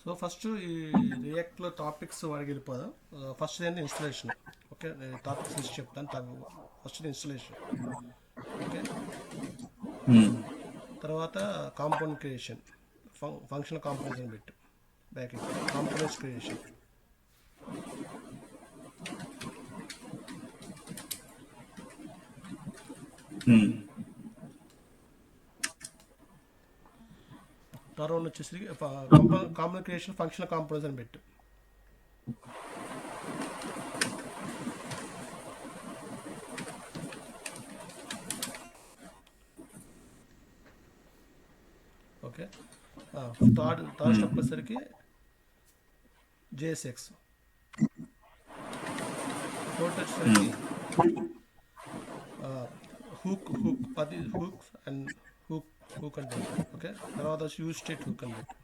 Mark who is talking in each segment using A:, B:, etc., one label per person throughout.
A: So first ఈ రియాక్ట్లో topics వాడికి వెళ్ళిపోదాం. ఫస్ట్ ఏంటి ఇన్స్టలేషన్. ఓకే, నేను టాపిక్స్ లిస్ట్ చెప్తాను. First installation. ఓకే, తర్వాత కాంపౌండ్ క్రియేషన్, ఫంక్షనల్ కాంపోనెంట్స్ అని పెట్టు. బ్యాక్ కాంపోనెంట్స్ క్రియేషన్, తర్వాత వచ్చేసి కాంపోనెంట్ క్రియేషన్ ఫంక్షనల్ కాంపోనెంట్స్ అని పెట్టు. ఓకే, థర్డ్ స్టెప్ వచ్చేసరికి జేఎస్ఎక్స్. ఫోర్త్ వచ్చేసరికి హుక్ అది హుక్ అండ్ హుక్ అంటే. ఓకే, తర్వాత వచ్చి యూజ్ స్టేట్ హుక్ అని పెట్టు.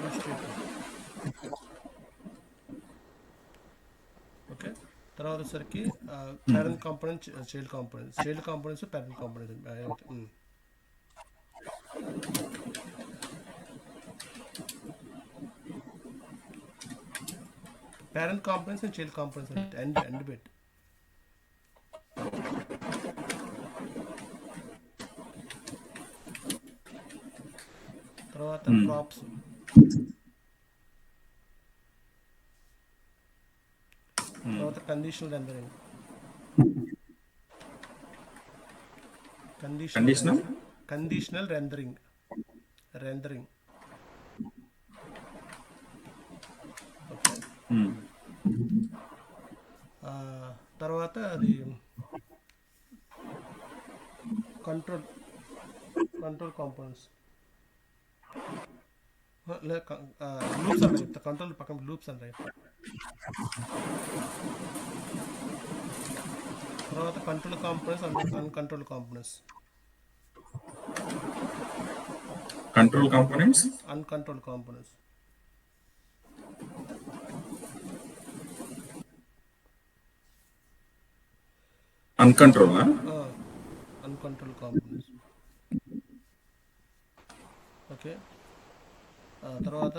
A: Use state hook. ఓకే, తర్వాత వచ్చేసరికి parent component, child components parent components. Parent components and child components అంటే ఎండ్ పెట్టు. తర్వాత ప్రాప్స్, తర్వాత conditional rendering. Conditional rendering. Okay, తర్వాత అది కంట్రోల్ కాంపోనెంట్స్. లూప్స్ అని చెప్తా, కంట్రోల్ పక్కన లూప్స్ అని. తర్వాత control components, uncontrolled components. Uncontrolled components. Uncontrolled components. Okay, తర్వాత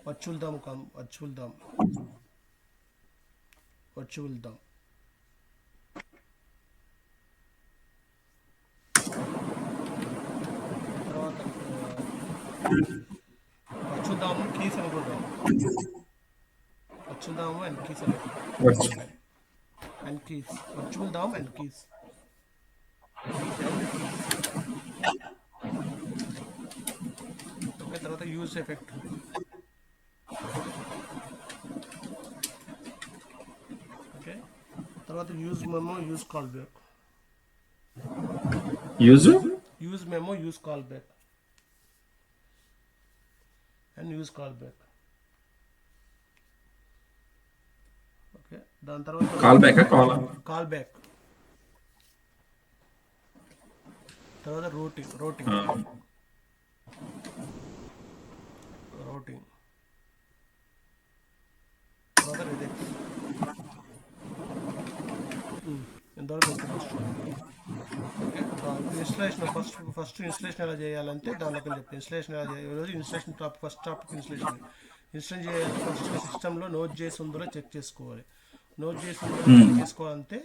A: వర్చువల్ దామ్. తర్వాత వర్చువల్ దామ్ కీస్ అనుకుంటాం. Virtual DOM and keys virtual DOM and keys. Okay, తర్వాత యూజ్ ఎఫెక్ట్. ఓకే, తర్వాత use memo, use callback. Use memo, use callback and use callback. Okay, దాని తర్వాత callback. తర్వాత routing. తర్వాత reject. ఎంతవరకు okay, installation first installation ఎలా చేయాలంటే దానిలోకి చెప్తే ఇన్స్టలేషన్ ఎలా చేయాలి. ఇన్స్టలేషన్ ఫస్ట్ టాపిక్ ఇన్స్టలేషన్ చేయాలి. ఫస్ట్ సిస్టంలో నోట్ చేసి ఉందో చెక్ చేసుకోవాలి. నోట్ చేసి ఉందో చెక్ చేసుకోవాలంటే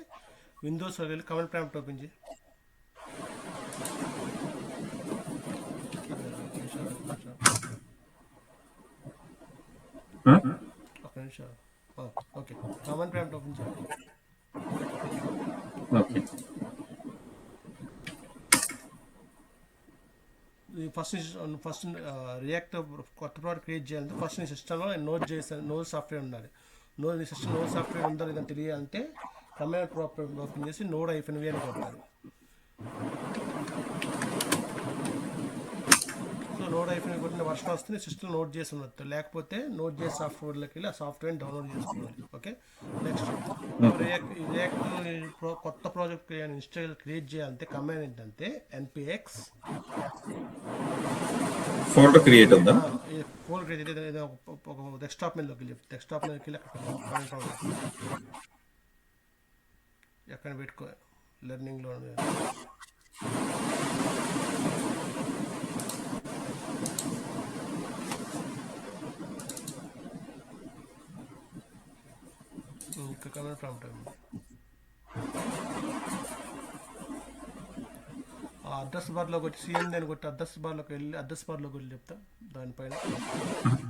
A: విండోస్లో వెళ్ళి కమాండ్ ప్రాంప్ట్ ఓపెన్ చేయి. ఒక నిమిషం. ఓకే, కమాండ్ ప్రాంప్ట్ ఓపెన్ చేయాలి. ఫస్ట్ రియాక్ట్ కొత్త ప్రోడక్ట్ క్రియేట్ చేయాలంటే ఫస్ట్ నీ సిస్టంలో నోడ్ సాఫ్ట్వేర్ ఉండాలి. నీ సిస్టమ్ నోడ్ సాఫ్ట్వేర్ ఉందో లేదని తెలియాలంటే కమాండ్ ప్రాంప్ట్ ఓపెన్ చేసి నోడ్ -v అని కొట్టాలి. సో నోడ్ -v కొట్టిన వర్షన్ వస్తుంది, సిస్టమ్ నోట్ చేసి ఉన్నట్టు. లేకపోతే నోట్ చేసి సాఫ్ట్వేర్లోకి వెళ్ళి ఆ సాఫ్ట్వేర్ని డౌన్లోడ్ చేసుకోవాలి. ఓకే, నెక్స్ట్ రియాక్ట్ కొత్త ప్రాజెక్ట్ క్రియేట్ చేయాలంటే కమాండ్ ఏంటంటే npx
B: ఫోల్డర్ క్రియేట్ అవుతా.
A: ఫోల్డర్ క్రియేట్ అయితే ఒక డెస్క్టాప్ మీదకి వెళ్ళి ఎక్కడ పెట్టుకో. లెర్నింగ్లో ఇక్కడ కమాండ్ ప్రాంప్ట్ ఉంది. ఆ అడ్రస్ బార్లోకి వచ్చి సిఎండి అని కొట్టి అడ్రస్ బార్లోకి వెళ్ళి అడ్రస్ బార్లోకి వెళ్ళి చెప్తా దానిపైన.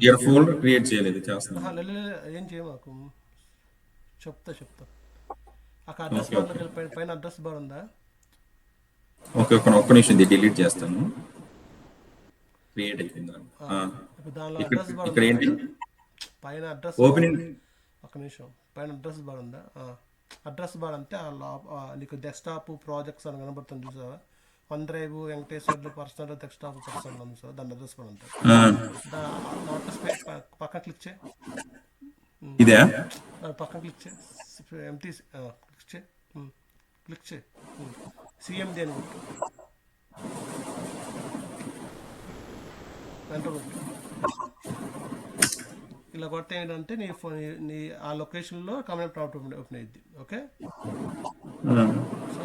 B: ఇయర్ ఫోల్డర్ క్రియేట్ చేయలేదు, చేస్తాను.
A: ఏం చేయమాకు, చెప్తా. అక్కడ అడ్రస్
B: ఓకే
A: బార్లోకి
B: ఓకే
A: వెళ్ళి పైన అడ్రస్ బార్ ఉందా?
B: ఓకే, ఒక్క నిమిషం ఇది డిలీట్ చేస్తాను. క్రియేట్ అయిపోయింది.
A: ఇప్పుడు దానిలో
B: ఇక్కడ
A: అడ్రస్ బార్
B: ఇక్కడ
A: ఉందా?
B: ఏంటి
A: పైన అడ్రస్
B: ఓపెనింగ్?
A: ఒక్క నిమిషం, పైన అడ్రస్ బార్ ఉందా? అడ్రస్ బార్ అంటే నీకు డెస్క్టాప్ ప్రాజెక్ట్స్ అని కనబడుతుంది చూసావా? One drive, Venkateswarlu personal, desktop personal ఉంది సార్, దాని అడ్రస్ బార్ ఉంటుంది. దాంట్లో స్పేస్ పక్కన క్లిక్ చేయి,
B: ఇదే
A: దాని పక్కన క్లిక్ చేయి, ఎంటీ క్లిక్ చేయి, సిఎండి అని కొట్టు, ఎంటర్ కొట్టు. ఇలా కొడితే ఏంటంటే నీ ఆ లొకేషన్లో కమాండ్ ప్రాంప్ట్ ఓపెన్ అయ్యింది. ఓకే, సో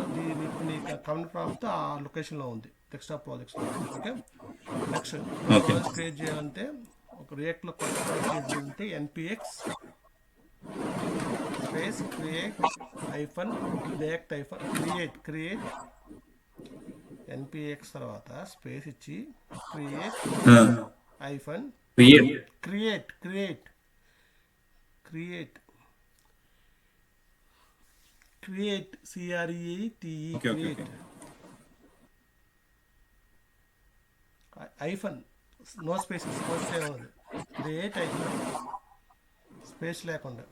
A: నీ కమాండ్ ప్రాంప్ట్ ఆ లొకేషన్లో ఉంది, డెస్క్టాప్ ప్రాజెక్ట్స్లో. ఓకే, నెక్స్ట్ ప్రాజెక్ట్ క్రియేట్ చేయాలంటే ఒక రియాక్ట్లో కొత్త ప్రాజెక్ట్ క్రియేట్ చేయాలంటే NPX space create create NPX తర్వాత స్పేస్ ఇచ్చి create create create hyphen, no spaces, create hyphen, space లేకుండా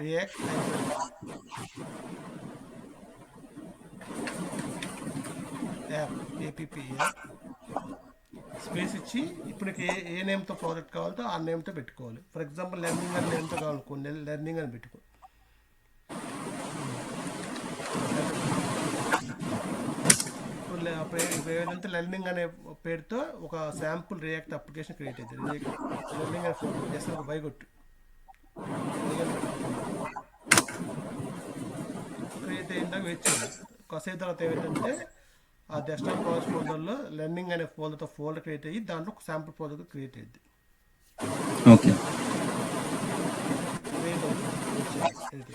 A: రియాక్ట్ ఐఫన్ ఏపీపీ స్పేస్ ఇచ్చి ఇప్పుడు ఏ నేమ్తో ప్రాజెక్ట్ కావాలో ఆ నేమ్తో పెట్టుకోవాలి. ఫర్ ఎగ్జాంపుల్ లెర్నింగ్ అని నేమ్తో కావాలనుకోండి, లెర్నింగ్ అని పెట్టుకో. ఇప్పుడు ఏదంటే లెర్నింగ్ అనే పేరుతో ఒక శాంపుల్ రియాక్ట్ అప్లికేషన్ క్రియేట్ అవుతుంది. లెర్నింగ్ అనే ఫోన్ చేస్తే ఒక బైగొట్టు క్రియేట్ అయ్యిందాక వెయిట్ చేయాలి. కాసేపు తర్వాత ఏమిటంటే ఆ డెస్క్టాప్ ప్రాజెక్ట్ ఫోల్డర్లో లెర్నింగ్ అనే ఫోల్డర్ క్రియేట్ అయ్యి దాంట్లో ఒక శాంపుల్ ప్రాజెక్ట్ క్రియేట్ అయ్యింది.
B: ఓకే,
A: క్రియేట్ అవుతుంది.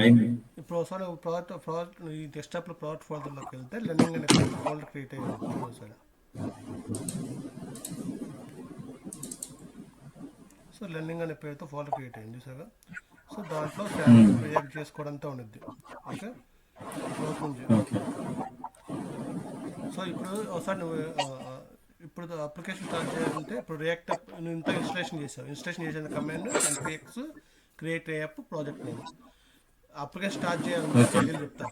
B: అయింది.
A: ఇప్పుడు ఒకసారి ప్రాజెక్ట్ ఈ డెస్క్టాప్లో ప్రాజెక్ట్ ఫోల్డర్లోకి వెళ్తే లెర్నింగ్ అనే ఫోల్డర్ క్రియేట్ అయ్యింది చూడండి ఒకసారి. సో లెర్నింగ్ అనే పేరుతో ఫోల్డర్ క్రియేట్ అయ్యింది చూసాగా. సో దాంట్లో శాంపుల్ రియాక్ట్ చేసుకోవడంతో ఉండిద్ది. ఓకే, ఇప్పుడు ఓపెన్ చేయి.
B: ఓకే.
A: సో ఇప్పుడు ఒకసారి నువ్వు ఇప్పుడు అప్లికేషన్ స్టార్ట్ చేయాలంటే ఇప్పుడు రియాక్ట్ నువ్వు ఇంత ఇన్స్టలేషన్ చేసావు. ఇన్స్టలేషన్ చేసిన command npx create app project name. Application start చేయాలంటే
B: ఓకే.
A: వెళ్ళి చెప్తా,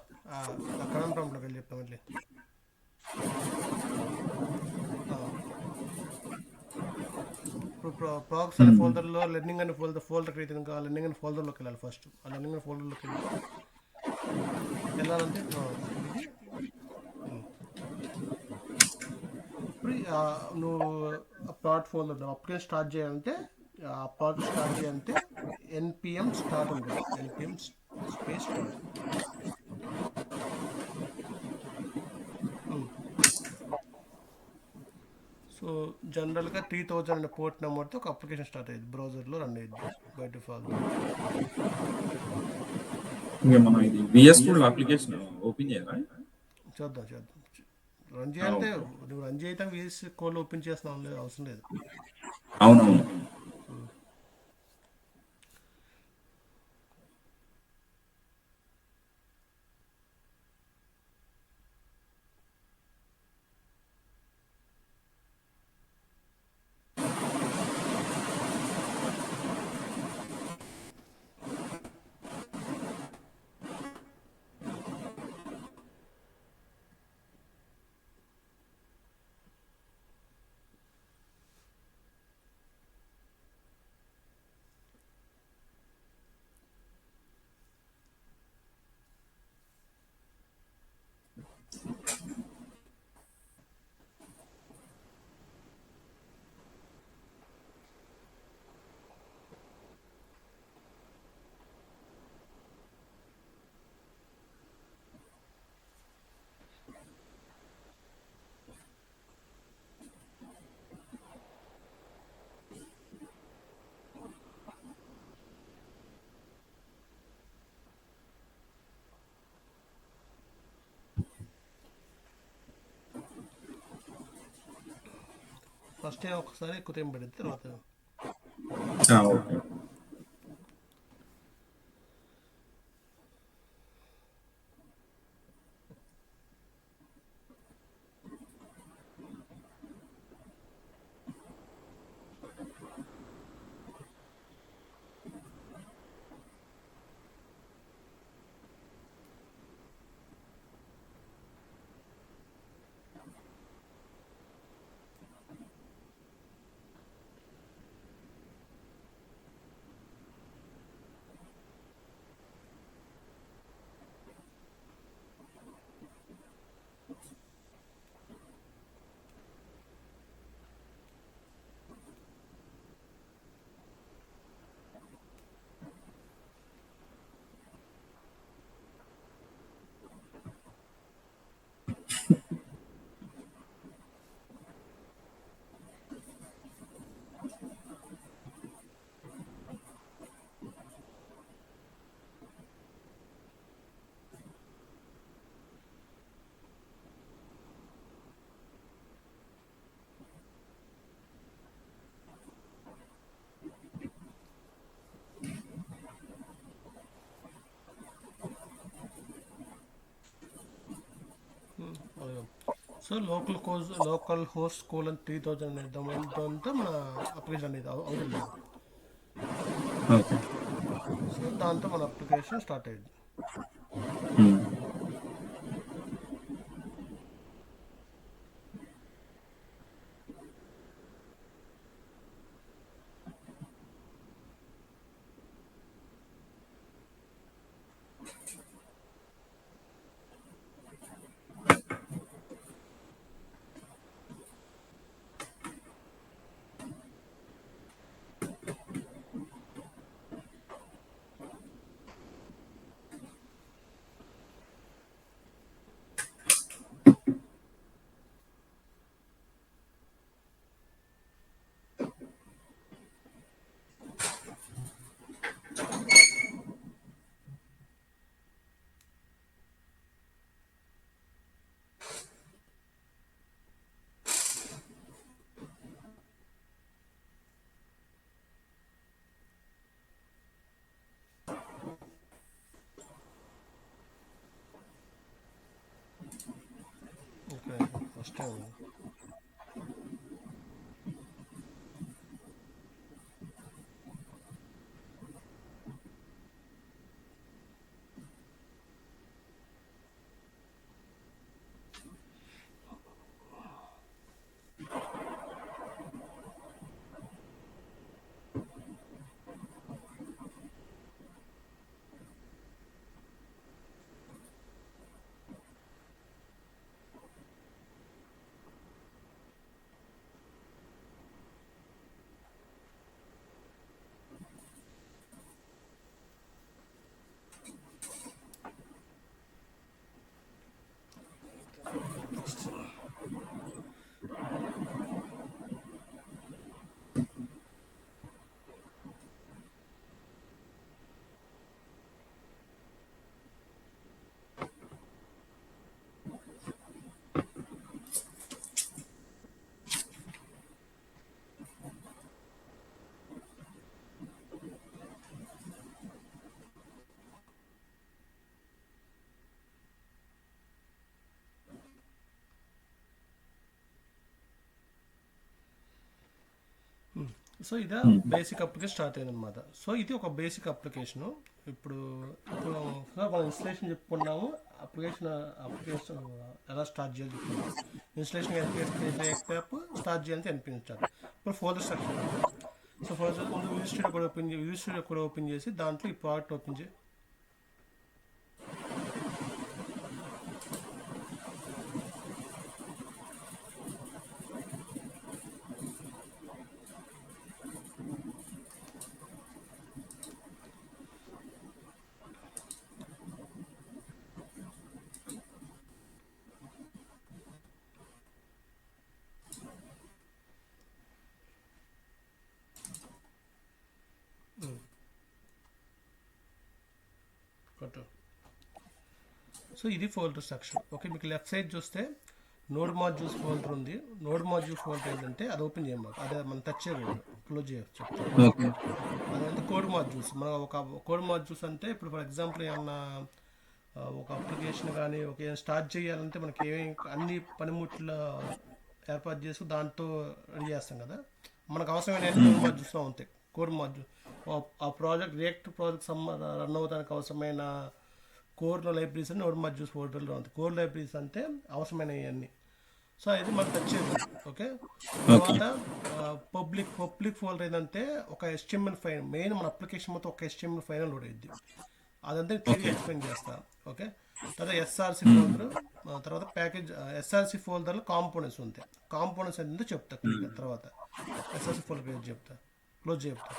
A: కమాండ్ ప్రాంప్ట్లోకి వెళ్ళి చెప్తా మళ్ళీ. ఇప్పుడు ప్రాజెక్ట్స్ అనే ఫోల్డర్లో లెర్నింగ్ అనే ఫోల్డర్ క్రియేట్ అయింది. ఆ లెర్నింగ్ అనే ఫోల్డర్లోకి వెళ్ళాలి ఫస్ట్. ఆ లెర్నింగ్ అనే ఫోల్డర్లోకి వెళ్ళాలంటే ఇది ఇప్పుడు నువ్వు ప్రాజెక్ట్ ఫోల్డర్ అప్లికేషన్ స్టార్ట్ చేయాలంటే ఆ ప్రాజెక్ట్ స్టార్ట్ చేయాలంటే npm స్టార్ట్ ఉంటుంది. npm space start. సో జనరల్గా 3000 అనే పోర్ట్ నెంబర్తో ఒక అప్లికేషన్ స్టార్ట్ అయ్యింది, బ్రౌజర్లో రన్ అయ్యింది బై డిఫాల్ట్.
B: ఇంకా మనం ఇది విఎస్ కోడ్ అప్లికేషన్ ఓపెన్ చేయాలా?
A: చేద్దాం రన్ చేయాలంటే
B: ఓకే.
A: నువ్వు రన్ చేయటం VS కోడ్ ఓపెన్ చేసిన అవసరం లేదు.
B: అవునవును.
A: ఫస్ట్ ఒకసారి ఎక్కువ టైం పడింది, తర్వాత
B: okay.
A: So local host colon 3000 అనేది దాంతో మన అప్లికేషన్ అనేది అవుతుంది.
B: ఓకే.
A: సో దాంతో మన అప్లికేషన్ స్టార్ట్ అయ్యింది. First time. సో ఇదే బేసిక్ అప్లికేషన్ స్టార్ట్ అయింది అనమాట. సో ఇది ఒక బేసిక్ అప్లికేషను. ఇప్పుడు మనం ఇన్స్టలేషన్ చెప్పుకున్నాము, అప్లికేషన్ ఎలా స్టార్ట్ చేయాలి చెప్పుకున్నాము. ఇన్స్టలేషన్ యాప్ స్టార్ట్ చేయాలంటే అనిపించాలి. ఇప్పుడు ఫోల్డర్ స్ట్రక్చర్. సో ఫోల్డర్ ముందు విజువల్ స్టూడియో కూడా ఓపెన్ చేసి దాంట్లో ఈ ప్రాజెక్ట్ ఓపెన్ చేయి. సో ఇది ఫోల్డర్ స్ట్రక్చర్. ఓకే, మీకు లెఫ్ట్ సైడ్ చూస్తే నోడ్ మాడ్యూల్స్ ఫోల్డర్ ఉంది. నోడ్ మాడ్యూల్ ఫోల్డర్ ఏంటంటే అది ఓపెన్ చేయమాకు, అదే మనం టచ్ చేయకూడదు, క్లోజ్ చేయొచ్చు. అదంటే కోడ్ మాడ్యూల్స్. మనం ఒక కోడ్ మాడ్యూల్స్ అంటే ఇప్పుడు ఫర్ ఎగ్జాంపుల్ ఏమన్నా ఒక అప్లికేషన్ కానీ ఒక స్టార్ట్ చేయాలంటే మనకి ఏమేమి అన్ని పనిముట్లు ఏర్పాటు చేసి దాంతో రెడీ చేస్తాం కదా, మనకు అవసరమైన కోడ్ మాడ్యూల్స్లో ఉంటాయి. కోడ్ మాడ్యూల్ ఆ ప్రాజెక్ట్ రియాక్ట్ ప్రాజెక్ట్ రన్ అవ్వడానికి అవసరమైన కోర్ లైబ్రరీస్ అని నోడ్ మాడ్యూల్స్ ఫోల్డర్లో ఉంటాయి. కోర్ లైబ్రరీస్ అంటే అవసరమైనవి అన్నీ. సో ఇది మనకు టచ్ చేద్దాం. ఓకే, తర్వాత పబ్లిక్ ఫోల్డర్ ఏంటంటే ఒక HTML ఫైల్, మెయిన్ మన అప్లికేషన్ మొత్తం ఒక HTML ఫైల్ లోడ్ అయ్యింది. అదంతా క్లియర్గా ఎక్స్ప్లెయిన్ చేస్తాను. ఓకే, తర్వాత SRC ఫోల్డర్, తర్వాత ప్యాకేజ్. SRC ఫోల్డర్లో కాంపోనెంట్స్ ఉంటాయి. కాంపోనెంట్స్ ఏంటంటే చెప్తా క్లియర్గా. తర్వాత SRC ఫోల్డర్ చెప్తా, క్లోజ్ చెప్తా.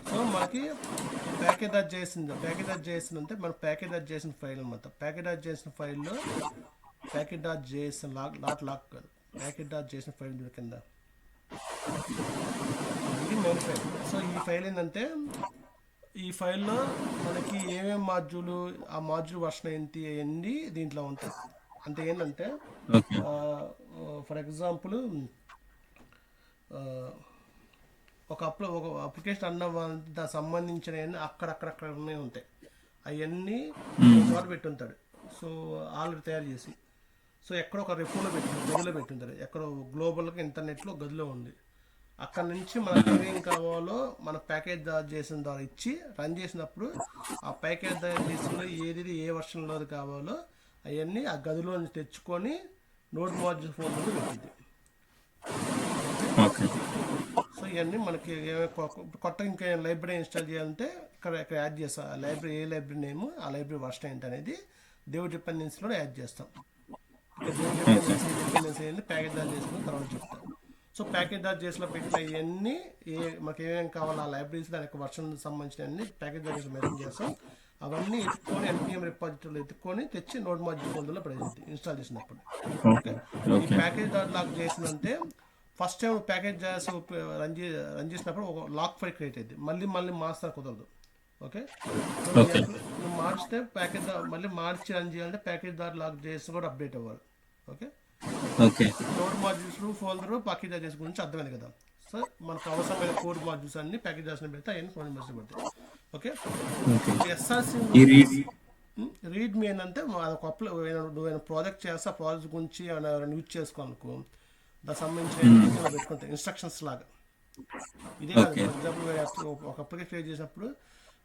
A: సో మనకి ప్యాకేజ్ అంటే మన ప్యాకేజ్ ఫైల్ అనమాట. ప్యాకేజ్ ఫైల్లో ప్యాకేజ్.json లాక్ కాదు, ప్యాకేజ్.json ఫైల్ కింద ఇది మెయిన్ ఫైల్. సో ఈ ఫైల్ ఏంటంటే ఈ ఫైల్లో మనకి ఏమేమి మాడ్యూల్, ఆ మాడ్యూల్ వర్షన్ ఏంటి అవన్నీ దీంట్లో ఉంటాయి. అంటే ఏంటంటే ఫర్ ఎగ్జాంపుల్ ఒక అప్లికేషన్ అన్న దానికి సంబంధించిన అక్కడక్కడ ఉంటాయి. అవన్నీ చోట పెట్టుంటాడు. సో ఆల్రెడీ తయారు చేసి, సో ఎక్కడో ఒక రెఫ్లో గదిలో పెట్టుంటారు, ఎక్కడో గ్లోబల్గా ఇంటర్నెట్లో గదిలో ఉంది. అక్కడ నుంచి మనకు ఏమేం కావాలో మన ప్యాకేజ్ చేసిన ద్వారా ఇచ్చి రన్ చేసినప్పుడు ఆ ప్యాకేజ్ చేసిన ఏది ఏ వర్షన్లో కావాలో అవన్నీ ఆ గదిలో నుంచి తెచ్చుకొని నోడ్ మాడ్యూల్ ఫోల్డర్లో పెట్టింది. సో ఇవన్నీ మనకి కొత్తగా ఇంకా లైబ్రరీ ఇన్స్టాల్ చేయాలంటే ఇక్కడ యాడ్ చేస్తాం. ఆ లైబ్రరీ ఏ లైబ్రరీ నేమ్, ఆ లైబ్రరీ వర్షన్ ఏంటి అనేది దేవ్ డిపెండెన్సీలో యాడ్ చేస్తాం. డిపెండెన్సీ అనేది ప్యాకేజ్ చేసుకుని తర్వాత చెప్తాం. సో ప్యాకేజ్.jsలో పెట్టిన ఇవన్నీ మనకి ఏమేమి కావాలో ఆ లైబ్రరీస్ దానికి వర్షన్ సంబంధించిన అన్ని ప్యాకేజ్.js మెన్షన్ చేస్తాం. అవన్నీ ఎత్తుకొని npm రిపాజిటరీలో ఎత్తుకొని తెచ్చి నోడ్ మాడ్యూల్ ఫోల్డర్లో పడేది ఇన్స్టాల్ చేసినప్పుడు. ఓకే, ఈ ప్యాకేజ్.లాక్ చేసినంటే ఫస్ట్ టైం ప్యాకేజ్ రన్ చేసినప్పుడు ఒక లాక్ ఫైల్ క్రియేట్ అయింది. మళ్ళీ మార్చితే కుదరదు. ఓకే, నువ్వు మార్చితే ప్యాకేజ్ మళ్ళీ మార్చి రన్ చేయాలంటే ప్యాకేజ్.లాక్ చేసి కూడా అప్డేట్ అవ్వాలి. Okay, node modules folder package గురించి అర్థమైంది కదా. సో మనకు అవసరమైన కోడ్ మాడ్యూల్స్ అన్ని ప్యాకేజ్ పెడితే అవన్నీ ఫోల్డర్ మెసేజ్ పడతాయి. ఓకే, SRC రీడ్ మీ ఏంటంటే అదొక నువ్వు ప్రాజెక్ట్ చేస్తే ఆ ప్రాజెక్ట్ గురించి ఏమైనా యూజ్ చేసుకోనుకో దానికి సంబంధించిన పెట్టుకుంటాయి ఇన్స్ట్రక్షన్స్ లాగా. ఇదే కాదు, ఫర్ ఎగ్జాంపుల్ ఒక అప్లికేషన్ క్రియేట్ చేసినప్పుడు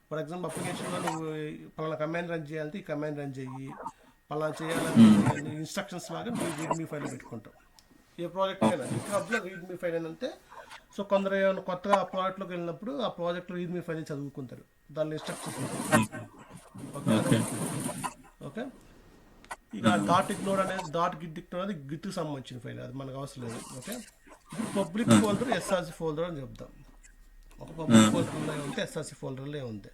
A: ఫర్ ఎగ్జాంపుల్ అప్లికేషన్లో నువ్వు పలానా కమాండ్ రన్ చేయాలంటే ఈ కమాండ్ రన్ చెయ్యి, పలానా చేయాలంటే ఇన్స్ట్రక్షన్స్ లాగా నువ్వు రీడ్ మీ ఫైల్ పెట్టుకుంటావు. ఏ ప్రాజెక్ట్ అయినా గిట్హబ్లో రీడ్ మీ ఫైల్ ఏంటంటే సో కొందరు ఏమైనా కొత్తగా ఆ ప్రాజెక్ట్లోకి వెళ్ళినప్పుడు ఆ ప్రాజెక్ట్లో రీడ్ మీ ఫైల్ చదువుకుంటారు, దానిలో ఇన్స్ట్రక్షన్స్ ఓకే. ఓకే, ఇక డాట్ ఇగ్నోర్ అనేది గిట్ అనేది గిట్కి సంబంధించిన ఫైల్, అది మనకు అవసరం లేదు. Okay, public folder SRC folder అని చెప్తాం. ఒక పబ్లిక్ ఫోల్డర్లో ఉంటే ఎస్ఆర్సి ఫోల్డర్లో ఉంది.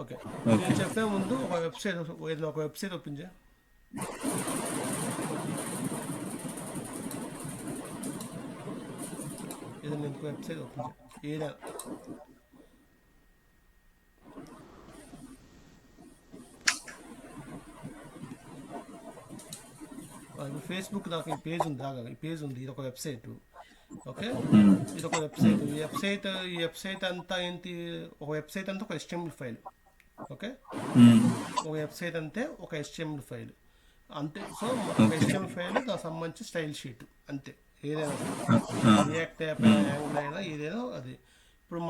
A: ఓకే, నేను చెప్పే ముందు ఒక వెబ్సైట్ ఓపెన్ చేయ. ఏదైనా ఇంకో వెబ్సైట్ ఓపెన్ చేయ, ఏదైనా ఫేస్బుక్ దాకా ఈ పేజ్ ఉంది, ఇది ఒక వెబ్సైట్. ఓకే, ఇది ఒక వెబ్సైట్. ఈ వెబ్సైట్ అంతా ఏంటి, ఒక వెబ్సైట్ అంతా ఒక HTML ఫైల్. ఓకే, ఒక వెబ్సైట్ అంతే ఒక HTML ఫైల్ అంతే. సో ఒక HTML ఫైల్ దానికి సంబంధించి స్టైల్ షీట్ అంతే, ఏదైనా రియాక్ట్ యాప్ యాంగిల్ అయినా ఏదైనా అది. ఇప్పుడు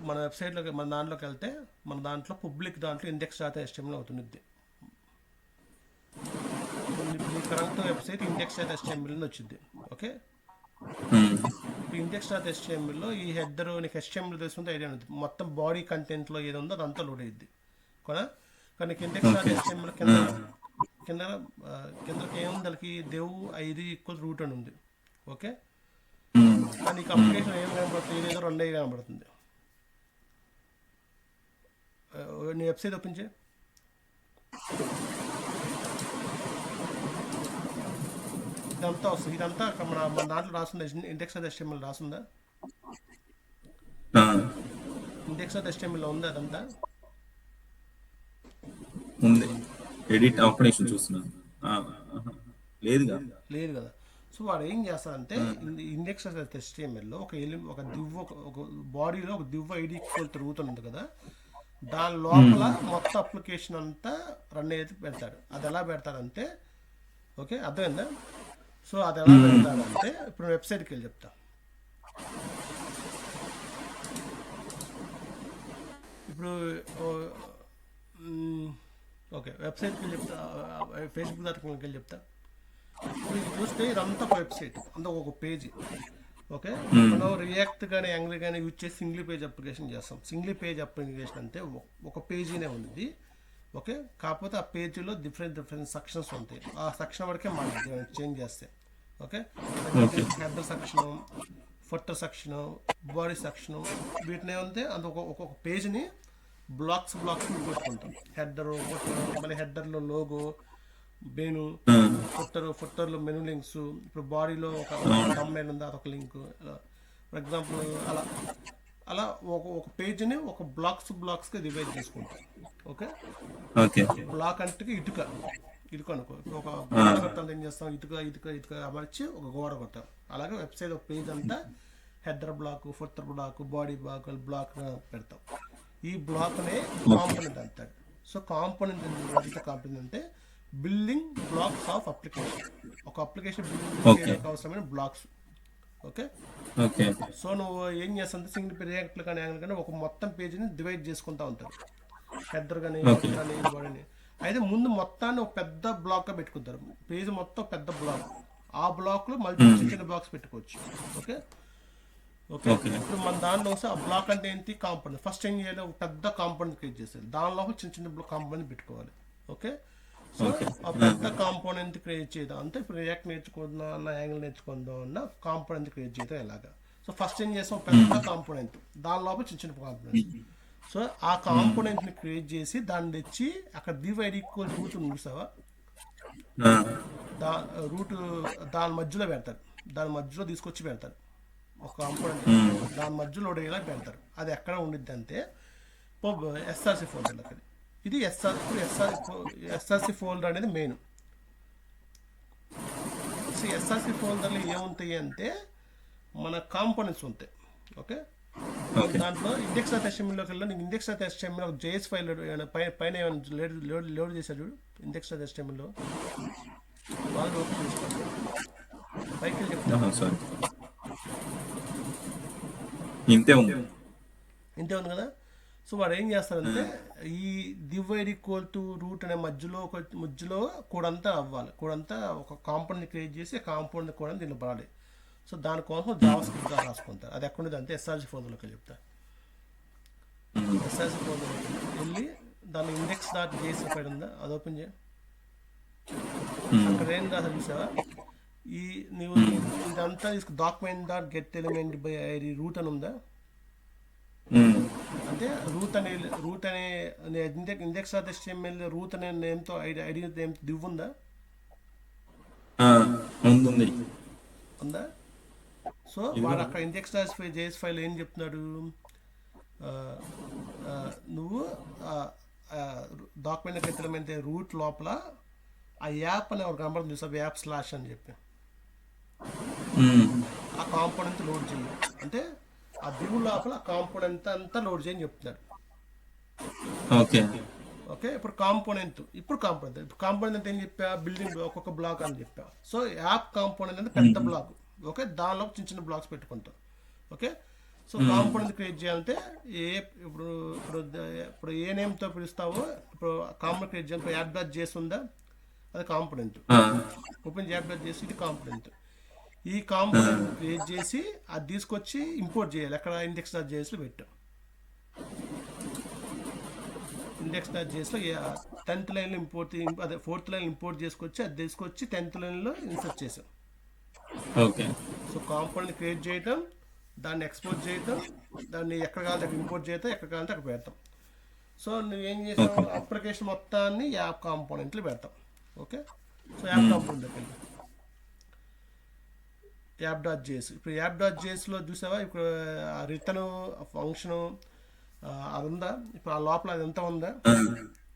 A: మన వెబ్సైట్లోకి మన దాంట్లోకి వెళ్తే మన దాంట్లో పబ్లిక్ దాంట్లో index.html అవుతుంది. కరెంట్ వెబ్సైట్ index.html అని వచ్చింది. ఓకే, ఇప్పుడు index.html ఈ హెడర్ నీకు HTML తెలుసుకుంటే ఐడియా ఉంది, మొత్తం బాడీ కంటెంట్లో ఏది ఉందో అదంతా లోడ్ అయ్యింది కదా. కానీ index.html కిందకి ఏముంది, దానికి dev id = root అని ఉంది. ఓకే, కానీ నీకు అప్లికేషన్ ఏం కనబడుతుంది, ఏదేదో 2 కనబడుతుంది. నీ వెబ్సైట్ ఓపెన్ చేయి. ఇదంతా వస్తుంది, ఇదంతా మన దాంట్లో రాస్తుందా, index.html రాస్తుందా, index.html ఉందా, అదంతా
B: ఉంది. ఎడిట్ ఆపరేషన్ చూస్తున్నాను, లేదు
A: కదా. సో వాడు ఏం చేస్తాడంటే index.html ఒక దివ్ ఒక బాడీలో ఒక దివ్ ఐడి తిరుగుతుంది కదా, దాని లోపల మొత్తం అప్లికేషన్ అంతా రన్ అయ్యేది పెడతాడు. అది ఎలా పెడతాడంటే, ఓకే అర్థమైందా? సో అది ఎలా పెడతాడంటే ఇప్పుడు వెబ్సైట్కి వెళ్ళి చెప్తా. ఇప్పుడు ఓకే వెబ్సైట్కి వెళ్ళి చెప్తా, ఫేస్బుక్ దానికి వెళ్ళి చెప్తా. ఇప్పుడు ఇది చూస్తే ఇదంతా ఒక వెబ్సైట్, అంతా ఒక పేజీ. ఓకే, మనం రియాక్ట్ కానీ యాంగిల్ కానీ యూజ్ చేసి సింగిల్ పేజ్ అప్లికేషన్ చేస్తాం. సింగిల్ పేజ్ అప్లికేషన్ అంటే ఒక పేజీనే ఉంది. ఓకే, కాకపోతే ఆ పేజీలో డిఫరెంట్ సెక్షన్స్ ఉంటాయి. ఆ సెక్షన్ వరకే మనం చేంజ్ చేస్తాయి. Okay, header section, footer section, body section, వీటిని ఏమంటే అంత ఒక్కొక్క పేజ్ని బ్లాక్స్ పెట్టుకుంటాం. మళ్ళీ హెడర్లో లోగో, మెను, ఫుట్టర్లో మెను లింక్స్. ఇప్పుడు బాడీలో ఒక thumbnail ఉంది, అదొక లింక్. ఫర్ ఎగ్జాంపుల్ అలా ఒక పేజ్ని ఒక బ్లాక్స్గా డివైడ్ చేసుకుంటాం. ఓకే, బ్లాక్ అంటే ఇటుక అనుకో. ఇప్పుడు ఒక గోడ కొట్టాలి, ఏం చేస్తాం, ఇటుక అమర్చి ఒక గోడ కొట్టాం. అలాగే వెబ్సైట్ ఒక పేజ్ అంతా header block, footer block, body block పెడతాం. ఈ బ్లాక్నే కాంపోనెంట్ అంటాడు. సో కాంపోనెంట్ అంటే బిల్డింగ్ బ్లాక్స్ ఆఫ్ అప్లికేషన్. ఒక అప్లికేషన్ బిల్డింగ్ చేయడానికి అవసరమైన బ్లాక్స్. ఓకే, సో నువ్వు ఏం చేస్తావు, సింగిల్ రియాక్ట్లు కానీ యాంగిల్ కానీ ఒక మొత్తం పేజీని డివైడ్ చేసుకుంటూ ఉంటారు, హెడర్ కానీ బాడీని. అయితే ముందు మొత్తాన్ని ఒక పెద్ద బ్లాక్గా పెట్టుకుంటారు, పేజ్ మొత్తం పెద్ద బ్లాక్. ఆ బ్లాక్లో మళ్ళీ చిన్న బ్లాక్స్ పెట్టుకోవచ్చు. ఓకే, ఇప్పుడు మన దాంట్లో వస్తే ఆ బ్లాక్ అంటే ఏంటి, కాంపోనెంట్. ఫస్ట్ ఏం చేయాలి, ఒక పెద్ద కాంపోనెంట్ క్రియేట్ చేస్తారు, దానిలో చిన్న కాంపోనెంట్ పెట్టుకోవాలి. ఓకే, సో ఆ పెద్ద కాంపోనెంట్ క్రియేట్ చేయడం అంటే ఇప్పుడు రియాక్ట్ నేర్చుకుందాం అన్న, యాంగిల్ నేర్చుకుందాం అన్న, కాంపోనెంట్ క్రియేట్ చేయడం ఎలాగా. సో ఫస్ట్ ఏం చేస్తాం, పెద్ద కాంపోనెంట్, దాని లోపల చిన్న కాంపోనెంట్. సో ఆ కాంపోనెంట్ని క్రియేట్ చేసి దాన్ని తెచ్చి అక్కడ డివైడ్ ఈక్వల్ రూట్ చూసావా, రూట్ దాని మధ్యలో పెడతారు, దాని మధ్యలో తీసుకొచ్చి పెడతారు. ఒక కాంపోనెంట్ దాని మధ్యలో ఇలా పెడతారు. అది ఎక్కడ ఉండిద్ది అంటే ఎస్ఆర్సి ఫోల్డర్లో. ఇది ఎస్ఆర్సి ఫోల్డర్ అనేది మెయిన్. సో ఎస్ఆర్సి ఫోల్డర్లో ఏముంటాయి అంటే మన కాంపోనెంట్స్ ఉంటాయి. Okay,
B: okay.
A: దాంట్లో ఇండెక్స్ డాట్ HTMLలోకి వెళ్ళి నీకు ఇండెక్స్ డాట్ HTML ఒక జేఎస్ ఫైల్ పైన ఏమైనా లోడ్ చేశాడు చూడు. ఇండెక్స్ డాట్ HTMLలో వాళ్ళు ఓపెన్ చేసుకోండి. పైకి వెళ్ళి చెప్తాను.
B: సారీ, ఇంతే ఉంది.
A: ఇంతే ఉంది కదా. సో వాడు ఏం చేస్తాడంటే ఈ div id equal to root అనే మధ్యలో కోడంతా అవ్వాలి. కోడంతా ఒక కాంపౌండ్ని క్రియేట్ చేసి ఆ కాంపౌండ్ కూడా దీన్ని పడాలి. సో దానికోసం జావా స్క్రిప్ట్ రాసుకుంటారు. అది ఎక్కడుంది అంటే SRC ఫోల్డర్లోకి చెప్తా. SRC ఫోల్డర్లోకి వెళ్ళి దాని ఇండెక్స్ డాట్ జేఎస్ ఫైల్ ఉందా అది ఓపెన్ చేయ. అక్కడ ఏం రాసా చూసావా, ఈ నీవు ఇదంతా తీసుకు document dot get element by ID root అని ఉందా. అంటే రూట్ అనే ఇండెక్స్ డాట్ HTML రూట్ అనే నేమ్తో ఐడి నేమ్ div ఉందా
B: ఉంది.
A: ఉందా. సో వాడు అక్కడ ఇండెక్స్ డాట్ జేఎస్ ఫైల్ ఏం చెప్తున్నాడు, నువ్వు డాక్యుమెంట్ గెట్ ఎలిమెంట్ రూట్ లోపల ఆ యాప్ అనే ఒక కనబడుతుంది చూసావు, యాప్ స్లాష్ అని చెప్పి ఆ కాంపోనెంట్ లోడ్ చేయి అంటే ఆ div లోపల ఆ కాంపోనెంట్ అంతా లోడ్ చేయని చెప్తున్నాడు.
B: ఓకే.
A: ఓకే, ఇప్పుడు కాంపోనెంట్ ఏం చెప్పా, బిల్డింగ్ ఒక్కొక్క బ్లాక్ అని చెప్పా. సో యాప్ కాంపోనెంట్ అంటే పెద్ద బ్లాక్. ఓకే, దానిలో చిన్న చిన్న బ్లాక్స్ పెట్టుకుంటాం. ఓకే, సో కాంపోనెంట్ క్రియేట్ చేయాలంటే ఇప్పుడు ఏ నేమ్తో పిలుస్తావో, ఇప్పుడు కాంపోనెంట్ క్రియేట్ చేయాలి. యాప్ డాట్ జేఎస్ ఉందా, అది component. Open app dot JS, ఇది కాంపోనెంట్. ఈ కాంపోనెంట్ క్రియేట్ చేసి అది తీసుకొచ్చి ఇంపోర్ట్ చేయాలి. ఎక్కడ ఇండెక్స్ డాట్ జేఎస్లో పెట్టాం. ఇండెక్స్ డాట్ జేఎస్లో 10th లైన్లో అదే 4th లైన్ ఇంపోర్ట్ చేసుకొచ్చి అది తీసుకొచ్చి 10th లైన్లో ఇన్సర్ట్ చేసాం.
B: ఓకే.
A: సో కాంపోనెంట్ క్రియేట్ చేయటం, దాన్ని ఎక్స్పోర్ట్ చేయటం, దాన్ని ఎక్కడ కావాలంటే అక్కడ ఇంపోర్ట్ చేయటం, ఎక్కడ కావాలంటే అక్కడ పెడతాం. సో నువ్వేం చేసావు, అప్లికేషన్ మొత్తాన్ని యాప్ కాంపోనెంట్లు పెడతాం. ఓకే, సో యాప్ కాంపోనెంట్ వెళ్ళి యాప్ డాట్ జేఎస్. ఇప్పుడు యాప్ డాట్ జేఎస్లో చూసావా, ఇప్పుడు రిటర్న్ ఫంక్షను అది ఉందా, ఇప్పుడు ఆ లోపల అది ఎంత ఉందా.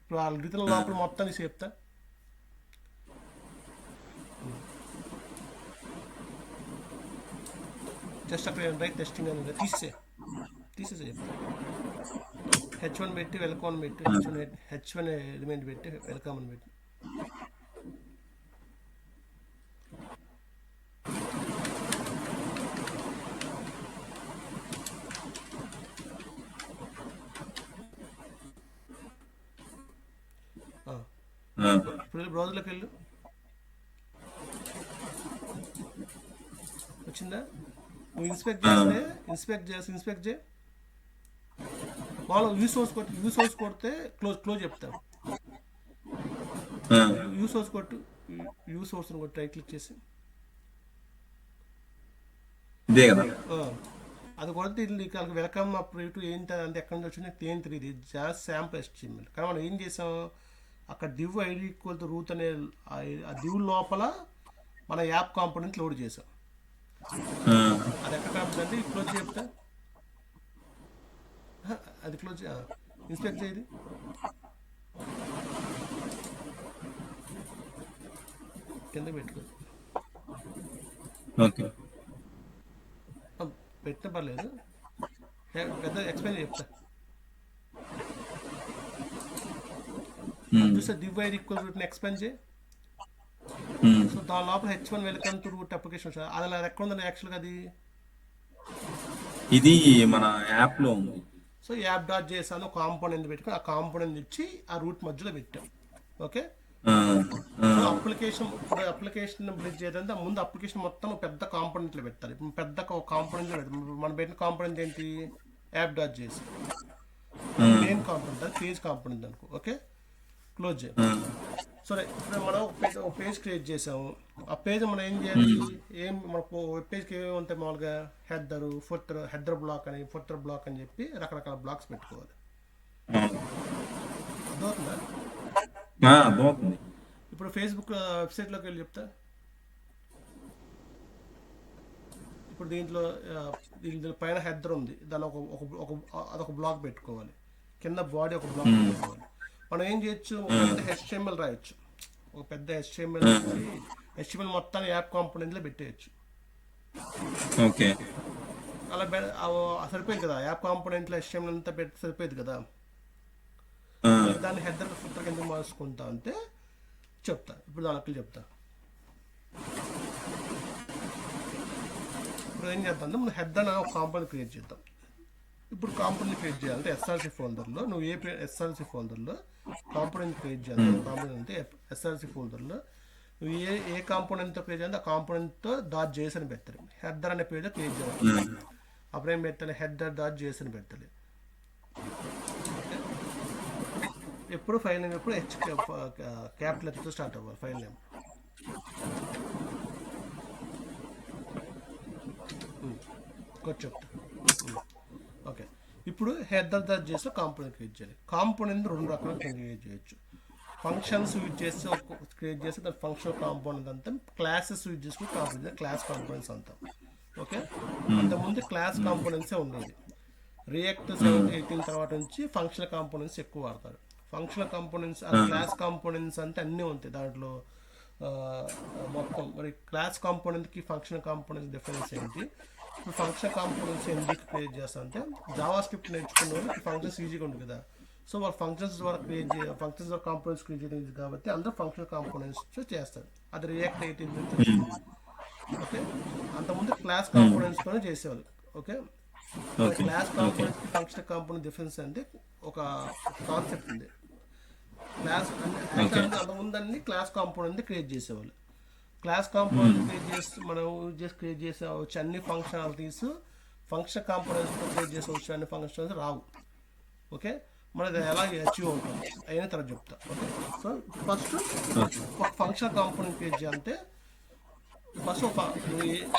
A: ఇప్పుడు ఆ రిటర్న్ లోపల మొత్తం తీసి చెప్తా. జస్ట్ అక్కడ రైట్ టెస్టింగ్ అని ఉంది, తీసేసే చెప్తా. H1 పెట్టి వెల్కమ్ అని పెట్టి, H1 ఎలిమెంట్ పెట్టి వెల్కమ్ అని పెట్టి. ఇప్పుడు బ్రౌజర్లోకి వెళ్ళు, వచ్చిందా. నువ్వు ఇన్స్పెక్ట్ చేయి. వాళ్ళు యూ సోర్స్ కొడితే క్లోజ్ చెప్తావు. యూ సోర్స్ కొట్టు, యూ సోర్స్ని కొట్టి రైట్ క్లిక్ చేసి అది కొడితే నీకు వెల్కమ్ అప్డేట్ ఏంటి అంటే ఎక్కడి నుంచి వచ్చింది ఏం తెలియదు. జాస్ శాంపుల్ HTML. కానీ మనం ఏం చేసాం, అక్కడ div id equal to root అనే ఆ div లోపల మన యాప్ కాంపోనెంట్ లోడ్ చేసాం. అది ఎక్కడ కాకపోతే క్లోజ్ చెప్తా, అది క్లోజ్ ఇన్స్పెక్ట్ చేయది. కింద పెట్టుకో, పెట్టిన పర్లేదు, పెద్ద ఎక్స్ప్లెయిన్ చెప్తా. చూస్తే div id ఈక్వల్ రూట్ని ఎక్స్ప్లెయిన్ చేయి. సో దాని లోపల H1 welcome to root application అది అలా ఎక్కడ ఉందని యాక్చువల్గా అది
B: ఇది మన యాప్లో ఉంది.
A: సో యాప్ డాట్ జేఎస్ అని కాంపోనెంట్ పెట్టుకుని ఆ కాంపోనెంట్ ఇచ్చి ఆ రూట్ మధ్యలో పెట్టాం. ఓకే, సో అప్లికేషన్ బిల్డ్ చేయాలంటే ముందు అప్లికేషన్ మొత్తం పెద్ద కాంపోనెంట్లు పెట్టాలి. పెద్ద కాంపోనెంట్ మనం పెట్టిన కాంపోనెంట్ ఏంటి, app dot JS main component, అది పేజ్ కాంపోనెంట్ అనుకో. ఓకే, క్లోజ్ చేయాలి. సరే, ఇప్పుడు మనం ఒక పేజ్ క్రియేట్ చేసాము. ఆ పేజ్ మనం ఏం చేయాలి, మనకు వెబ్ పేజ్కి ఏమేమి ఉంటాయి మామూలుగా, హెడర్ బ్లాక్ అని, ఫుటర్ బ్లాక్ అని చెప్పి రకరకాల బ్లాక్స్ పెట్టుకోవాలి. అర్థమవుతుందా. ఇప్పుడు ఫేస్బుక్ వెబ్సైట్లోకి వెళ్ళి చెప్తా. ఇప్పుడు దీంట్లో పైన హెడర్ ఉంది, దాని అదొక బ్లాక్ పెట్టుకోవాలి, కింద బాడీ ఒక బ్లాక్ పెట్టుకోవాలి. మనం ఏం చేయొచ్చు, HTML రాయొచ్చు, ఒక పెద్ద HTML మొత్తాన్ని యాప్ కాంపోనెంట్లో పెట్టేయచ్చు.
B: ఓకే,
A: అలా సరిపోయింది కదా, యాప్ కాంపోనెంట్లో HTML అంతా పెట్టి సరిపోయింది కదా. దాన్ని హెడర్ ఫుటర్ కింద మార్చుకుంటా అంటే చెప్తా, ఇప్పుడు దానికి చెప్తా. ఇప్పుడు ఏం చేద్దాం, ముందు హెడర్ అనే ఒక కాంపోనెంట్ క్రియేట్ చేద్దాం. ఇప్పుడు కాంపోనెంట్ క్రియేట్ చేయాలంటే SRC ఫోల్డర్లో నువ్వు SRC ఫోల్డర్లో కాంపోనెంట్ క్రియేట్ చేయాలి. కాంపోనెంట్ అంటే SRC ఫోల్డర్లో నువ్వు ఏ కాంపోనెంట్తో క్రియేట్ చేయాలి ఆ కాంపోనెంట్తో .js అని పెట్టాలి. హెడర్ అనే పేరుతో క్రియేట్ చేయాలి. అప్పుడు ఏం పెట్టాలి, header.js అని పెట్టాలి. ఎప్పుడు ఫైల్ నేమ్ ఎప్పుడు క్యాపిటల్ లెటర్తో స్టార్ట్ అవ్వాలి ఫైల్ నేమ్. చెప్తా. ఓకే, ఇప్పుడు header.js లో కాంపోనెంట్ క్రియేట్ చేయాలి. కాంపోనెంట్ 2 రకాలుగా క్రియేట్ చేయొచ్చు. ఫంక్షన్స్ యూజ్ చేసి క్రియేట్ చేస్తే దాని ఫంక్షనల్ కాంపోనెంట్ అంతా, క్లాసెస్ యూజ్ చేసుకుని కాంపోనెంట్ క్లాస్ కాంపోనెంట్స్ అంతా. ఓకే, అంతకుముందు క్లాస్ కాంపోనెంట్సే ఉండేది. రియాక్ట్ 7.18 తర్వాత నుంచి ఫంక్షనల్ కాంపోనెంట్స్ ఎక్కువ వాడతారు. ఫంక్షనల్ కాంపోనెంట్స్ క్లాస్ కాంపోనెంట్స్ అంటే అన్నీ ఉంటాయి దాంట్లో మొత్తం. మరి క్లాస్ కాంపోనెంట్కి ఫంక్షనల్ కాంపోనెంట్స్ డిఫరెన్స్ ఏంటి, ఇప్పుడు ఫంక్షన్ కాంపోనెంట్స్ ఎందుకు క్రియేట్ చేస్తా అంటే జావా స్క్రిప్ట్ నేర్చుకున్న వాళ్ళకి ఫంక్షన్స్ ఈజీగా ఉంటుంది కదా. సో వాళ్ళు ఫంక్షన్స్ ద్వారా ఫంక్షన్స్ ద్వారా కాంపోనెంట్స్ క్రియేట్ చేయడం ఈజీ కాబట్టి అందరూ ఫంక్షనల్ కాంపోనెంట్స్ చేస్తారు. అది రియాక్ట్ 18 నుంచి వచ్చింది. ఓకే, అంతకుముందు క్లాస్ కాంపోనెంట్స్తోనే చేసేవాళ్ళు. ఓకే, క్లాస్ కాంపోనెంట్స్కి ఫంక్షనల్ కాంపోనెంట్ డిఫరెన్స్ అంటే ఒక కాన్సెప్ట్ ఉంది. క్లాస్ అంటే అంతకుముందు అన్ని క్లాస్ కాంపోనెంట్ క్రియేట్ చేసేవాళ్ళు. క్లాస్ కాంపోనెంట్ క్రియేట్ చేసి మనం క్రియేట్ చేసే వచ్చి అన్ని ఫంక్షనాలిటీస్ ఫంక్షన్ కాంపోనెంట్స్ క్రియేట్ చేసి వచ్చి అన్ని ఫంక్షన్స్ రావు. ఓకే, మనది ఎలా అచీవ్ అవుతుంది అయిన తర్వాత చెప్తా. ఓకే, సో ఫస్ట్ ఒక ఫంక్షన్ కాంపోనెంట్ క్రియేట్ చేయాలంటే ఫస్ట్ ఒక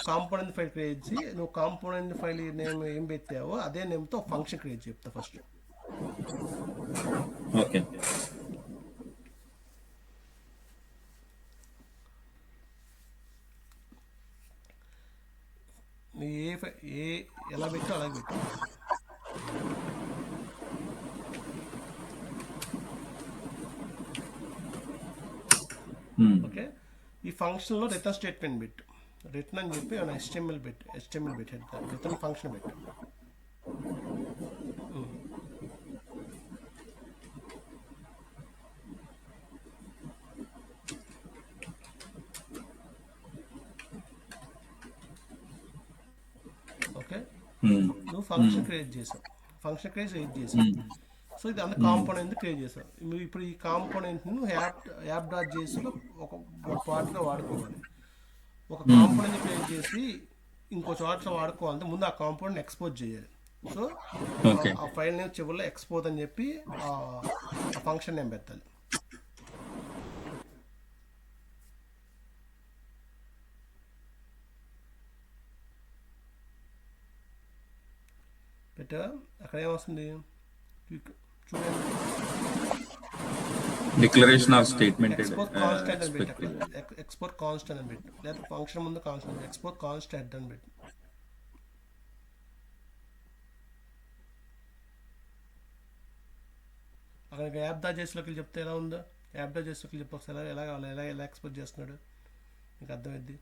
A: కాంపోనెంట్ ఫైల్ క్రియేట్ చేసి నువ్వు కాంపోనెంట్ ఫైల్ నేమ్ ఏం పెట్టావో అదే నేమ్తో ఒక ఫంక్షన్ క్రియేట్ చెప్తా ఫస్ట్.
B: ఓకే,
A: ఎలా పెట్టో అలాగే పెట్టు. ఓకే, ఈ ఫంక్షన్లో రిటర్న్ స్టేట్మెంట్ పెట్టు. రిటర్న్ అని చెప్పి HTML పెట్టు. రిటర్న్ ఫంక్షన్ పెట్టు. ఓకే, నువ్వు ఫంక్షన్ క్రియేట్ చేసావు. సో ఇది అంత కాంపోనెంట్ క్రియేట్ చేసావు. నువ్వు ఇప్పుడు ఈ కాంపోనెంట్ను యాప్.js-లో ఒక పార్ట్గా వాడుకోవాలి. ఒక కాంపోనెంట్ క్రియేట్ చేసి ఇంకో చోట్ల వాడుకోవాలంటే ముందు ఆ కాంపోనెంట్ ఎక్స్పోర్ట్ చేయాలి. సో ఆ ఫైల్ నేమ్ చివరిలో ఎక్స్పోర్ట్ అని చెప్పి ఆ ఫంక్షన్ నేమ్ పెట్టాలి. పెట్టా, అక్కడ ఏమొస్తుంది చూడండి,
B: declaration of statement
A: export constant అని పెట్టు. ఎక్స్పోర్ట్ కాన్స్టెంట్ అని పెట్టు, లేదా ఫంక్షన్ ముందు కాన్స్టెంట్ ఎక్స్పోర్ట్ కాన్స్టెంట్ అని పెట్టు. అక్కడ యాప్.js-లోకి చెప్తే ఎలా ఉందో, యాప్.js-లోకి చెప్పి ఒకసారి ఎలా ఎక్స్పోర్ట్ చేస్తున్నాడు మీకు అర్థమైంది.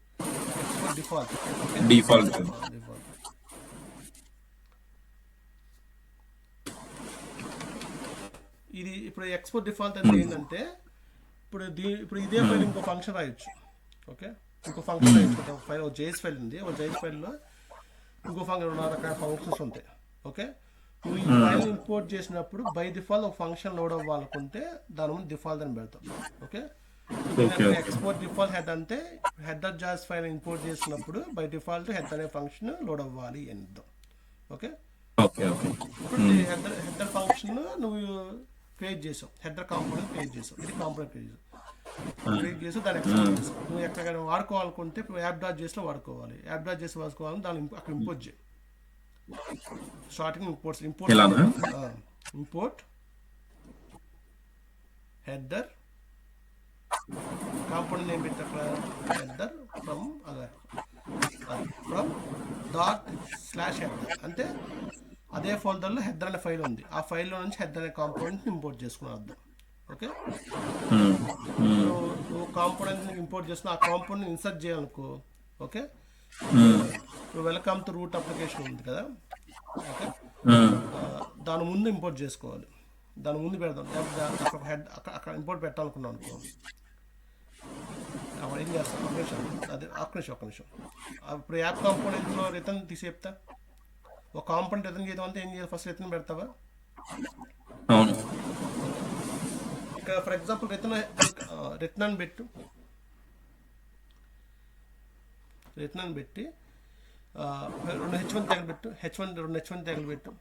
A: Export default. ఇది ఇప్పుడు ఎక్స్పోర్ట్ డిఫాల్ట్ అంటే ఏంటంటే ఇప్పుడు ఇదే ఫైల్ ఇంకో ఫంక్షన్ రాయొచ్చు. ఓకే, ఇంకో ఫంక్షన్ రాయొచ్చు. ఒక ఫైల్ ఒక JS ఫైల్ ఉంది, ఒక JS ఫైల్లో ఇంకో ఫంక్షన్ 2 రకాల ఫంక్షన్స్ ఉంటాయి. ఓకే, నువ్వు ఈ ఫైల్ ఇంపోర్ట్ చేసినప్పుడు బై డిఫాల్ట్ ఒక ఫంక్షన్ లోడ్ అవ్వాలనుకుంటే దాని ముందు డిఫాల్ట్ అని పెడతాం. ఓకే, ఎక్స్పోర్ట్ డిఫాల్ట్ హెడ్ అంటే header.js ఫైల్ ఇంపోర్ట్ చేసినప్పుడు బై డిఫాల్ట్ హెడ్ అనే ఫంక్షన్ లోడ్ అవ్వాలి అని అర్థం. ఓకే, ఇప్పుడు హెడర్ ఫంక్షన్ నువ్వు క్రియేట్ చేసావు, హెడర్ కాంపోనెంట్ క్రియేట్ చేసావు. ఇది కాంపోనెంట్ క్రియేట్ చేసి దాన్ని ఎక్స్పోర్ట్ చేసావు. నువ్వు ఎక్కడికైనా వాడుకోవాలనుకుంటే ఇప్పుడు యాప్.js-లో వాడుకోవాలి. యాప్.js వాడుకోవాలని దాన్ని అక్కడ ఇంపోర్ట్ చేయి. స్టార్టింగ్ ఇంపోర్ట్ హెడర్ కాంపోనెంట్ ఏం పెట్టా, హెడర్ ఫ్రమ్ ./header అంటే అదే ఫోల్డర్లో హెడర్ అనే ఫైల్ ఉంది. ఆ ఫైల్లో నుంచి హెడర్ అనే కాంపోనెంట్ ఇంపోర్ట్ చేసుకుని అర్థం. ఓకే, నువ్వు కాంపోనెంట్ ఇంపోర్ట్ చేసుకుని ఆ కాంపోనెంట్ ఇన్సర్ట్ చేయాలనుకో. ఓకే, ఇప్పుడు వెల్కమ్ టు రూట్ అప్లికేషన్ ఉంది కదా, ఓకే, దాని ముందు ఇంపోర్ట్ చేసుకోవాలి. దాని ముందు పెడదాం. అక్కడ హెడ్ అక్కడ ఇంపోర్ట్ పెట్టాలనుకున్నాం అనుకో, అప్పుడు ఏం చేస్తాం, ఒక నిమిషం, అదే ఒక్క నిమిషం. ఇప్పుడు యాప్ కాంపోనెంట్లో రిటర్న్ తీసి చెప్తా. ఒక కాంపోనెంట్ రిటర్న్ చేయడం అంటే ఏం చేయాలి, ఫస్ట్ రిటర్న్ పెడతావా.
B: అవును.
A: ఇక్కడ ఫర్ ఎగ్జాంపుల్ రిటర్న్ అని పెట్టు. రిటర్న్ అని పెట్టి రెండు H1 ట్యాగులు పెట్టు. రెండు H1 ట్యాగులు పెట్టు.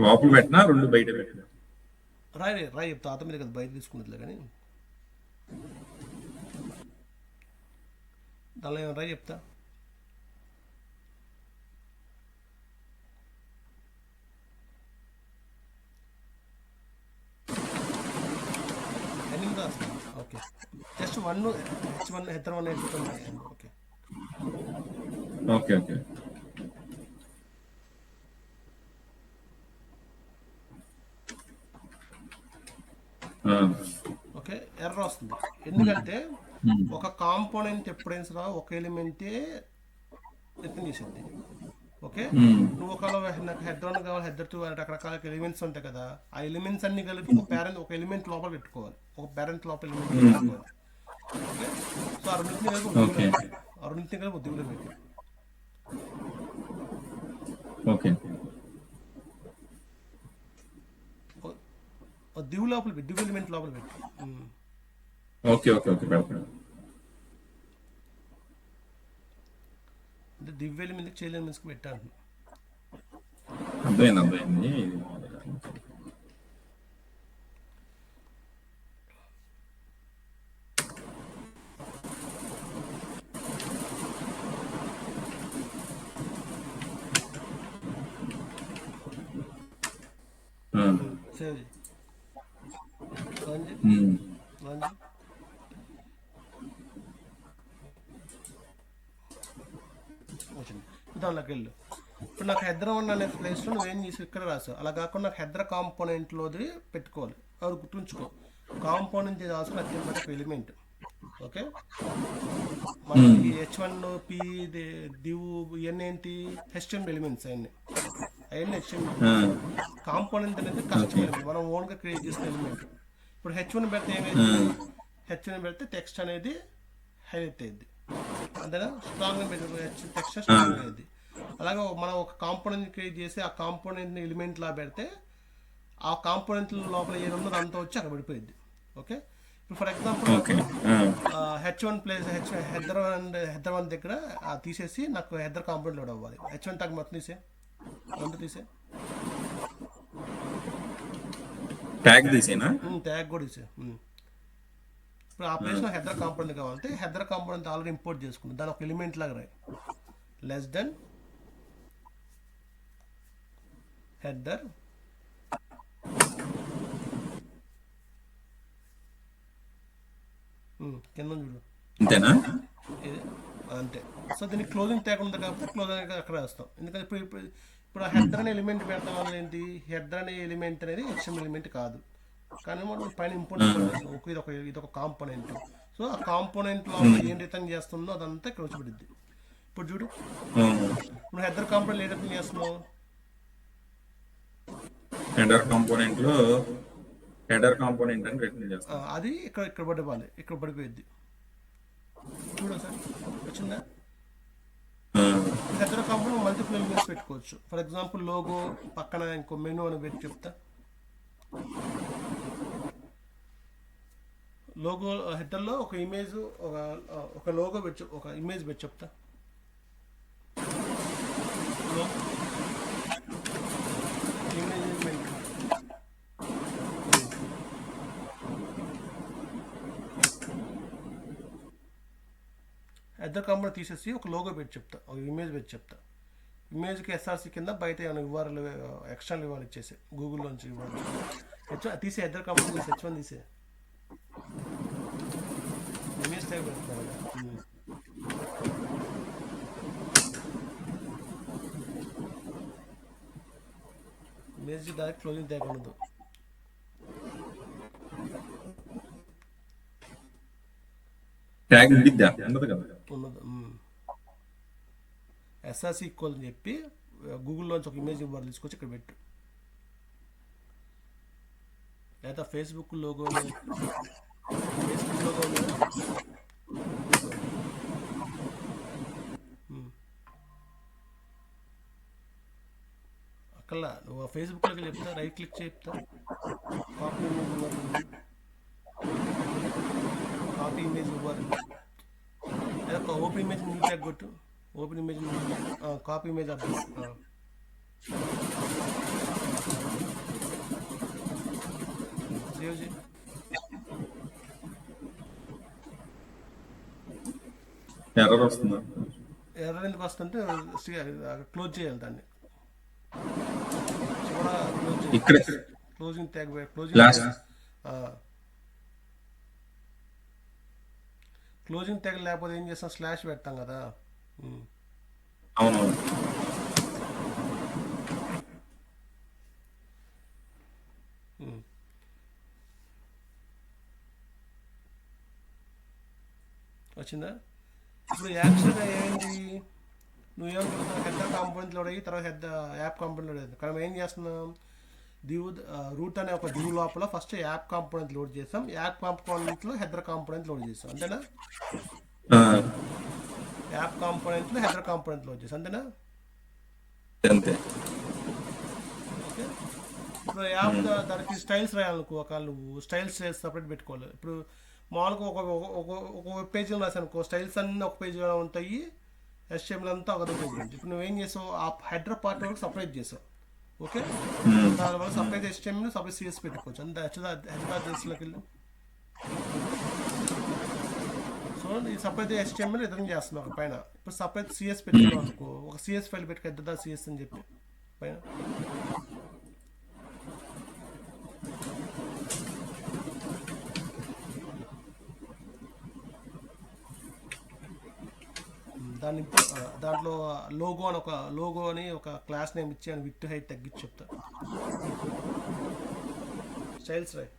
B: లోపల పెట్టినా రెండు బయట పెట్టినా
A: రాయి చెప్తా, అత మీద కదా బయట తీసుకున్నట్లే, కానీ దానిలో ఏమైనా రాయి చెప్తా. Okay, just H1 header 1 okay.
B: Okay okay.
A: Okay, error వస్తుంది. ఎందుకంటే ఒక కాంపోనెంట్ ఎప్పుడైనా ఒక ఎలిమెంటే రిటర్న్ చేసింది. ఓకే, నువ్వు ఒకవేళ నాకు హెడర్ 1 కావాలి, హెడర్ 2 రకరకాల ఎలిమెంట్స్ ఉంటాయి కదా, ఆ ఎలిమెంట్స్ అన్ని కలిపి ఒక ఎలిమెంట్ లోపల పెట్టుకోవాలి. ఒక పేరెంట్ లోపల ఎలిమెంట్ పెట్టుకోవాలి. ఓకే, సో ఆ రెండింటిని కలిపి దిగులో పెట్టి దిగు లోపల పెట్టి, దిగు ఎలిమెంట్ లోపల పెట్టి.
B: Okay okay okay.
A: అంటే దివ్ ఎలిమెంట్కి చైల్డ్ ఎలిమెంట్స్కి పెట్టాను.
B: అర్థమైంది.
A: సేవ్ దానిలోకి వెళ్ళు. ఇప్పుడు నాకు హెడర్ 1 అనే ప్లేస్లో నువ్వేం చేసి ఇక్కడ రాసావు. అలా కాకుండా నాకు హెడర్ కాంపోనెంట్లోది పెట్టుకోవాలి. అది గుర్తుంచుకో, కాంపోనెంట్ ఇది అవసరం అత్యంత ఒక ఎలిమెంట్. ఓకే, మనకి H1 P దివ్ ఇవన్నీ ఏంటి, HTML ఎలిమెంట్స్. అవన్నీ HTML. కాంపోనెంట్ అనేది కస్టమర్ ఎలిమెంట్, మనం ఓన్గా క్రియేట్ చేసిన ఎలిమెంట్. ఇప్పుడు H1 పెడితే ఏమైంది, H1 పెడితే టెక్స్ట్ అనేది హైలైట్ అయ్యింది, అంతేనా. స్ట్రాంగ్ టెక్స్ట్ స్ట్రాంగ్ అయ్యింది. అలాగే మనం ఒక కాంపోనెంట్ క్రియేట్ చేసి ఆ కాంపోనెంట్ని ఎలిమెంట్ లా పెడితే ఆ కాంపోనెంట్ లోపల ఏది ఉందో అంతా వచ్చి అక్కడ పడిపోయింది. ఓకే, ఇప్పుడు for example H1 place header 1 దగ్గర తీసేసి నాకు హెడర్ కాంపోనెంట్ లోడ్ అవ్వాలి. H1 ట్యాగ్ మొత్తం తీసే
B: ట్యాగ్ తీసేనా,
A: ట్యాగ్ కూడా తీసే. ఇప్పుడు ఆ ప్లేస్లో హెడర్ కాంపోనెంట్ కావాలంటే హెడర్ కాంపోనెంట్ ఆల్రెడీ ఇంపోర్ట్ చేసుకుంది, దాని ఒక ఎలిమెంట్ లాగా రాయి. లెస్ దెన్ హెడర్ కింద చూడు,
B: అంతేనా,
A: అంతే. సో దీనికి క్లోజింగ్ ట్యాగ్ ఉంది కాబట్టి క్లోజింగ్ అక్కడ వేస్తాం. ఎందుకంటే ఇప్పుడు ఆ హెడర్ అనే ఎలిమెంట్ పెడతాం వల్ల ఏంటి, హెడర్ అనే ఎలిమెంట్ అనేది HTML ఎలిమెంట్ కాదు, కానీ మనం పైన ఇంపోర్ట్ చేస్తాం. ఇది ఒక కాంపోనెంట్. సో ఆ కాంపోనెంట్ లో ఏం రిటర్న్ చేస్తుందో అదంతా ఇక్కడ వచ్చి. ఇప్పుడు చూడు, నువ్వు హెడర్ కాంపోనెంట్ ఏ రిటర్న్ చేస్తున్నావు,
B: హెడర్ కాంపోనెంట్ అని రిటర్న్ చేస్తాం.
A: అది ఇక్కడ పడిపోవాలి, ఇక్కడ పడిపోయింది. చూడు సార్ వచ్చిందా. హెడర్ కాంపోనెంట్ మల్టిపుల్ ఎలిమెంట్స్ పెట్టుకోవచ్చు. ఫర్ ఎగ్జాంపుల్ లోగో పక్కన ఇంకో మెనూ అని పెట్టి చెప్తా. లోగో హెడర్లో ఒక ఇమేజ్, ఒక లోగో పెట్టి ఒక ఇమేజ్ పెట్టి చెప్తా. హెడర్ కాంపోనెంట్ తీసేసి ఒక లోగో పెట్టి చెప్తా, ఒక ఇమేజ్ పెట్టి చెప్తా. ఇమేజ్కి SRC కింద బయట ఏమైనా URL ఎక్స్టర్నల్ ఇవ్వాలి ఇచ్చేసి గూగుల్లోంచి ఇవ్వాలి. తీసే హెడర్ కాంపోనెంట్ తీసే, H1 తీసే, ఇమేజ్ టైప్ పెడతాను. ఇమేజ్ డైరెక్ట్ క్లోజింగ్ ట్యాగ్ ఉండదు.
B: ట్యాగ్ ఉండిద్దా? ఉండదు కదా.
A: ఉన్నది. ఎస్ఆర్సి ఈక్వల్ అని చెప్పి గూగుల్లోంచి ఒక ఇమేజ్ బార్ తీసుకొచ్చి ఇక్కడ పెట్టు, లేదా ఫేస్బుక్ లోగో అక్కల్లా నువ్వు ఫేస్బుక్లోకి చెప్తా, రైట్ క్లిక్ చెప్తా, కాపీ ఇమేజ్ ఇవ్వాలి, లేదా ఓపెన్ ఇమేజ్ న్యూ ట్యాగ్ కొట్టు, open image copy image update, save చేయి.
B: ఎర్రర్ వస్తుందా?
A: ఎర్రర్ ఎందుకు వస్తుంటే క్లోజ్ చేయాలి దాన్ని, కూడా క్లోజ్ చేయాలి,
B: ఇక్కడ
A: closing tag
B: last
A: closing tag లేకపోతే ఏం చేస్తాం, స్లాష్ పెడతాం కదా.
B: అవునవును. వచ్చిందా? ఇప్పుడు యాక్చువల్గా ఏమైంది, నువ్వేమనుకుంటున్నావు, హెడ్ కాంపోనెంట్ లోడ్ అయ్యి తర్వాత యాప్ కాంపోనెంట్ లోడ్ అయింది. మనం ఏం చేస్తున్నాం, రూట్ అనే ఒక దివు లోపల ఫస్ట్ యాప్ కాంపోనెంట్ లోడ్ చేసాం, యాప్ కాంపోనెంట్లో హెడర్ కాంపోనెంట్ లోడ్ చేసాం, అంతేనా? యాప్ కాంపోనెంట్లో హెడర్ కాంపోనెంట్ లోడ్ చేసాం, అంతేనా? అంతే.
A: ఓకే, ఇప్పుడు యాప్ దానికి స్టైల్స్ రాయాలనుకో, ఒకవేళ నువ్వు స్టైల్స్ సపరేట్ పెట్టుకోవాలి. ఇప్పుడు మామూలుగా ఒక వెబ్ పేజీలో రాసాను అనుకో, స్టైల్స్ అన్నీ ఒక పేజీలో ఉంటాయి, HTML అంతా ఒక పేజీ ఉంటుంది. ఇప్పుడు నువ్వేం చేసావు, ఆ హెడర్ పార్ట్ వరకు సపరేట్ చేసావు. ఓకే, దానివల్ల సపరేట్ HTML సపరేట్ CSS పెట్టుకోవచ్చు. అంతే. హెడర్లోకి వెళ్ళి సో ఈ సపరేట్ HTML రిటర్న్ చేస్తున్నావు ఒక పైన. ఇప్పుడు సపరేట్ CS పెట్టుకున్నావు అనుకో, ఒక CS ఫైల్ పెట్టుకో, హెడర్.cs అని చెప్పి పైన. దాంట్లో లోగో అని ఒక క్లాస్ నేమ్ ఇచ్చి అని విత్ హైట్ తగ్గించి చెప్తా. స్టైల్స్ రాయ్.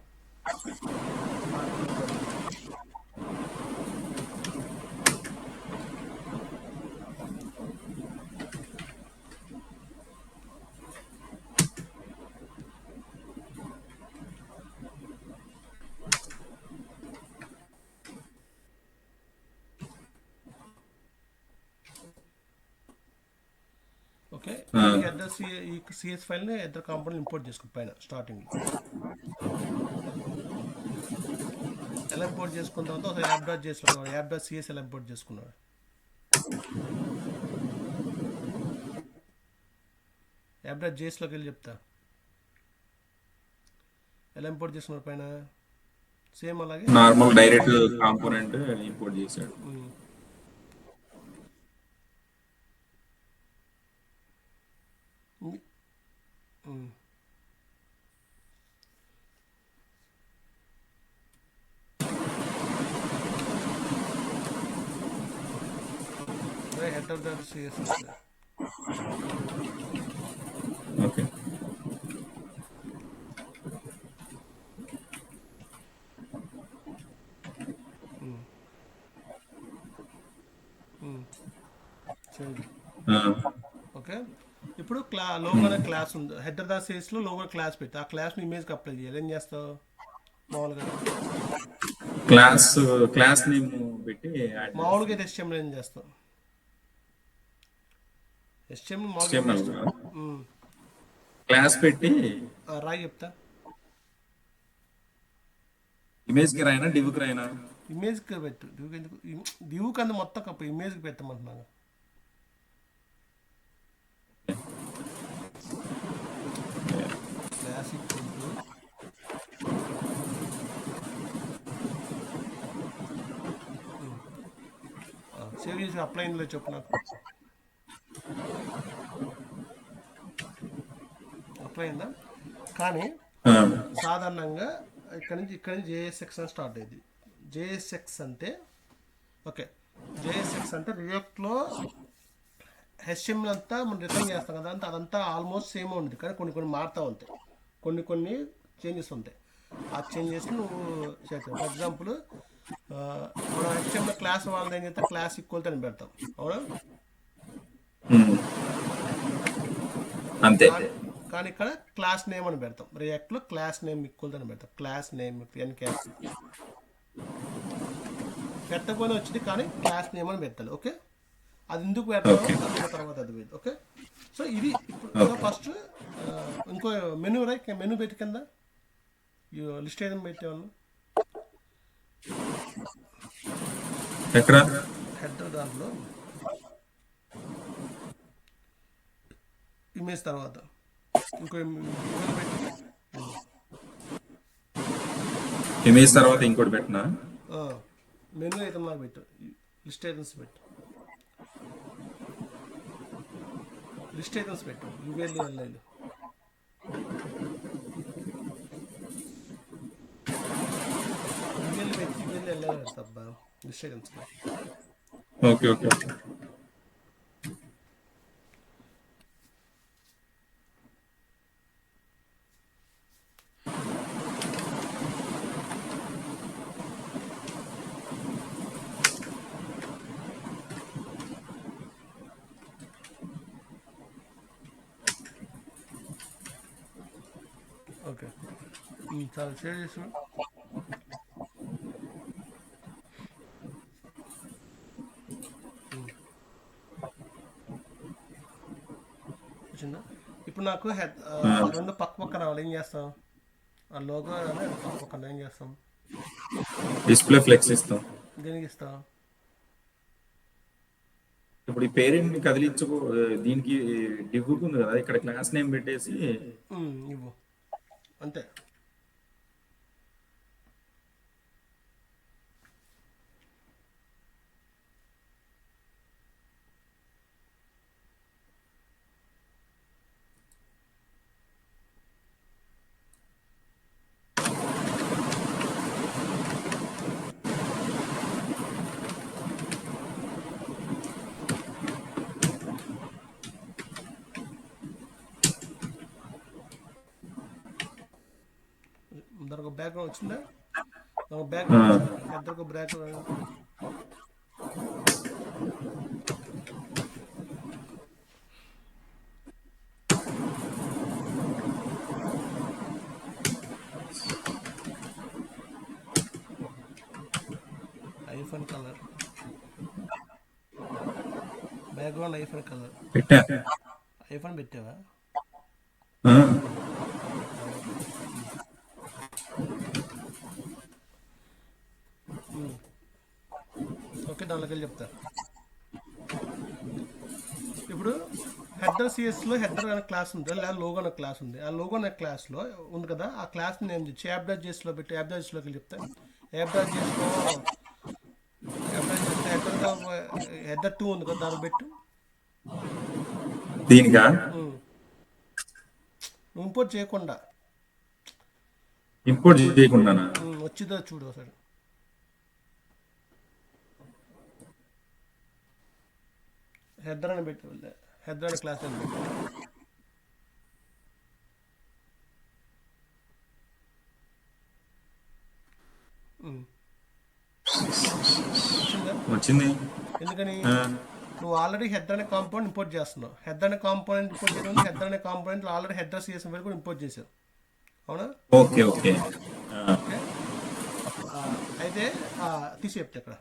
A: ఓకే, అడ్రస్ ఈ CS ఫైల్ని ఇద్దరు కాంపోనెంట్ ఇంపోర్ట్ చేసుకో పైన స్టార్టింగ్. ఎలా ఇంపోర్ట్ చేసుకున్న తర్వాత ఒక యాప్.cs ఎలా ఇంపోర్ట్ చేసుకున్నాడు. యాప్.jsలోకి వెళ్ళి చెప్తా ఎలా ఇంపోర్ట్ చేసుకున్నాడు పైన. సేమ్ అలాగే
B: నార్మల్ డైరెక్ట్ కాంపోనెంట్ ఇంపోర్ట్ చేశాడు.
A: header.cs.
B: ఓకే,
A: ఓకే, ఇప్పుడు లోగో క్లాస్ ఉంది, header.csలో లోగో క్లాస్ పెట్టి ఆ క్లాస్ని ఇమేజ్కి అప్లై చేయాలి. ఏం చేస్తావు, మామూలుగా
B: క్లాస్ నేమ్ పెట్టి
A: మామూలుగా అయితే HTML ఏం చేస్తావు, HTML మామూలుగా
B: క్లాస్ పెట్టి
A: రాయి చెప్తా.
B: ఇమేజ్కి రాయినా డివ్కి రాయినా?
A: ఇమేజ్కి పెట్టు, డివ్కి ఎందుకు, డివ్కి అంత మొత్తం కప్ప, ఇమేజ్కి పెట్టమంటున్నాను. క్లాసిక్ సేవ్ చేసి అప్లై అయిందిలో చెప్పు నాకు. అప్లై అయిందా? కానీ సాధారణంగా ఇక్కడ నుంచి JSX అని స్టార్ట్ అయ్యింది. JSX అంటే ఓకే, JSX అంటే రియాక్ట్లో HTML అంతా మనం రిటర్న్ చేస్తాం కదా, అదంతా ఆల్మోస్ట్ సేమ్ ఉంది, కానీ కొన్ని మారుతూ ఉంటాయి, కొన్ని చేంజెస్ ఉంటాయి. ఆ చేంజెస్ నువ్వు చేస్తావు. ఫర్ ఎగ్జాంపుల్ మనం హెచ్ఎంలో క్లాస్ వాళ్ళని ఏం చేస్తే క్లాస్ ఈక్వల్ అని పెడతాం, అవునా?
C: ఉమ్, అంతే.
A: కానీ ఇక్కడ క్లాస్ నేమ్ అని పెడతాం. రియాక్ట్లో క్లాస్ నేమ్ ఈక్వల్ అని పెడతాం. క్లాస్ నేమ్ ఎన్ క్యాప్ పెట్టకపోయినా వచ్చింది, కానీ క్లాస్ నేమ్ అని పెట్టాలి. ఓకే, అది ఎందుకు పెడతామో
C: ఓకే.
A: అది తర్వాత అది వేది. ఓకే, సో ఇది ఇప్పుడు ఫస్ట్ ఇంకో మెనూ మెనూ పెట్టి కింద లిస్ట్ ఏదైనా పెట్టేవాళ్ళు
C: ఎక్కడ?
A: హెడర్ దాంట్లో ఇమేజ్ తర్వాత ఇంకో మెనూ పెట్టి
C: ఇమేజ్ తర్వాత ఇంకోటి పెట్టినా?
A: మెనూ ఐటమ్ లాగా పెట్టు, లిస్ట్ ఐటమ్స్ పెట్టు, లిస్ట్ ఐటమ్స్ పెట్టు, యూఎల్ ఎల్ఐలు యూఎల్ పెట్టి యూఎల్ ఎల్ఐ పెడతాబ్బా list items.
C: Okay okay okay.
A: Okay, చాలా షేర్ చేసిన వచ్చిందా? ఇప్పుడు నాకు రెండు పక్క పక్కన రావాలి, ఏం చేస్తాం? ఆ లోగో పక్క పక్కన ఏం చేస్తాం?
C: డిస్ప్లే ఫ్లెక్స్ ఇస్తాం.
A: దేనికి ఇస్తాం?
C: ఇప్పుడు ఈ పేరెంట్ కదిలించు, దీనికి డివ్వుకు ఉంది కదా, ఇక్కడ క్లాస్ నేమ్ పెట్టేసి
A: ఇవ్వు, అంతే. దానికి ఒక బ్యాక్గ్రౌండ్ వచ్చిందా? దానికి బ్యాక్గ్రౌండ్ హెడర్ ఒక background iPhone colour, background iPhone colour
C: పెట్టా.
A: ఐఫోన్ పెట్టావా?
C: ఆ,
A: ఓకే, దాంట్లోకి వెళ్ళి చెప్తా. ఇప్పుడు హెడర్ సిఎస్లో హెడర్ అనే క్లాస్ ఉంది, లేదా లోగో అనే క్లాస్ ఉంది. ఆ లోగో అనే క్లాస్లో ఉంది కదా, ఆ క్లాస్ నేమ్ తెచ్చి యాప్ డాట్ జేస్లో పెట్టి, యాప్ డాట్ జేస్లోకి వెళ్ళి చెప్తా. యాప్ డాట్ జేస్లో హెడర్ 2 ఉంది కదా, దాన్ని పెట్టు.
C: దీనికా?
A: ఇంపోర్ట్ చేయకుండా
C: ఇంపోర్ట్ చేయకుండానా?
A: వచ్చిందో చూడు ఒకసారి. హెడర్ అని పెట్టి, హెడర్ అనే క్లాస్ అని పెట్టి.
C: వచ్చింది.
A: ఎందుకని?
C: ఆ,
A: నువ్వు ఆల్రెడీ హెడర్ అనే కాంపోనెంట్ ఇంపోర్ట్ చేస్తున్నావు. హెడర్ అనే కాంపోనెంట్ ఇంపోర్ట్ చేయడం, హెడర్ అనే కాంపోనెంట్ ఆల్రెడీ హెడర్ సిఎస్ వరకు కూడా ఇంపోర్ట్ చేసావు, అవునా?
C: Okay okay. ఆ,
A: ఓకే, అయితే తీసి చెప్తా ఇక్కడ.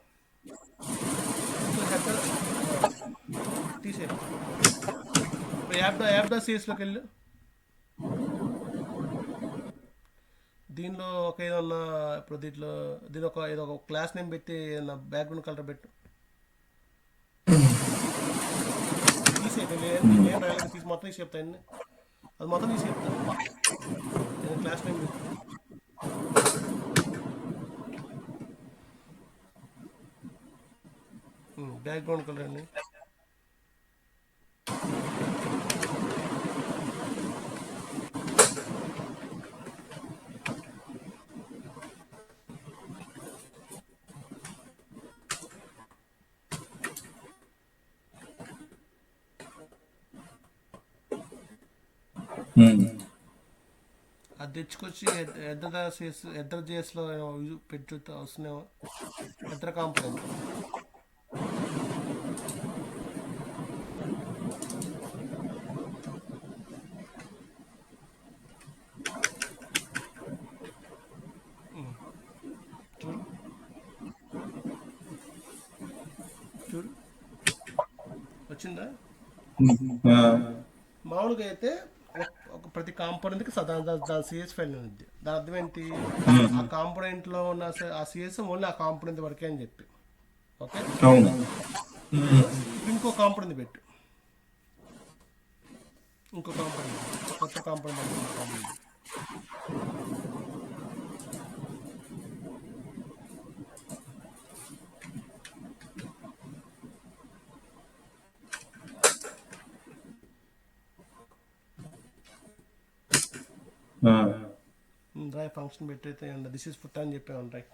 A: హెడర్ తీసి ఇప్పుడు యాప్ డాట్ సిఎస్లోకి వెళ్ళు. దీనిలో ఒక ఏదన్నా ఇప్పుడు దీని ఒక ఏదో ఒక క్లాస్ నేమ్ పెట్టి నా బ్యాక్గ్రౌండ్ కలర్ పెట్టు. తీసేయండి, నేను రాయలేదు, తీసి మొత్తం తీసి చెప్తాను. అది మొత్తం తీసి చెప్తాను. నేను క్లాస్ నేమ్ పెట్టు. బ్యాక్గ్రౌండ్ కలర్ అండి.
B: అది తెచ్చుకొచ్చి హెడర్ జేఎస్లో పెట్టి వస్తున్నాయేమో. హెడర్ కాంపోనెంట్ చూడు చూడు వచ్చిందా. మామూలుగా అయితే ఒక ప్రతి కాంపోనెంట్కి దాని సిఎస్ ఫైల్ ఉంది. దాని అర్థం ఏంటి, ఆ కాంపోనెంట్లో ఉన్న ఆ సిఎస్ ఓన్లీ ఆ కాంపోనెంట్ వరకే అని చెప్పి. ఓకే, ఇంకో కాంపోనెంట్ పెట్టు, ఇంకో కాంపోనెంట్, కొత్త కాంపోనెంట్. డ్రై ఫంక్షన్ పెట్టయితే దిస్ ఈస్ ఫుట్ అని చెప్పాను డ్రై.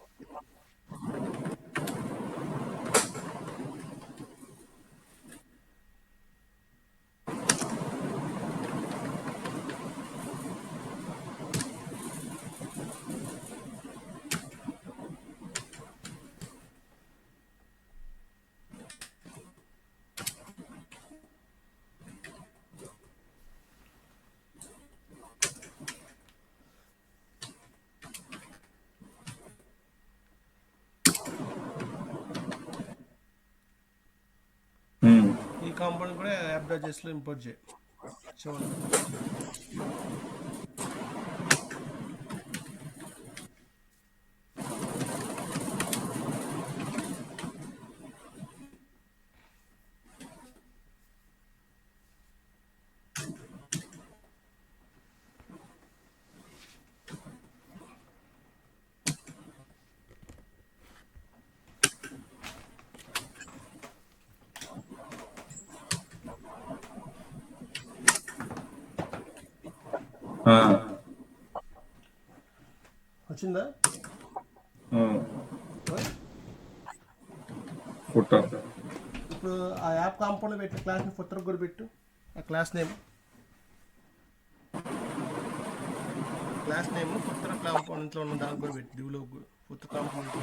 B: ఈ కాంపోనెంట్ కూడా యాప్.js-లో ఇంపోర్ట్ చేయి. చూడండి, వచ్చిందా. ఇప్పుడు ఆ యాప్ కాంపోనెంట్ పెట్టిన క్లాస్ని ఫుటర్ కూడా పెట్టు. ఆ క్లాస్ నేమ్ ఫుటర్ కాంపోనెంట్లో ఉన్న దానికి కూడా పెట్టు. దిగులో ఫుటర్ కాంపోనెంట్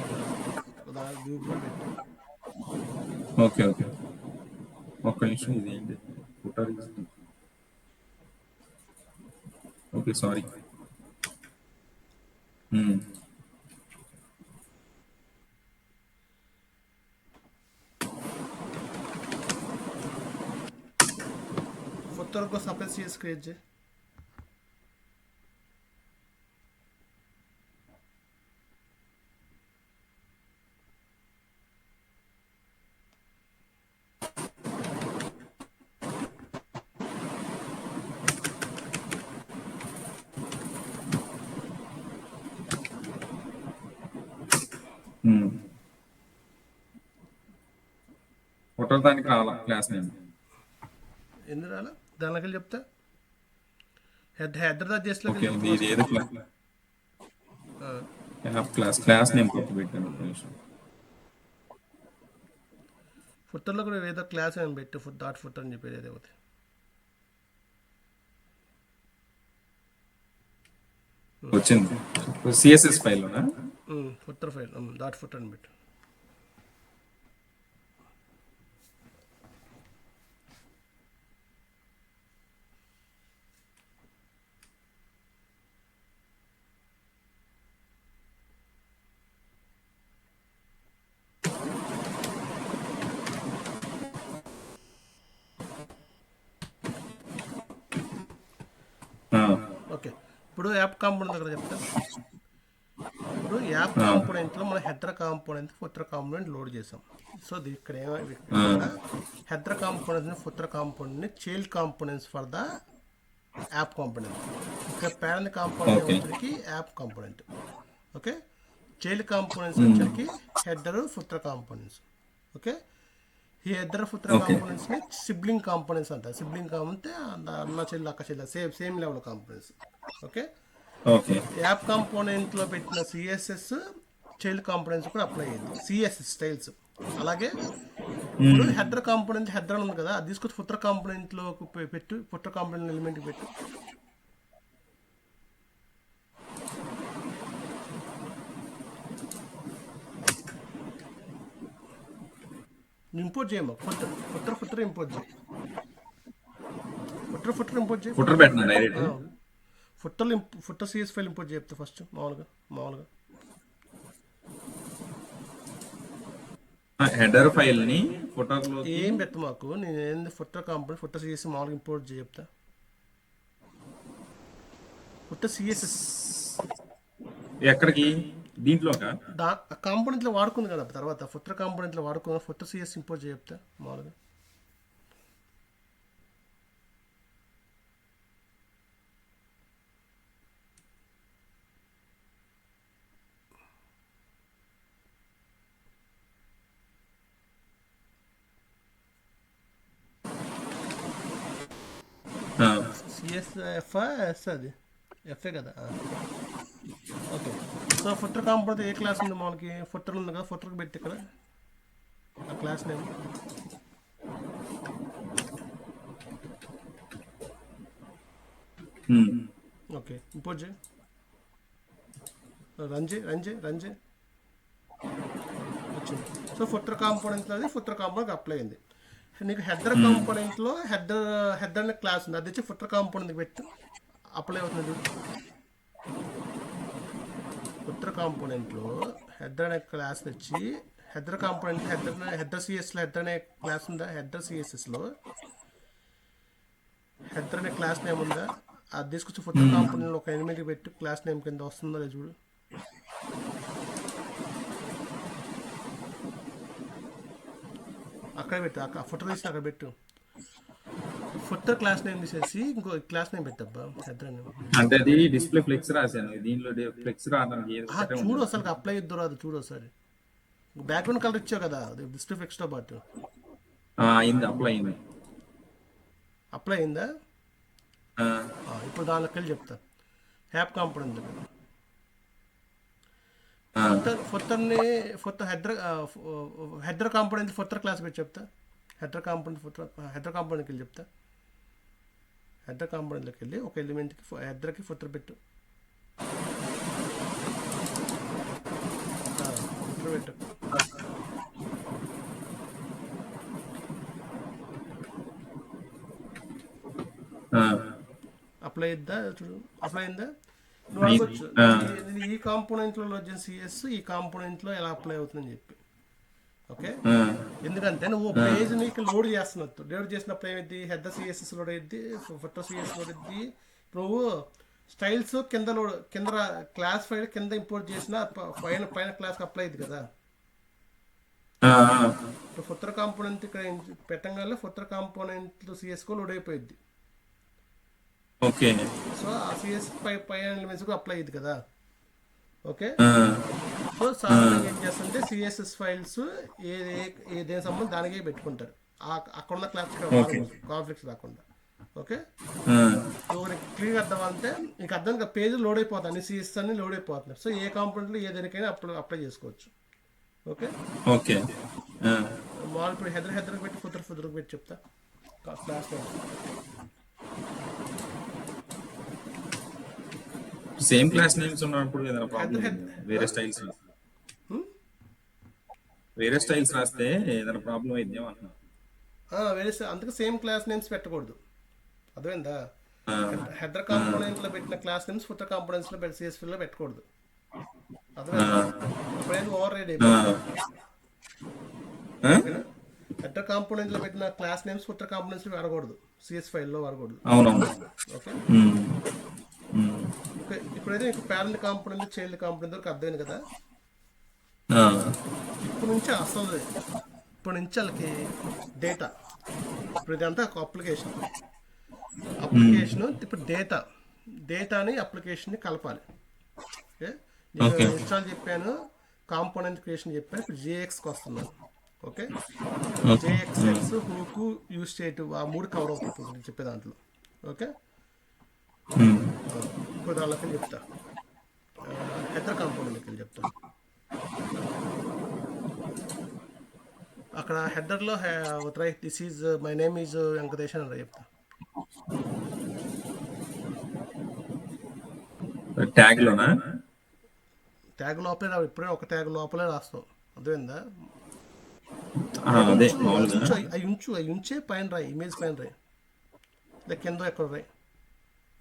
B: దానికి దిగు కూడా పెట్టు.
C: ఓకే ఓకే, ఒక్క నిమిషం. ఇదేంటి ఫుటర్? Okay, sorry.
B: ఫుటర్ को సపరేట్ సిఎస్ క్రియేట్ చేయి.
C: ఫోటో దానికి రావాలా క్లాస్ నేమ్?
B: ఎందుకు రాలా? దానిలోకి చెప్తా. హెడర్
C: ఓకే, ఇది ఏదో క్లాస్ నేమ్ కొట్టి పెట్టాను.
B: ఫుటర్లో కూడా ఏదో క్లాస్ అని పెట్టు. ఫుటర్ అని చెప్పేది ఏదో ఒకటి.
C: వచ్చింది సిఎస్ఎస్ ఫైల్లోనా?
B: ఫుటర్ ఫైల్ .footer అని పెట్టు. ఓకే, ఇప్పుడు యాప్ కాంపోనెంట్ దగ్గర చెప్తా. ఇప్పుడు యాప్ కాంపోనెంట్లో మన header component, footer component load చేసాం. సో ఇక్కడ హెడర్ కాంపోనెంట్, ఫుటర్ కాంపోనెంట్ని child components for the app component. ఇక్కడ పేరెంట్ కాంపోనెంట్ వచ్చరికి app component. Okay, child components వచ్చరికి హెడర్, ఫుటర్ కాంపోనెంట్స్. ఓకే, ఈ హెడర్, ఫుటర్ కాంపోనెంట్స్ని సిబ్లింగ్ కాంపోనెంట్స్ అంటారు. సిబ్లింగ్ కాంపోనెంట్ అన్న చెల్లి, అక్క చెల్లి, same level components. Okay, app కాంపోనెంట్లో పెట్టిన సిఎస్ఎస్ చైల్డ్ కాంపోనెంట్స్ కూడా అప్లై అయ్యింది. CSS styles. అలాగే ఇప్పుడు హెడర్ కాంపోనెంట్, హెడర్ ఉంది కదా, అది తీసుకొచ్చి ఫుటర్ కాంపోనెంట్లో పెట్టు. ఫుటర్ కాంపోనెంట్ ఎలిమెంట్కి పెట్టు.
A: ఇంపోర్ట్ చేయము, ఫుటర్ ఇంపోర్ట్ చేయి, ఫుటర్ ఇంపోర్ట్ చేయి.
C: ఫుటర్ పెట్టినా direct.
A: Footer CS file import చెప్తా ఫస్ట్ మామూలుగా
C: హెడర్ ఫైల్ ని ఫుటర్ లో
A: ఏం పెట్ట మాకు. నేను ఏంది ఫుటర్ కాంపోనెంట్ ఫుటర్ సిఎస్ మామూలుగా ఇంపోర్ట్ చేయి చెప్తా. ఫుటర్ సిఎస్ఎస్
C: ఎక్కడికి, దీంట్లోకా?
A: కాంపోనెంట్లో వాడుకుంది కదా తర్వాత, ఫుటర్ కాంపోనెంట్లో వాడుకున్న ఫుటర్ సిఎస్ ఇంపోర్ట్ చేయి చెప్తా మామూలుగా. సిఎస్ఎఫ్ ఎస్ అది ఎఫ్ఏ కదా. ఓకే, సో ఫుటర్ కాంపోనెంట్ ఏ క్లాస్ ఉంది మనకి? ఫుటర్ ఉంది కదా, ఫుటర్కి పెట్టి ఇక్కడ ఆ క్లాస్ నేమ్. ఓకే, ఇంపోర్ట్ చేయి, రన్ చేయి వచ్చింది. సో ఫుటర్ కాంపోనెంట్లో అది ఫుటర్ కాంపోనెంట్ అప్లై అయింది. నీకు హెడర్ కాంపోనెంట్లో హెడర్ అనే క్లాస్ ఉంది, అది వచ్చి ఫుటర్ కాంపోనెంట్ పెట్టి అప్లై అవుతుంది. ఫుటర్ కాంపోనెంట్లో హెడర్ అనే క్లాస్ వచ్చి హెడర్ కాంపోనెంట్ హెడర్ సిఎస్లో హెడర్ అనే క్లాస్ ఉందా? హెడర్ సిఎస్ఎస్లో హెడర్ అనే క్లాస్ నేమ్ ఉందా? అది తీసుకొచ్చి ఫుటర్ కాంపోనెంట్లో ఒక ఎనిమిది పెట్టి క్లాస్ నేమ్ కింద వస్తుందో లేదు చూడు. అక్కడ పెట్టు, అక్కడ ఫుటర్ తీసి అక్కడ పెట్టు. ఫుటర్ క్లాస్ నేమ్ తీసేసి ఇంకో క్లాస్ నేమ్ పెట్టబ్బా హెడర్ నేమ్.
C: అంటే అది డిస్ప్లే ఫ్లెక్స్ రాశాను, దీనిలో ఫ్లెక్స్ రావడానికి
A: చూడు అసలు అప్లై ఇద్దరు అది చూడు ఒకసారి. బ్యాక్గ్రౌండ్ కలర్ ఇచ్చావు కదా డిస్ప్లే ఫ్లెక్స్తో పాటు.
C: అయింది,
A: అప్లై అయిందా? ఇప్పుడు దానిలోకి వెళ్ళి చెప్తా. App component header component footer class పెట్టి చెప్తా. హెడర్ కాంపోనెంట్కి వెళ్ళి చెప్తా. హెడర్ కాంపోనెంట్లోకి వెళ్ళి ఒక ఎలిమెంట్కి హెడర్కి ఫుటర్ పెట్టు. పెట్టు అప్లై అయిందా చూడు, అప్లై అయిందా? నువ్వు అడగొచ్చు ఈ కాంపోనెంట్లో వచ్చిన సిఎస్ ఈ కాంపోనెంట్లో ఎలా అప్లై అవుతుందని చెప్పి. ఓకే, ఎందుకంటే నువ్వు పేజ్ని ఇక్కడ లోడ్ చేస్తున్నట్టు, లోడ్ చేసినప్పుడు ఏమైంది? హెడర్ సిఎస్ఎస్ లోడ్ అయింది, ఫుటర్ సిఎస్ లోడ్ అయింది. నువ్వు స్టైల్స్ కింద క్లాస్ ఫైల్ కింద ఇంపోర్ట్ చేసిన పైన క్లాస్కి అప్లై అయింది కదా. ఇప్పుడు ఫుటర్ కాంపోనెంట్ ఇక్కడ పెట్టంగానే ఫుటర్ కాంపోనెంట్ సిఎస్కో లోడ్ అయిపోయింది.
C: ఓకే,
A: సో ఆ సిఎస్ పై ఎలిమెంట్స్ కూడా అప్లై అయ్యింది కదా. ఓకే, సో సాధారణంగా ఏం చేస్తుంటే సిఎస్ఎస్ ఫైల్స్ దేనికి సంబంధించి దానికే పెట్టుకుంటారు, అక్కడ ఉన్న క్లాస్ కాన్ఫ్లిక్ట్స్ రాకుండా. ఓకే, క్లియర్ అర్థం అంటే నీకు అర్థం పేజ్ లోడ్ అయిపోతుంది, అన్ని సిఎస్ అన్ని లోడ్ అయిపోతున్నాయి. సో ఏ కాంపోనెంట్లో ఏ దేనికైనా అప్లై చేసుకోవచ్చు. ఓకే
C: ఓకే,
A: మామూలు ఇప్పుడు హెడర్కి పెట్టి ఫుటర్కి పెట్టి చెప్తా క్లాస్.
C: సేమ్ క్లాస్ నేమ్స్ ఉన్నప్పుడు ఏదైనా ప్రాబ్లం, వేరే స్టైల్స్ రాస్తే ఏదైనా ప్రాబ్లం అయితే అంటున్నా.
A: వేరే అందుకే సేమ్ క్లాస్ నేమ్స్ పెట్టకూడదు, అర్థమైందా? హెడర్ కాంపోనెంట్లో పెట్టిన క్లాస్ నేమ్స్ ఫుటర్ కాంపోనెంట్స్లో సిఎస్ఎస్లో పెట్టకూడదు, అర్థమైందా? ఎప్పుడైనా ఓవర్ రైడ్ అయిపోతుంది. హెడర్ కాంపోనెంట్లో పెట్టిన క్లాస్ నేమ్స్ ఫుటర్ కాంపోనెంట్స్లో వాడకూడదు, సిఎస్ ఫైల్లో వాడకూడదు. ఓకే, ఇప్పుడైతే మీకు పేరెంట్ కాంపోనెంట్ చైల్డ్ కాంపోనెంట్ వరకు అర్థమైంది కదా. ఇప్పుడు నుంచి వాళ్ళకి డేటా, ఇప్పుడు ఇదంతా ఒక అప్లికేషన్ ఇప్పుడు డేటాని అప్లికేషన్ని కలపాలి. ఓకే, ఇన్స్టాల్ చెప్పాను, కాంపోనెంట్ క్రియేషన్ చెప్పాను. ఇప్పుడు జేఎక్స్కి వస్తున్నాను. ఓకే, జేఎక్స్ఎక్స్ హూకు యూజ్ స్టేట్ ఆ మూడు కవర్ అవుతుంది చెప్పే దాంట్లో. ఓకే, ఇప్పుడు దానిలోకి చెప్తా, హెడర్ కాంపోనెంట్కి వెళ్ళి చెప్తా. అక్కడ హెడర్లో write this is my name is Venkatesh అని చెప్తా.
C: ట్యాగ్
A: లోపలే ఎప్పుడైనా ఒక ట్యాగ్ లోపలే రాస్తాం, అర్థమైందా?
C: అదే
A: ఉంచు
C: మామూలుగా.
A: అవి ఉంచే పైన రాయి, ఇమేజ్ పైన రాయి, లేదా కింద ఎక్కడ రాయి,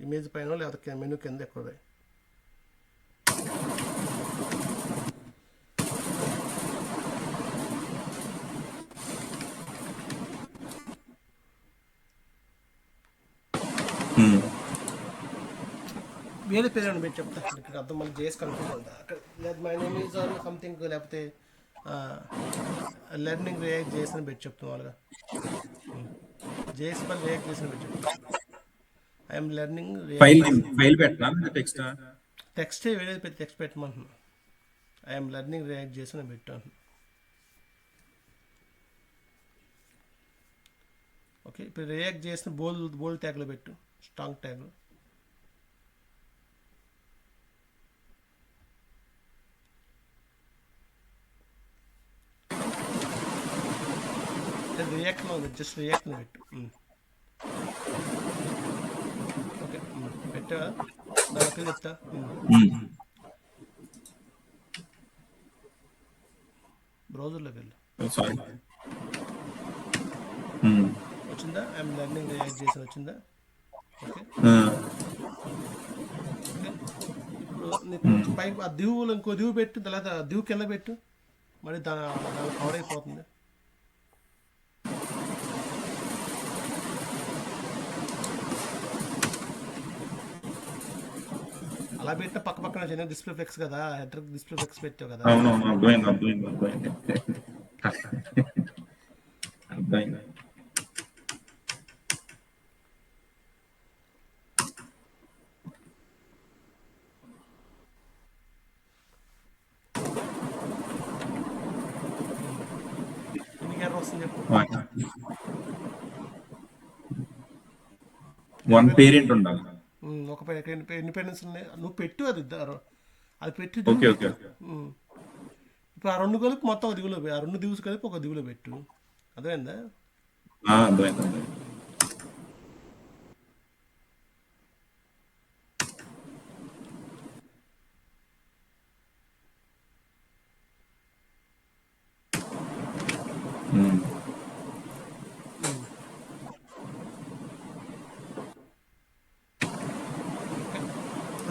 A: ఇమేజ్ పైన లేదా మెనూ కింద ఎక్కడ రాయి.
C: ఉమ్.
A: వేరే పేరు అని పెట్టి చెప్తా, ఇక్కడ అర్థం మళ్ళీ జేఎస్ కన్ఫ్యూజ్ అవుతా అక్కడ. లేదా my name is or something, లేకపోతే లెర్నింగ్ రియాక్ట్ జేఎస్ అని పెట్టి చెప్తాం వాళ్ళగా. జేఎస్ పని రియాక్ట్ చేసి పెట్టి చెప్తాం. I'm learning
C: file
A: react.
C: File పెట్టనా టెక్స్ట్?
A: టెక్స్టే వేరే పెట్టి టెక్స్ట్ పెట్టమంటున్నా. ఐఎమ్ లెర్నింగ్ రియాక్ట్ చేసి నేను పెట్టాను. ఓకే, ఇప్పుడు రియాక్ట్ చేసిన బోల్డ్ ట్యాగ్లో పెట్టు, స్ట్రాంగ్ ట్యాగ్లో. రియాక్ట్లో ఉంది, జస్ట్ రియాక్ట్లో పెట్టు. ఓకే, పెట్టావా? దానికి చెప్తా. బ్రౌజర్లోకి వెళ్ళు.
C: సారీ.
A: వచ్చిందా? ఐఎమ్ లెర్నింగ్ రియాక్ట్ చేసిన వచ్చిందా? Okay, okay. ఇప్పుడు నీకు పై ఆ దివులో ఇంకో దివు పెట్టు, తర్వాత దివు కింద పెట్టు, మరి దాని కవర్ అయిపోతుంది. అలా పెట్టిన పక్క పక్కన చిన్న డిస్ప్లే ఫ్లెక్స్ కదా, హెడర్ డిస్ప్లే ఫ్లెక్స్ పెట్టావు కదా.
C: అవునవును, అర్థమైంది. అర్థమైంది.
A: ఎన్ని ఎర్రర్ వస్తుంది చెప్పు.
C: 1 పేరెంట్ ఉండాలి.
A: ఒక ఇండిపెండెన్స్ ఉన్నాయి, నువ్వు పెట్టు అది అది పెట్టి
C: ఓకే.
A: ఇప్పుడు ఆ రెండు కలిపి మొత్తం ఒక దిగులో, ఆ రెండు దిగులు కలిపి ఒక దిగులో పెట్టు. అర్థమైందా?
C: అర్థమైంది.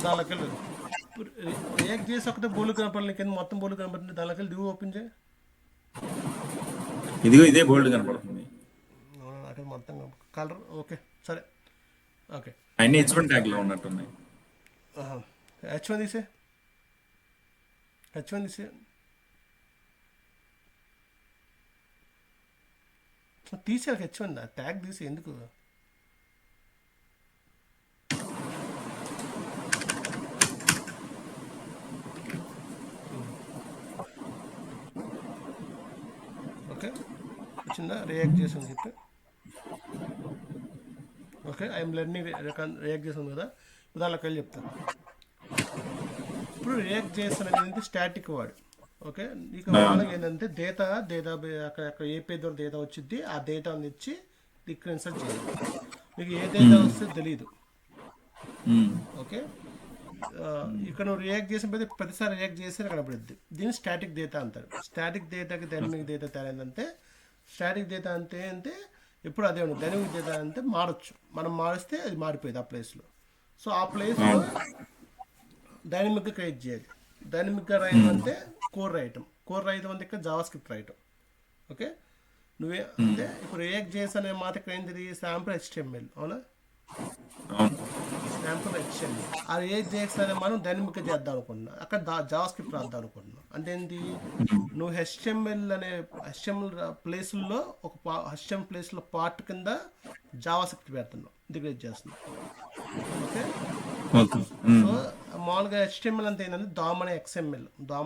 A: దానిలోకి వెళ్ళి రియాక్ట్ చేసి ఒకటే బోర్డు కనపడాలి, కింద మొత్తం బోర్డు కనపడుతుంది. దానిలోకి వెళ్ళి దిగు ఓపెన్ చేయి.
C: ఇదిగో ఇదే బోల్డ్ కనపడుతుంది.
A: అక్కడ మొత్తం కలర్. ఓకే, సరే. ఓకే,
C: అన్ని H1 ట్యాగ్ లో ఉన్నట్టున్నాయి.
A: H1 తీసే, తీసాక H1 ట్యాగ్ తీసి ఎందుకు? ఓకే, వచ్చిందా? రియాక్ట్ చేసాను చెప్పి. ఓకే, ఐఎమ్ లెర్నింగ్ రియాక్ట్ చేసాను కదా. దానిలోకి వెళ్ళి చెప్తాను. ఇప్పుడు రియాక్ట్ చేస్తాను అనేది స్టాటిక్ వర్డ్. ఓకే, ఇక వాళ్ళకి ఏంటంటే డేటా అక్కడ ఏ పేజ్ ద్వారా డేటా వచ్చింది, ఆ డేటాని ఇచ్చి ఇక్కడ ఇన్సర్ట్ చేయాలి. మీకు ఏ డేటా వస్తే తెలియదు. ఓకే, ఇక్కడ నువ్వు రియాక్ట్ చేసిన ప్రతిసారి రియాక్ట్ చేస్తే కనపడుద్ది. దీన్ని స్టాటిక్ డేటా అంటారు. స్టాటిక్ డేటాకి డైనమిక్ డేటా తేడా ఏంటంటే, స్టాటిక్ డేటా అంటే ఎప్పుడు అదే ఉండదు. డైనమిక్ డేటా అంటే మారచ్చు, మనం మారిస్తే అది మారిపోయేది ఆ ప్లేస్లో. సో ఆ ప్లేస్లో డైనమిక్గా క్రియేట్ చేయాలి. డైనమిక్గా రాయడం అంటే కోర్ రాయటం అంటే ఇక్కడ జావా స్క్రిప్ట్ రాయటం. ఓకే, నువ్వే అంటే ఇప్పుడు రియాక్ట్ చేసి అనే మాట ఇక్కడ ఏంటిది? Sample HTML. అవునా? Sample HTML. ఆ రియాక్ట్ చేసి మనం డైనమిక్గా చేద్దాం అనుకుంటున్నాం, అక్కడ జావా స్క్రిప్ట్ రాద్దాం అనుకుంటున్నాం. అంటే ఏంటి? నువ్వు HTML ప్లేసుల్లో ఒక HTML ప్లేస్లో పార్ట్ కింద జావా స్క్రిప్ట్ పెడుతున్నావు, ఇంటిగ్రేట్ చేస్తున్నావు. ఓకే, సో మామూలుగా HTML అంటే ఏంటంటే DOM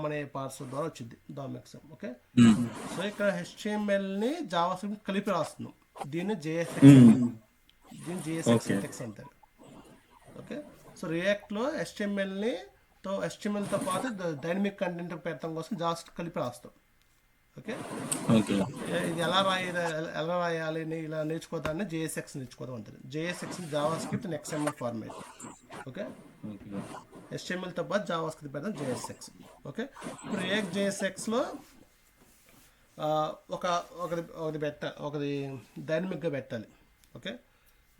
A: అనే పార్ట్స్ ద్వారా వచ్చింది, DOM XM. ఓకే, సో ఇక్కడ HTML-ని జావా స్క్రిప్ట్ కలిపి రాస్తున్నాం. దీన్ని JSX సింటాక్స్ అంటారు. ఓకే, సో రియాక్ట్లో HTML-తో పాటు డైనమిక్ కంటెంట్ పెట్టడం కోసం జావా స్క్రిప్ట్ కలిపి రాస్తాం. ఓకే, ఇది ఎలా రాయాలి ఇలా నేర్చుకోవడాన్ని JSX నేర్చుకోవడం అంటారు. JSX JavaScript and XML format. Okay, HTML-తో పాటు జావా స్క్రిప్ట్ పెడతాం JSX. ఓకే, ఇప్పుడు రియాక్ట్ JSX-లో
B: ఒక ఒకది ఒకది డైనమిక్గా పెట్టాలి. ఓకే,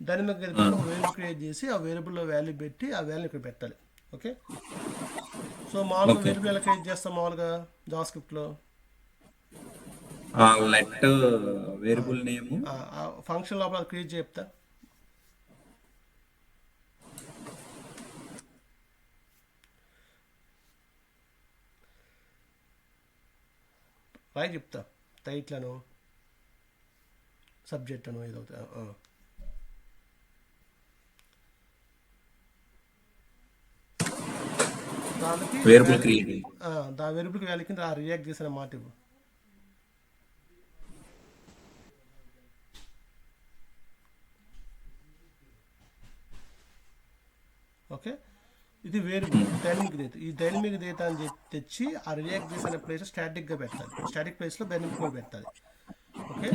B: డైనమిక్గా పెట్టి ఒక వేరియబుల్ క్రియేట్ చేసి ఆ వేరియబుల్లో వాల్యూ పెట్టి ఆ వాల్యూ ఇక్కడ పెట్టాలి. ఓకే, సో మామూలుగా
C: ఓకే.
B: వేరియబుల్ ఎలా క్రియేట్ చేస్తాం మామూలుగా జావాస్క్రిప్ట్లో?
C: లెట్ వేరియబుల్ నేము.
B: ఫంక్షన్ లోపల అది క్రియేట్ చెప్తా. రాయి చెప్తా, టైట్లను సబ్జెక్ట్ అను ఏదో ఒకటి. దానికి
C: వేరియబుల్ క్రియేట్.
B: దాని వేరియబుల్కి వాల్యూ కింద ఆ రియాక్ట్ చేసిన మాట ఇవ్వు. ఓకే, ఇది వేరియబుల్ డైనమిక్ డేటా. ఈ డైనమిక్ డేటా అని తెచ్చి ఆ రియాక్ట్ చేసిన ప్లేస్ స్టాటిక్గా పెట్టాలి. స్టాటిక్ ప్లేస్లో డైనమిక్గా పెట్టాలి. ఓకే,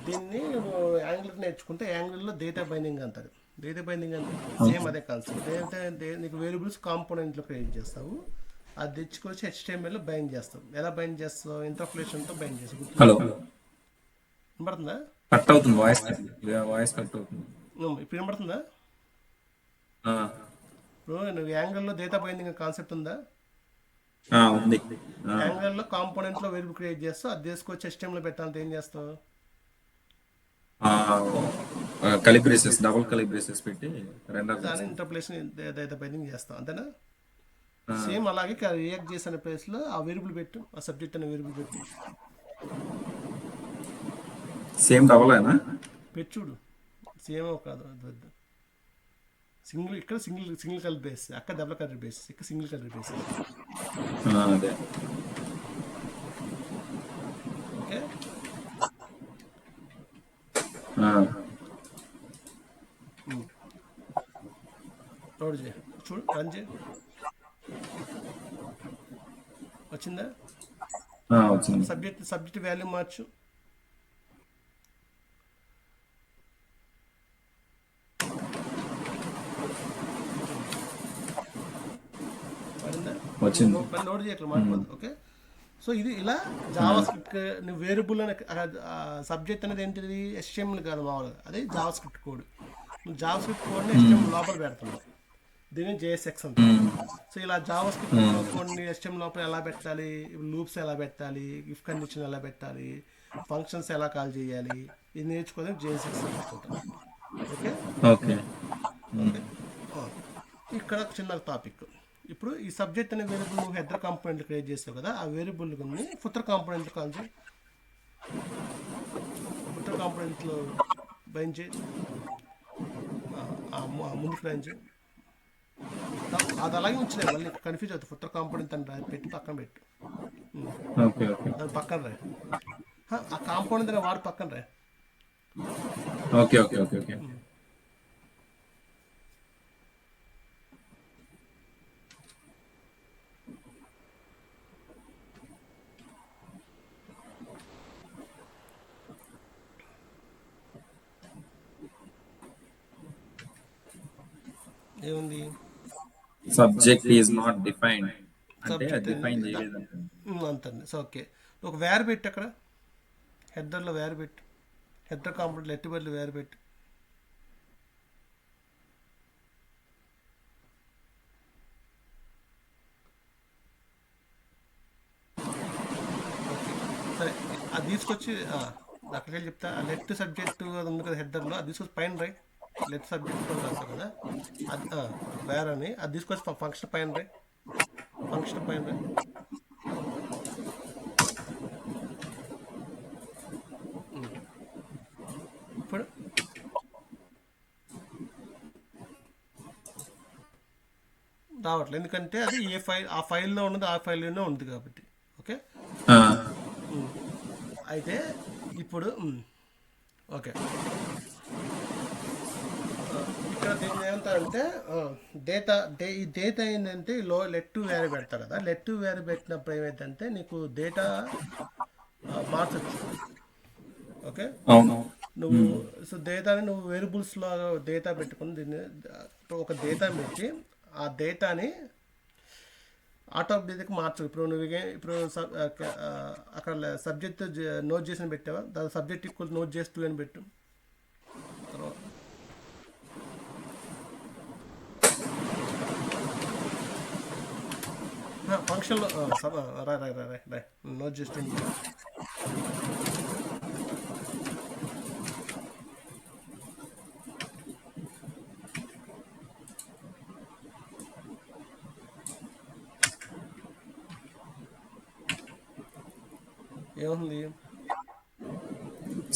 B: దీన్ని నువ్వు యాంగిల్ నేర్చుకుంటే యాంగిల్లో డేటా బైండింగ్ అంటారు. డేటా బైండింగ్ అంటే సేమ్ అదే కాన్సెప్ట్. ఏంటంటే నీకు వేరియబుల్స్ కాంపోనెంట్లో క్రియేట్ చేస్తావు, అది తెచ్చుకొచ్చి HTML బైండ్ చేస్తావు. ఎలా బైండ్ చేస్తావు? ఇంటర్ఫ్లేషన్తో బైండ్ చేస్తావు.
C: హలో,
B: వినబడుతుందా?
C: కట్ అవుతుంది వాయిస్ కట్ అవుతుంది.
B: ఇప్పుడు వినబడుతుందా? ఇప్పుడు నువ్వు యాంగిల్లో డేటా బైండింగ్ కాన్సెప్ట్ ఉందా?
C: ఉంది.
B: యాంగిల్లో కాంపోనెంట్లో వేరియబుల్ క్రియేట్ చేస్తావు, అది తీసుకొచ్చి HTML పెట్టాలంటే ఏం చేస్తావు?
C: కలిబ్రేసెస్, డబుల్ కలిబ్రేసెస్ పెట్టి రెండర్
B: దాన్ని ఇంటర్ప్లేషన్ డేటా బైండింగ్ చేస్తాం, అంతేనా? సేమ్ అలాగే రియాక్ట్ చేసిన ప్లేస్లో ఆ వేరియబుల్ పెట్టు, ఆ సబ్జెక్ట్ అనే వేరియబుల్ పెట్టు.
C: సేమ్ డబుల్
B: పెట్టి చూడు, సేమ్ కాదు, సింగిల్. ఇక్కడ సింగిల్ కలర్ బేస్, అక్కడ డబుల్ కలర్ బేస్, ఇక్కడ సింగిల్ కలర్ బేస్.
C: అదే.
B: ఓకే, లోడ్ చేయి, చూడు, రన్ చేయి. వచ్చిందా?
C: వచ్చింది.
B: సబ్జెక్ట్ వాల్యూ మార్చు.
C: వచ్చింది.
B: లోడ్ చేయట్లేదు, మాట్లాడదు. ఓకే, సో ఇది ఇలా జావాస్క్రిప్ట్. నువ్వు వేరియబుల్ అనే సబ్జెక్ట్ అనేది ఏంటిది? HTML కాదు మామూలుగా, అది జావాస్క్రిప్ట్ కోడ్. నువ్వు జావాస్క్రిప్ట్ కోడ్ని HTML లోపల పెడుతున్నావు, దీన్ని JSX అంటారు. సో ఇలా జావాస్క్రిప్ట్ కోడ్ని HTML లోపల ఎలా పెట్టాలి, లూప్స్ ఎలా పెట్టాలి, ఇఫ్ కండిషన్ ఎలా పెట్టాలి, ఫంక్షన్స్ ఎలా కాల్ చేయాలి, ఇది నేర్చుకోవడం JSX నేర్చుకుంటాం. Okay
C: okay.
B: ఓకే, ఇక్కడ చిన్న టాపిక్. ఇప్పుడు ఈ సబ్జెక్ట్ అనే వేరియబుల్ నువ్వు హెడర్ కాంపోనెంట్ క్రియేట్ చేస్తావు కదా, ఆ వేరియబుల్ ఫుటర్ కాంపోనెంట్ కాల్ చేయి. ఫుటర్ కాంపోనెంట్లో బైండ్ చేయి, ముందుకు బైండ్ చేయి. అది అలాగే ఉంచలేదు, మళ్ళీ కన్ఫ్యూజ్ అవుతుంది. ఫుటర్ కాంపోనెంట్ అని పెట్టి పక్కన పెట్టు. దాని పక్కన రా, ఆ కాంపోనెంట్ అనే వాడు పక్కన రా.
C: Okay okay okay okay.
B: ఏముంది?
C: సబ్జెక్ట్ ఈజ్ నాట్ డిఫైన్డ్ అంటే డిఫైన్ చేయలేదు
B: అంతే. సో ఓకే, ఒక వేర్ పెట్టు, అక్కడ హెడర్లో వేర్ పెట్టు, హెడర్ కాంపోనెంట్లో ఎట్టి బదులు వేర్ పెట్టు. సరే, అది తీసుకొచ్చి అక్కడికి వెళ్ళి చెప్తా. లెఫ్ట్ సబ్జెక్ట్ అది ఉంది కదా హెడర్లో, అది తీసుకొచ్చి పైన రైట్ లెఫ్ట్ సబ్జెక్ట్ రాస్తావు కదా, అది వేర్ అని, అది తీసుకొచ్చి ఫంక్షన్ పైన రైట్, ఫంక్షన్ పైన రైట్. ఇప్పుడు రావట్లేదు, ఎందుకంటే అది ఏ ఫైల్, ఆ ఫైల్లో ఉన్నది ఆ ఫైల్లోనే ఉంది కాబట్టి. ఓకే, అయితే ఇప్పుడు ఓకే, ఇక్కడ దీన్ని ఏమంటారంటే ఈ డేటా ఏంటంటే లెట్ టు వేర్ పెడతారు కదా, లెట్ టు వేర్ పెట్టినప్పుడు ఏమైందంటే నీకు డేటా మార్చచ్చు. ఓకే, నువ్వు సో డేటాని నువ్వు వేరియబుల్స్లో డేటా పెట్టుకుని దీన్ని ఒక డేటా పెట్టి ఆ డేటాని
A: ఆటోమేటిక్ మార్చు. ఇప్పుడు అక్కడ సబ్జెక్ట్ నోట్ చేసి పెట్టావా, దాని సబ్జెక్ట్ ఈక్వల్ నోట్ చేసి 2 అని పెట్టు. తర్వాత ఫంక్షన్లో రాయ్ నోట్ చేసి ఏముంది,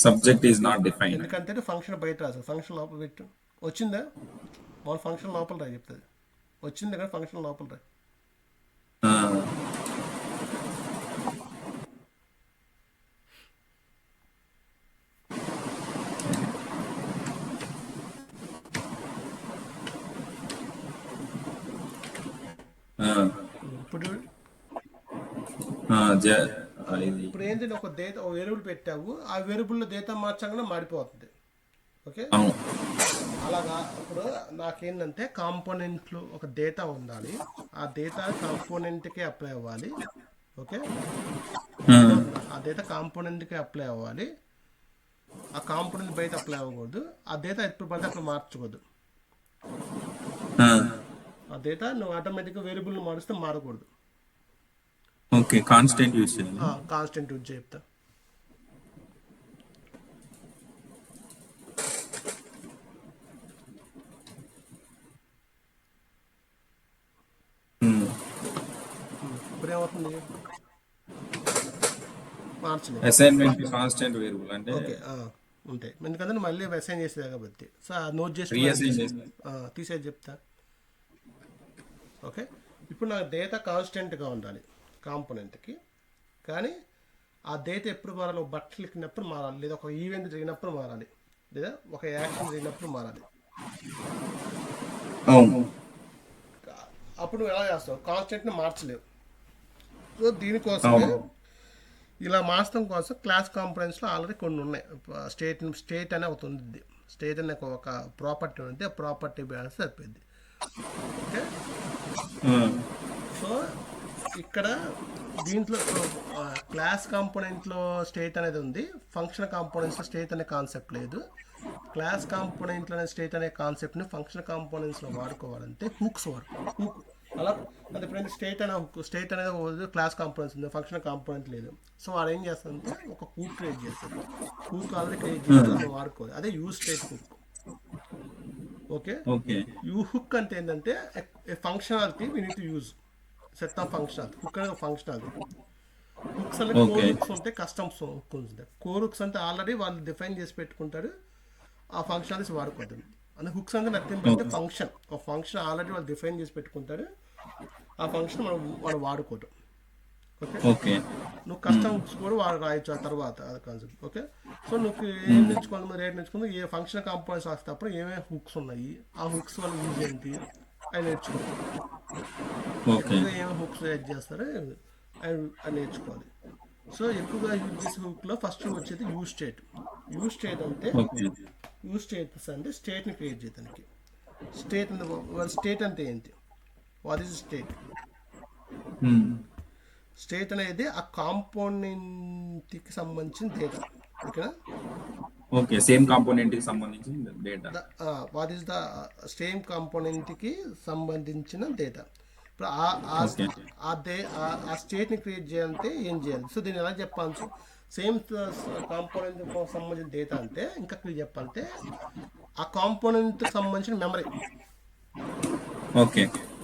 C: సబ్జెక్ట్ ఈజ్ నాట్ డిఫైన్డ్.
A: ఎందుకంటే ఫంక్షన్ బయట రాదు, ఫంక్షన్ లోపల పెట్టు. వచ్చిందా మామూలు ఫంక్షన్ లోపల రా చెప్తుంది. వచ్చింది కానీ ఫంక్షన్ లోపల రా. ఇప్పుడు ఇప్పుడు ఏంటంటే ఒక డేటా, ఒక వేరియబుల్ పెట్టావు, ఆ వేరియబుల్లో డేటా మార్చగానే మాడిపోతుంది. ఓకే, అలాగా. ఇప్పుడు నాకేంటంటే కాంపోనెంట్లో ఒక డేటా ఉండాలి, ఆ డేటా కాంపోనెంట్కి అప్లై అవ్వాలి. ఓకే, ఆ డేటా కాంపోనెంట్కి అప్లై అవ్వాలి, ఆ కాంపోనెంట్ బయట అప్లై అవ్వకూడదు, ఆ డేటా ఎప్పుడు పడితే అప్పుడు మార్చకూడదు. ఆ డేటా నువ్వు ఆటోమేటిక్గా వేరియబుల్ని మారుస్తే మారకూడదు.
C: ఓకే, కాన్స్టెంట్ యూజ్ చేయాలి.
A: కాన్స్టెంట్ యూజ్ చెప్తా. ఇప్పుడు ఏమవుతుంది, మార్చలేదు.
C: అసైన్మెంట్ కాన్స్టెంట్ వేరియబుల్ అంటే
A: ఓకే ఉంటాయి, ఎందుకంటే నువ్వు మళ్ళీ అసైన్ చేసేది కాబట్టి. సో నోట్ చేసి తీసేది చెప్తా. ఓకే, ఇప్పుడు నాకు డేటా కాన్స్టెంట్గా ఉండాలి కాంపోనెంట్కి, కానీ ఆ డేటా ఎప్పుడు మారాలి, ఒక బట్టలు ఎక్కినప్పుడు మారాలి, లేదా ఒక ఈవెంట్ జరిగినప్పుడు మారాలి, లేదా ఒక యాక్షన్ జరిగినప్పుడు మారాలి. అప్పుడు నువ్వు ఎలా చేస్తావు, కాన్స్టెంట్ని మార్చలేవు. సో దీనికోసమే ఇలా మార్చడం కోసం క్లాస్ కాంపోనెంట్స్లో ఆల్రెడీ కొన్ని ఉన్నాయి. స్టేట్ అనే ఒకటి ఉంది, స్టేట్ అనే ఒక ప్రాపర్టీ ఉంది, ఆ ప్రాపర్టీ బ్యాలెన్స్ సరిపోయింది. ఓకే, సో ఇక్కడ దీంట్లో క్లాస్ కాంపోనెంట్లో స్టేట్ అనేది ఉంది, ఫంక్షన్ కాంపోనెంట్స్లో స్టేట్ అనే కాన్సెప్ట్ లేదు. క్లాస్ కాంపోనెంట్లోనే స్టేట్ అనే కాన్సెప్ట్ని ఫంక్షన్ కాంపోనెంట్స్లో వాడుకోవాలంటే హుక్స్ హుక్ అలా. అంటే ఇప్పుడు స్టేట్ అనే హుక్, స్టేట్ అనేది క్లాస్ కాంపోనెంట్స్ ఉంది, ఫంక్షన్ కాంపోనెంట్ లేదు. సో వాడు ఏం చేస్తాడంటే ఒక హుక్ క్రియేట్ చేస్తాడు, హుక్ ఆల్రెడీ క్రియేట్ చేస్తాడు, వాడుకోవాలి. అదే use state hook. Okay, you hook అంటే ఏంటంటే functionality we need to use set of functionality. Hook అనేది ఫంక్షనాలిటీ. హుక్స్ అంటే కోర్ హుక్స్ ఉంటాయి, కస్టమ్స్ హుక్ ఉంటుంది. కోర్ హుక్స్ అంటే ఆల్రెడీ వాళ్ళు డిఫైన్ చేసి పెట్టుకుంటారు, ఆ ఫంక్షనాలిటీస్ వాడుకుంటారు. అంటే హుక్స్ అంటే నథింగ్ బట్ ఫంక్షన్, ఒక ఫంక్షన్ ఆల్రెడీ వాళ్ళు డిఫైన్ చేసి పెట్టుకుంటారు, ఆ ఫంక్షన్ వాళ్ళు వాడుకోవటం. ఓకే, నువ్వు కస్టమ్ హుక్స్ కూడా వాడు రాయొచ్చు ఆ తర్వాత, అది కాన్సెప్ట్. ఓకే, సో నువ్వు ఏం నేర్చుకోవాలి, మీరు రేట్ నేర్చుకుంది ఏ ఫంక్షన్ కాంపోనెంట్స్ రాసేటప్పుడు ఏమేమి హుక్స్ ఉన్నాయి, ఆ హుక్స్ వల్ల యూజ్ ఏంటి అని నేర్చుకోవాలి. ఏమేమి హుక్స్ యాడ్ చేస్తారో అని నేర్చుకోవాలి. సో ఎక్కువగా యూజ్ చేసే హుక్లో ఫస్ట్ వచ్చేది యూజ్ స్టేట్. యూజ్ స్టేట్ అంటే యూజ్ స్టేట్స్ అంటే స్టేట్ని క్రియేట్ చేయడానికి. స్టేట్ అంటే ఏంటి, వాట్ ఈస్ స్టేట్? స్టేట్ అనేది ఆ కాంపోనెంట్కి సంబంధించిన డేటా. ఓకేనా,
C: ఓకే, సేమ్ కాంపోనెంట్ కి సంబంధించిన డేటా.
A: వాట్ ఈస్ ద సేమ్ కాంపోనెంట్కి సంబంధించిన డేటా. ఇప్పుడు ఆ స్టేట్ని క్రియేట్ చేయాలంటే ఏం చేయాలి? సో దీన్ని ఎలా చెప్పాలి, సేమ్ కాంపోనెంట్ సంబంధించిన డేటా అంటే ఇంకా క్లియర్ చెప్పాలంటే ఆ కాంపోనెంట్ సంబంధించిన మెమరీ.
C: ఓకే,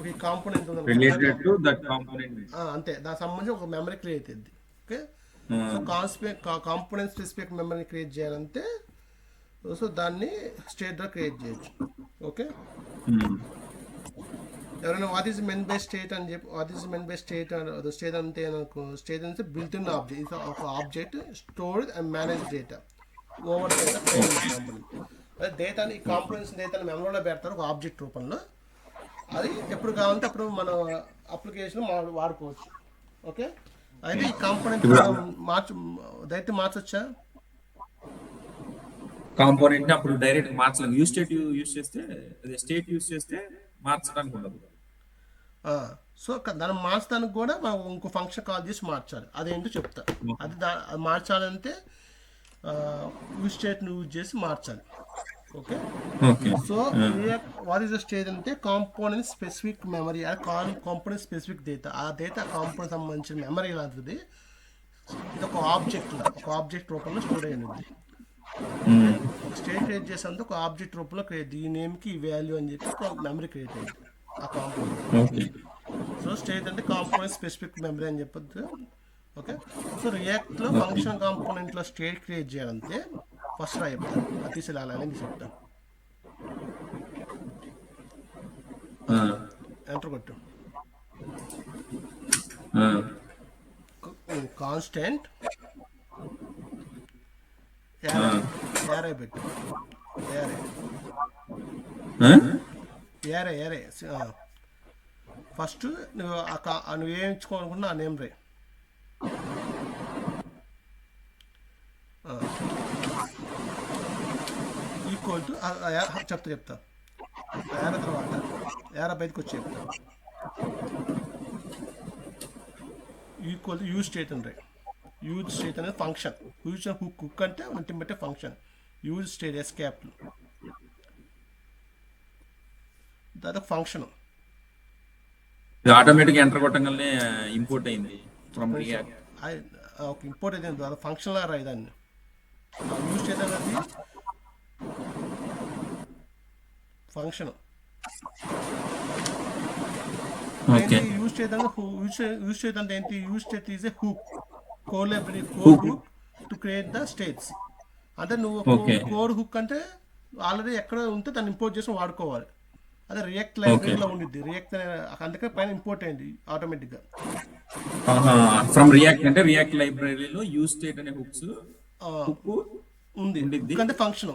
A: ఈ component
C: related to that component,
A: అంతే, దానికి సంబంధించి ఒక మెమరీ క్రియేట్ అయింది. Okay, component specific memory create చేయాలంటే సో దాన్ని స్టేట్లో క్రియేట్ చేయొచ్చు. ఓకే, ఎవరైనా what is men by state అని చెప్పి, what is men by state state అంటే నాకు స్టేట్ అంటే బిల్ట్ ఇన్ ఆబ్జెక్ట్, ఒక object stored and manage data over data component. అదే డేటాని ఈ కాంపోనెంట్స్ డేటాని మెమరీలో పెడతారు ఒక ఆబ్జెక్ట్ రూపంలో, అది ఎప్పుడు కావాలంటే అప్పుడు మన అప్లికేషన్ వాడుకోవచ్చు. ఓకే, అయితే ఈ కాంపోనెంట్ డైరెక్ట్ మార్చొచ్చా?
C: కాంపోనెంట్ అప్పుడు డైరెక్ట్ మార్చలేము. యూజ్ స్టేట్ యూజ్ చేస్తే, అదే స్టేట్ యూజ్ చేస్తే మార్చడానికి ఉండదు.
A: సో దాన్ని మార్చడానికి కూడా మనం ఇంకో ఫంక్షన్ కాల్ చేసి మార్చాలి. అదేంటో చెప్తా. అది మార్చాలంటే యూజ్ స్టేట్ని యూజ్ చేసి మార్చాలి. Okay.
C: Okay.
A: So what is the state అంటే component specific memory, component specific data. ఆ డేటా కాంపోనెంట్ సంబంధించిన మెమరీ లాంటిది. ఇది ఒక ఆబ్జెక్ట్ రూపంలో స్టోర్ అయ్యింది. స్టేట్ క్రియేట్ చేసేందుకు ఒక ఆబ్జెక్ట్ రూపంలో క్రియేట్, ఈ నేమ్కి ఈ వాల్యూ అని చెప్పి ఒక మెమరీ క్రియేట్ అయింది ఆ కాంపోనెంట్. సో స్టేట్ అంటే కాంపోనెంట్ స్పెసిఫిక్ మెమరీ అని చెప్పొద్దు. ఓకే. సో రియాక్ట్లో ఫంక్షన్ కాంపోనెంట్లో స్టేట్ క్రియేట్ చేయాలంటే ఫస్ట్ చెప్తాను, అది తీసుకెళ్ళాలని చెప్తాను. ఎంటర్ కొట్టు. కాన్స్టెంట్ యారే పెట్టు. యారే ఫస్ట్ నువ్వేం ఇచ్చుకోవాలనుకున్నా ఆ నేమ్ రే. ఈక్వల్ టు చెప్తా యార తర్వాత యార బయటకు వచ్చి చెప్తా. ఈక్వల్ టు యూజ్ స్టేట్ అంటే యూజ్ స్టేట్ అనేది ఫంక్షన్. యూజ్ హుక్ అంటే ఇంటిని బట్టే ఫంక్షన్. యూజ్ స్టేట్ ఎస్కేప్ దాని ఫంక్షన్.
C: ఆటోమేటిక్ ఎంటర్ కొట్టగానే ఇంపోర్ట్ అయింది ఫ్రమ్ రియాక్ట్.
A: ఒక ఇంపోర్ట్ అయితే అది ఫంక్షన్ లాగా రాయి దాన్ని. యూజ్ స్టేట్ అనేది ఫంక్షన్. యూజ్ స్టేట్ అంటే ఏంటి? Use state is a hook, core hook to create the states. అంటే నువ్వు కోర్ హుక్ అంటే ఆల్రెడీ ఎక్కడ ఉంటే దాన్ని ఇంపోర్ట్ చేసి వాడుకోవాలి. అదే రియాక్ట్ లైబ్రరీలో ఉండిద్ది. రియాక్ట్ అందుకే పైన ఇంపోర్ట్ అయింది ఆటోమేటిక్గా.
C: ఫ్రమ్ రియాక్ట్ అంటే రియాక్ట్ లైబ్రరీలో యూజ్ స్టేట్ అనే హుక్స్
A: ఉంది. అంటే ఫంక్షన్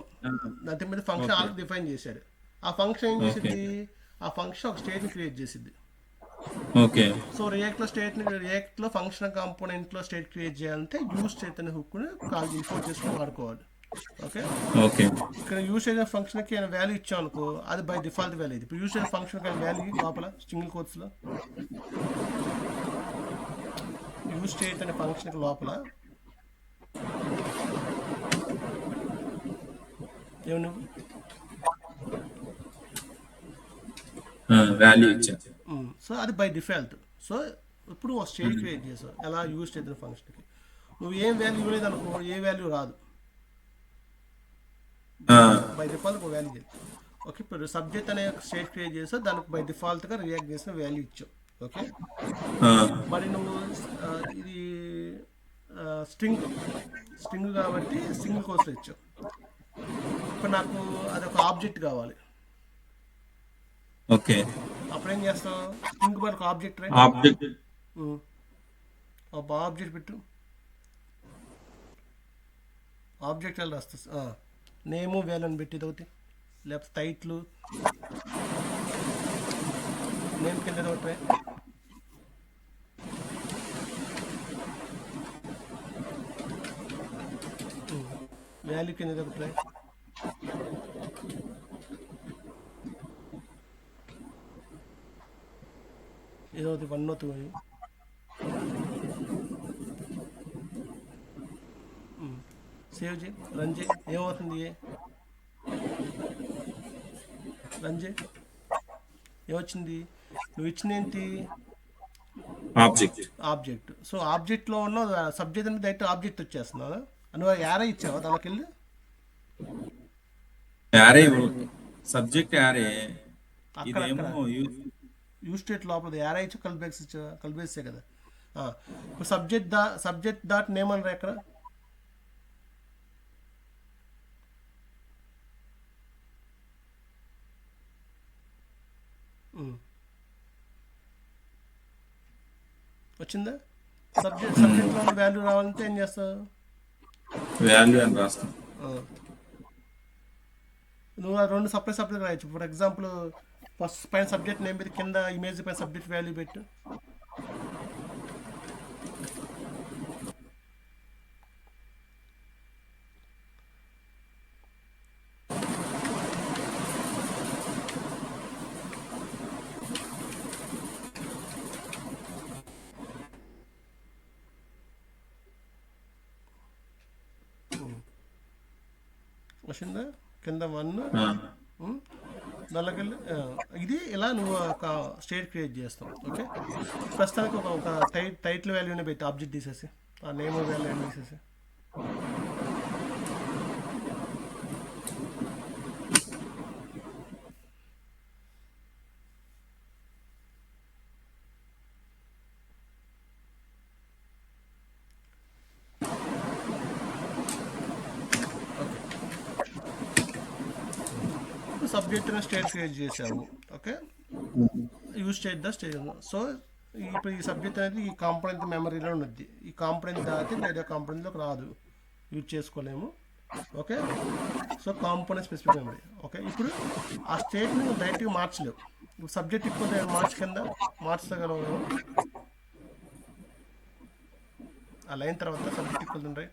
A: దాని మీద ఫంక్షన్ ఆల్రెడీ డిఫైన్ చేశాడు. ఆ ఫంక్షన్ ఏం చేసింది? ఆ ఫంక్షన్ ఒక స్టేట్ని క్రియేట్ చేసింది.
C: ఓకే.
A: సో రియాక్ట్లో ఫంక్షన్ కాంపోనెంట్లో స్టేట్ క్రియేట్ చేయాలంటే యూజ్ స్టేట్ అనే హుక్ని ఇంపోర్ట్ చేసుకుని వాడుకోవాలి. ఓకే. ఇక్కడ యూజ్ చేసిన ఫంక్షన్కి వాల్యూ ఇచ్చాం అనుకో, అది బై డిఫాల్ట్ వాల్యూ. ఇప్పుడు యూజ్ చేసిన ఫంక్షన్ వాల్యూ లోపల సింగిల్ కోట్స్లో యూజ్ స్టేట్ అనే ఫంక్షన్కి లోపల ఏమన్నా
C: వాల్యూ ఇచ్చా.
A: సో అది బై డిఫాల్ట్. సో ఇప్పుడు ఒక స్టేట్ క్రియేట్ చేసావు ఎలా యూజ్ స్టేట్ అనే ఫంక్షన్కి. నువ్వు ఏం వాల్యూ ఇవ్వలేదు అనుకో, ఏ వాల్యూ రాదు. బై డిఫాల్ట్ ఒక వాల్యూ చేయాలి. ఓకే. ఇప్పుడు సబ్జెక్ట్ అనే స్టేట్ క్రియేట్ చేసావు, దానికి బై డిఫాల్ట్గా రియాక్ట్ చేసిన వాల్యూ ఇచ్చావు. ఓకే. మరి నువ్వు ఇది స్ట్రింగ్ కాబట్టి సింగిల్ కోర్స్లో ఇచ్చావు. ఇప్పుడు నాకు అది ఒక ఆబ్జెక్ట్ కావాలి.
C: ఓకే.
A: అప్పుడు ఏం చేస్తావు? స్ట్రింగ్ బై ఒక ఆబ్జెక్ట్ రైట్. ఆబ్జెక్ట్ పెట్టు. ఆబ్జెక్ట్ ఎలా రాస్తా? నేము వాల్యూ అని పెట్టి ఒకటి, లేకపోతే టైట్లు నేమ్ కింద ఒకటి, వాల్యూ కింద ఒకటి, ఏదో 1 or 2 సేవ్ చేయి, రన్ చేయి. ఏమవుతుంది? రన్ చేయి. ఏమొచ్చింది? నువ్వు ఇచ్చిన ఏంటి? ఆబ్జెక్ట్. సో ఆబ్జెక్ట్లో ఉన్న సబ్జెక్ట్ అనేది డైరెక్ట్ ఆబ్జెక్ట్ వచ్చేస్తున్నావు. నువ్వు యారే ఇచ్చావా దానికి వెళ్ళి?
C: యారే సబ్జెక్ట్ యారే. ఇదేమో
A: యూజ్ స్టేట్ లోపల యారే ఇచ్చి కలిపేసే కదా. ఇప్పుడు సబ్జెక్ట్ డాట్ నేమ్ అని ఎక్కడ? వచ్చిందా? సబ్జెక్ట్లో వాల్యూ రావాలంటే ఏం చేస్తావు?
C: వాల్యూ అని రాస్తావు.
A: నువ్వు ఆ రెండు సపరేట్ రాయొచ్చు. ఫర్ ఎగ్జాంపుల్ ఫస్ట్ పైన సబ్జెక్ట్ నేమ్ మీద, కింద ఇమేజ్ పైన సబ్జెక్ట్ వాల్యూ పెట్టు. వచ్చిందా కింద 1
C: ఆ,
A: దానిలోకెళ్ళి ఇది ఇలా నువ్వు ఒక స్టేట్ క్రియేట్ చేస్తావు. ఓకే, ప్రస్తుతానికి ఒక టైటిల్ వాల్యూని పెట్టి ఆబ్జెక్ట్ తీసేసి ఆ నేమ్ వాల్యూ తీసేసి సబ్జెక్ట్ స్టేట్ క్రియేట్ చేసావు. Okay, use state the state. So ఇప్పుడు ఈ సబ్జెక్ట్ అనేది ఈ కాంపోనెంట్ మెమరీలో ఉన్నది. ఈ కాంపోనెంట్ దాటి వేరే కాంపోనెంట్లోకి రాదు, యూజ్ చేసుకోలేము. Okay, so component specific memory. Okay, ఇప్పుడు ఆ స్టేట్ని డైరెక్ట్గా మార్చలేవు. ఇప్పుడు సబ్జెక్ట్ ఇప్పుడు మార్చ్ కింద మార్చగలవు. ఆ లైన్ తర్వాత సబ్జెక్ట్ ఈక్వల్ ఉంటాయి.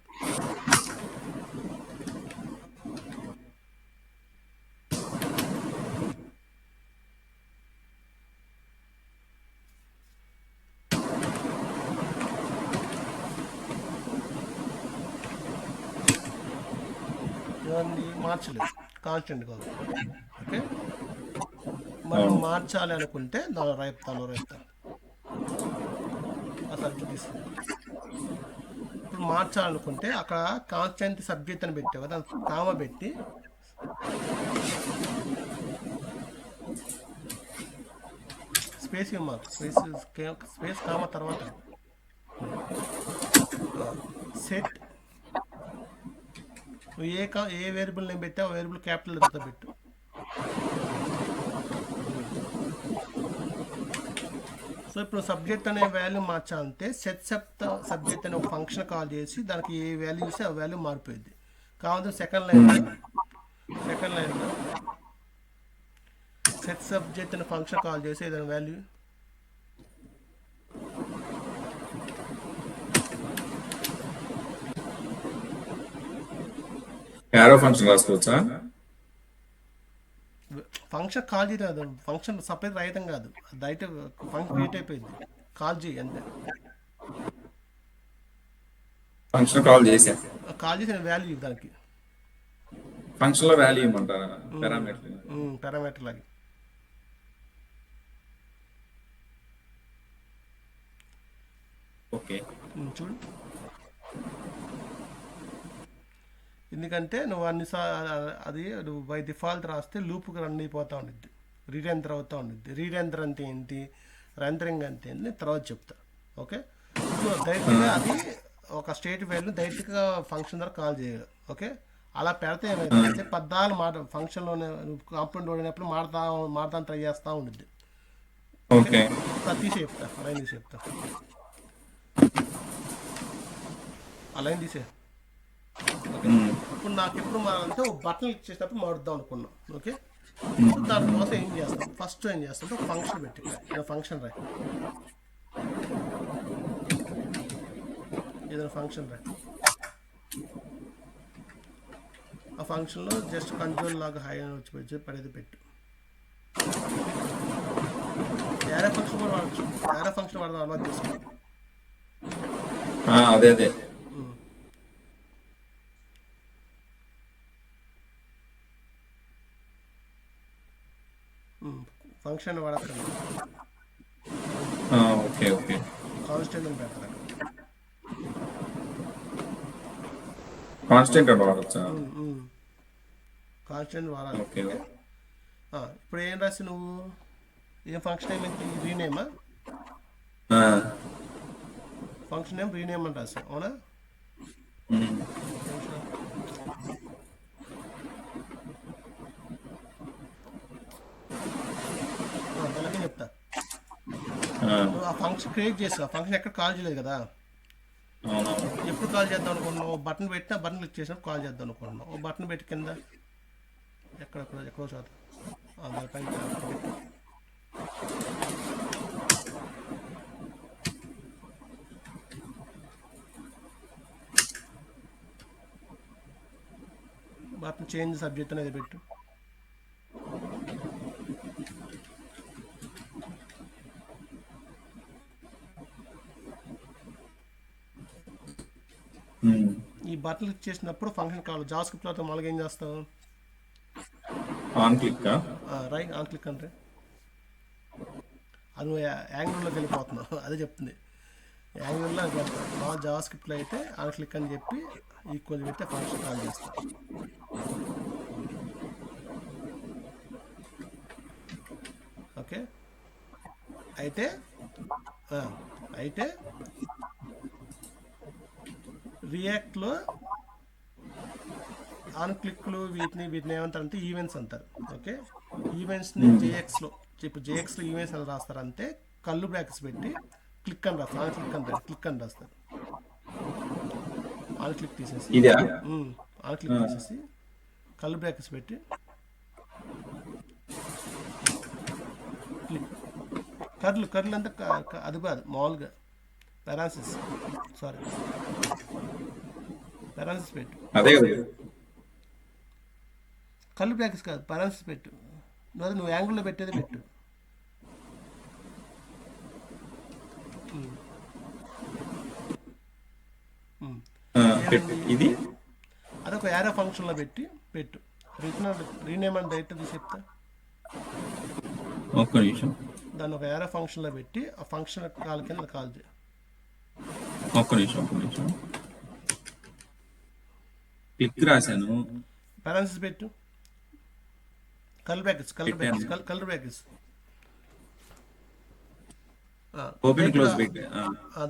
A: ఇవన్నీ మార్చలేదు, కాన్స్టెంట్ కాదు. ఓకే, మనం మార్చాలి అనుకుంటే దానిలో రేపుతాను ఆ సబ్జెక్ట్ తీసుకుని. ఇప్పుడు మార్చాలనుకుంటే అక్కడ కాన్స్టెంట్ సబ్జెక్ట్ అని పెట్టావు కదా, కామ పెట్టి స్పేస్ ఇవ్వాలి. స్పేస్ కామ తర్వాత సెట్ నువ్వు ఏ వేరియబుల్ నేను పెట్టా ఆ వేరియబుల్ క్యాపిటల్ లెటర్తో పెట్టు. సో ఇప్పుడు సబ్జెక్ట్ అనే వాల్యూ మార్చాలంటే సెట్ సబ్జెక్ట్ అనే ఒక ఫంక్షన్ కాల్ చేసి దానికి ఏ వాల్యూ ఇస్తే ఆ వాల్యూ మారిపోయింది. కావాలి సెకండ్ లైన్లో సెట్ సబ్జెక్ట్ అనే ఫంక్షన్ కాల్ చేసి ఏదైనా వాల్యూ
C: యారో ఫంక్షన్ రాసుకోవచ్చా?
A: ఫంక్షన్ కాల్ చేయదు, ఫంక్షన్ సపరేట్ రాయటం కాదు, డైరెక్ట్ ఫంక్షన్ క్రియేట్ అయిపోయింది, కాల్ చేయి అంతే.
C: ఫంక్షన్ కాల్ చేసా,
A: కాల్ చేసిన వాల్యూ దానికి
C: ఫంక్షన్ లో వాల్యూ ఇవ్వమంటారా?
A: పారామీటర్ లాగా.
C: ఓకే,
A: చూడు, ఎందుకంటే నువ్వు అది నువ్వు బై డిఫాల్ట్ రాస్తే లూప్కి రన్ అయిపోతూ ఉండిద్ది, రీరెండర్ అవుతూ ఉండిద్ది. రీరెండర్ అంటే ఏంటి, రెండరింగ్ అంటే ఏంటి తర్వాత చెప్తా. ఓకే, సో డైరెక్ట్గా అది ఒక స్టేట్ వాల్యూ డైరెక్ట్గా ఫంక్షన్ ద్వారా కాల్ చేయాలి. ఓకే, అలా పెడితే ఏమైతే పద్దాలు ఫంక్షన్లోనే కాంపౌండ్ ఓడినప్పుడు మాడతాను ట్రై చేస్తూ ఉండిద్ది.
C: ఓకే,
A: తీసి చెప్తా, లైన్ తీసి చెప్తా, ఆ లైన్ తీసే. ఇప్పుడు నాకు ఎప్పుడు మారాలంటే ఒక బటన్ క్లిక్ చేసినప్పుడు మారుద్దాం అనుకున్నాం. ఓకే, సో దానికోసం ఏం చేస్తాం, ఫస్ట్ ఏం చేస్తాం ఒక ఫంక్షన్ పెట్టి ఫంక్షన్ రాయి, ఏదైనా ఫంక్షన్ రాయి. ఆ ఫంక్షన్లో జస్ట్ కంట్రోల్ లాగా హై అని వచ్చి పడేది పెట్టు. యారో ఫంక్షన్ కూడా వాడచ్చు, యారో ఫంక్షన్ వాడదాం అలవాటు చేసుకో.
C: అదే
A: ఫంక్షన్ వాడతాను,
C: ఓకే ఓకే,
A: కాన్స్టెంట్ అని పెడతాను.
C: కాన్స్టెంట్ అని వాడచ్చా?
A: కాన్స్టెంట్ వాడాలి.
C: ఓకే,
A: ఇప్పుడు ఏం రాసి నువ్వు ఏం ఫంక్షన్ నేమ్ ఏంటి, రీనేమా? ఫంక్షన్ నేమ్ రీనేమ్ అని రాసి, అవునా? అలాగే చెప్తా. నువ్వు ఆ ఫంక్షన్ క్రియేట్ చేసావు, ఆ ఫంక్షన్ ఎక్కడ కాల్ చేయలేదు కదా. ఎప్పుడు కాల్ చేద్దాం అనుకుంటున్నావు, బటన్ పెట్టినా బటన్ క్లిక్ చేసినప్పుడు కాల్ చేద్దాం అనుకుంటున్నావు. ఓ బటన్ పెట్టి కింద ఎక్కడో శాతం దానిపైన బటన్ చేంజ్ సబ్జెక్ట్ అనేది పెట్టు. ఈ
B: బటన్ క్లిక్ చేసినప్పుడు ఫంక్షన్ కాల్ జావా స్క్రిప్ట్లో అయితే మామూలుగా ఏం చేస్తావు?
C: On click
B: right on click అంటే అది నువ్వు యాంగిల్లోకి వెళ్ళిపోతున్నావు. అదే చెప్తుంది యాంగిల్లో పెడతావు. మా జావా స్క్రిప్ట్లో అయితే ఆన్ క్లిక్ అని చెప్పి ఈక్వల్ పెడితే ఫంక్షన్ కాల్ చేస్తాం. ఓకే అయితే రియాక్ట్లో ఆన్ క్లిక్లు వీటిని ఏమంటారంటే ఈవెంట్స్ అంటారు. ఓకే ఈవెంట్స్ని జేఎక్స్లో ఇప్పుడు జేఎక్స్లో ఈవెంట్స్ అని రాస్తారు. అంతే కళ్ళు బ్రాకెట్స్ పెట్టి క్లిక్ అని రాస్తారు. ఆన్ క్లిక్ అని రాస్తారు. ఆన్ క్లిక్ తీసేసి కళ్ళు బ్రాకెట్స్ పెట్టి క్లిక్ కర్లు అంతా అది కాదు మామూలుగా పెరాన్సిస్ పెట్టు.
C: అదే
B: కళ్ళు బ్రాకెట్స్ కాదు పెరాన్సిస్ పెట్టు. నువ్వు యాంగిల్లో పెట్టేది పెట్టు.
C: ఇది
B: అదొక యారో ఫంక్షన్లో పెట్టు. రీనేమ్ అని డైరెక్ట్ తీసి చెప్తా.
C: ఒక్క నిమిషం
B: దాన్ని ఒక యారో ఫంక్షన్లో పెట్టి ఆ ఫంక్షన్ కాల్ కింద కాల్ చేయి.
C: ఒక్క నిమిషం క్లిక్ రాశాను.
B: పెరాన్సిస్ పెట్టు. కలర్ బ్రాకెట్స్
C: ఓపెన్ క్లోజ్ పెట్టి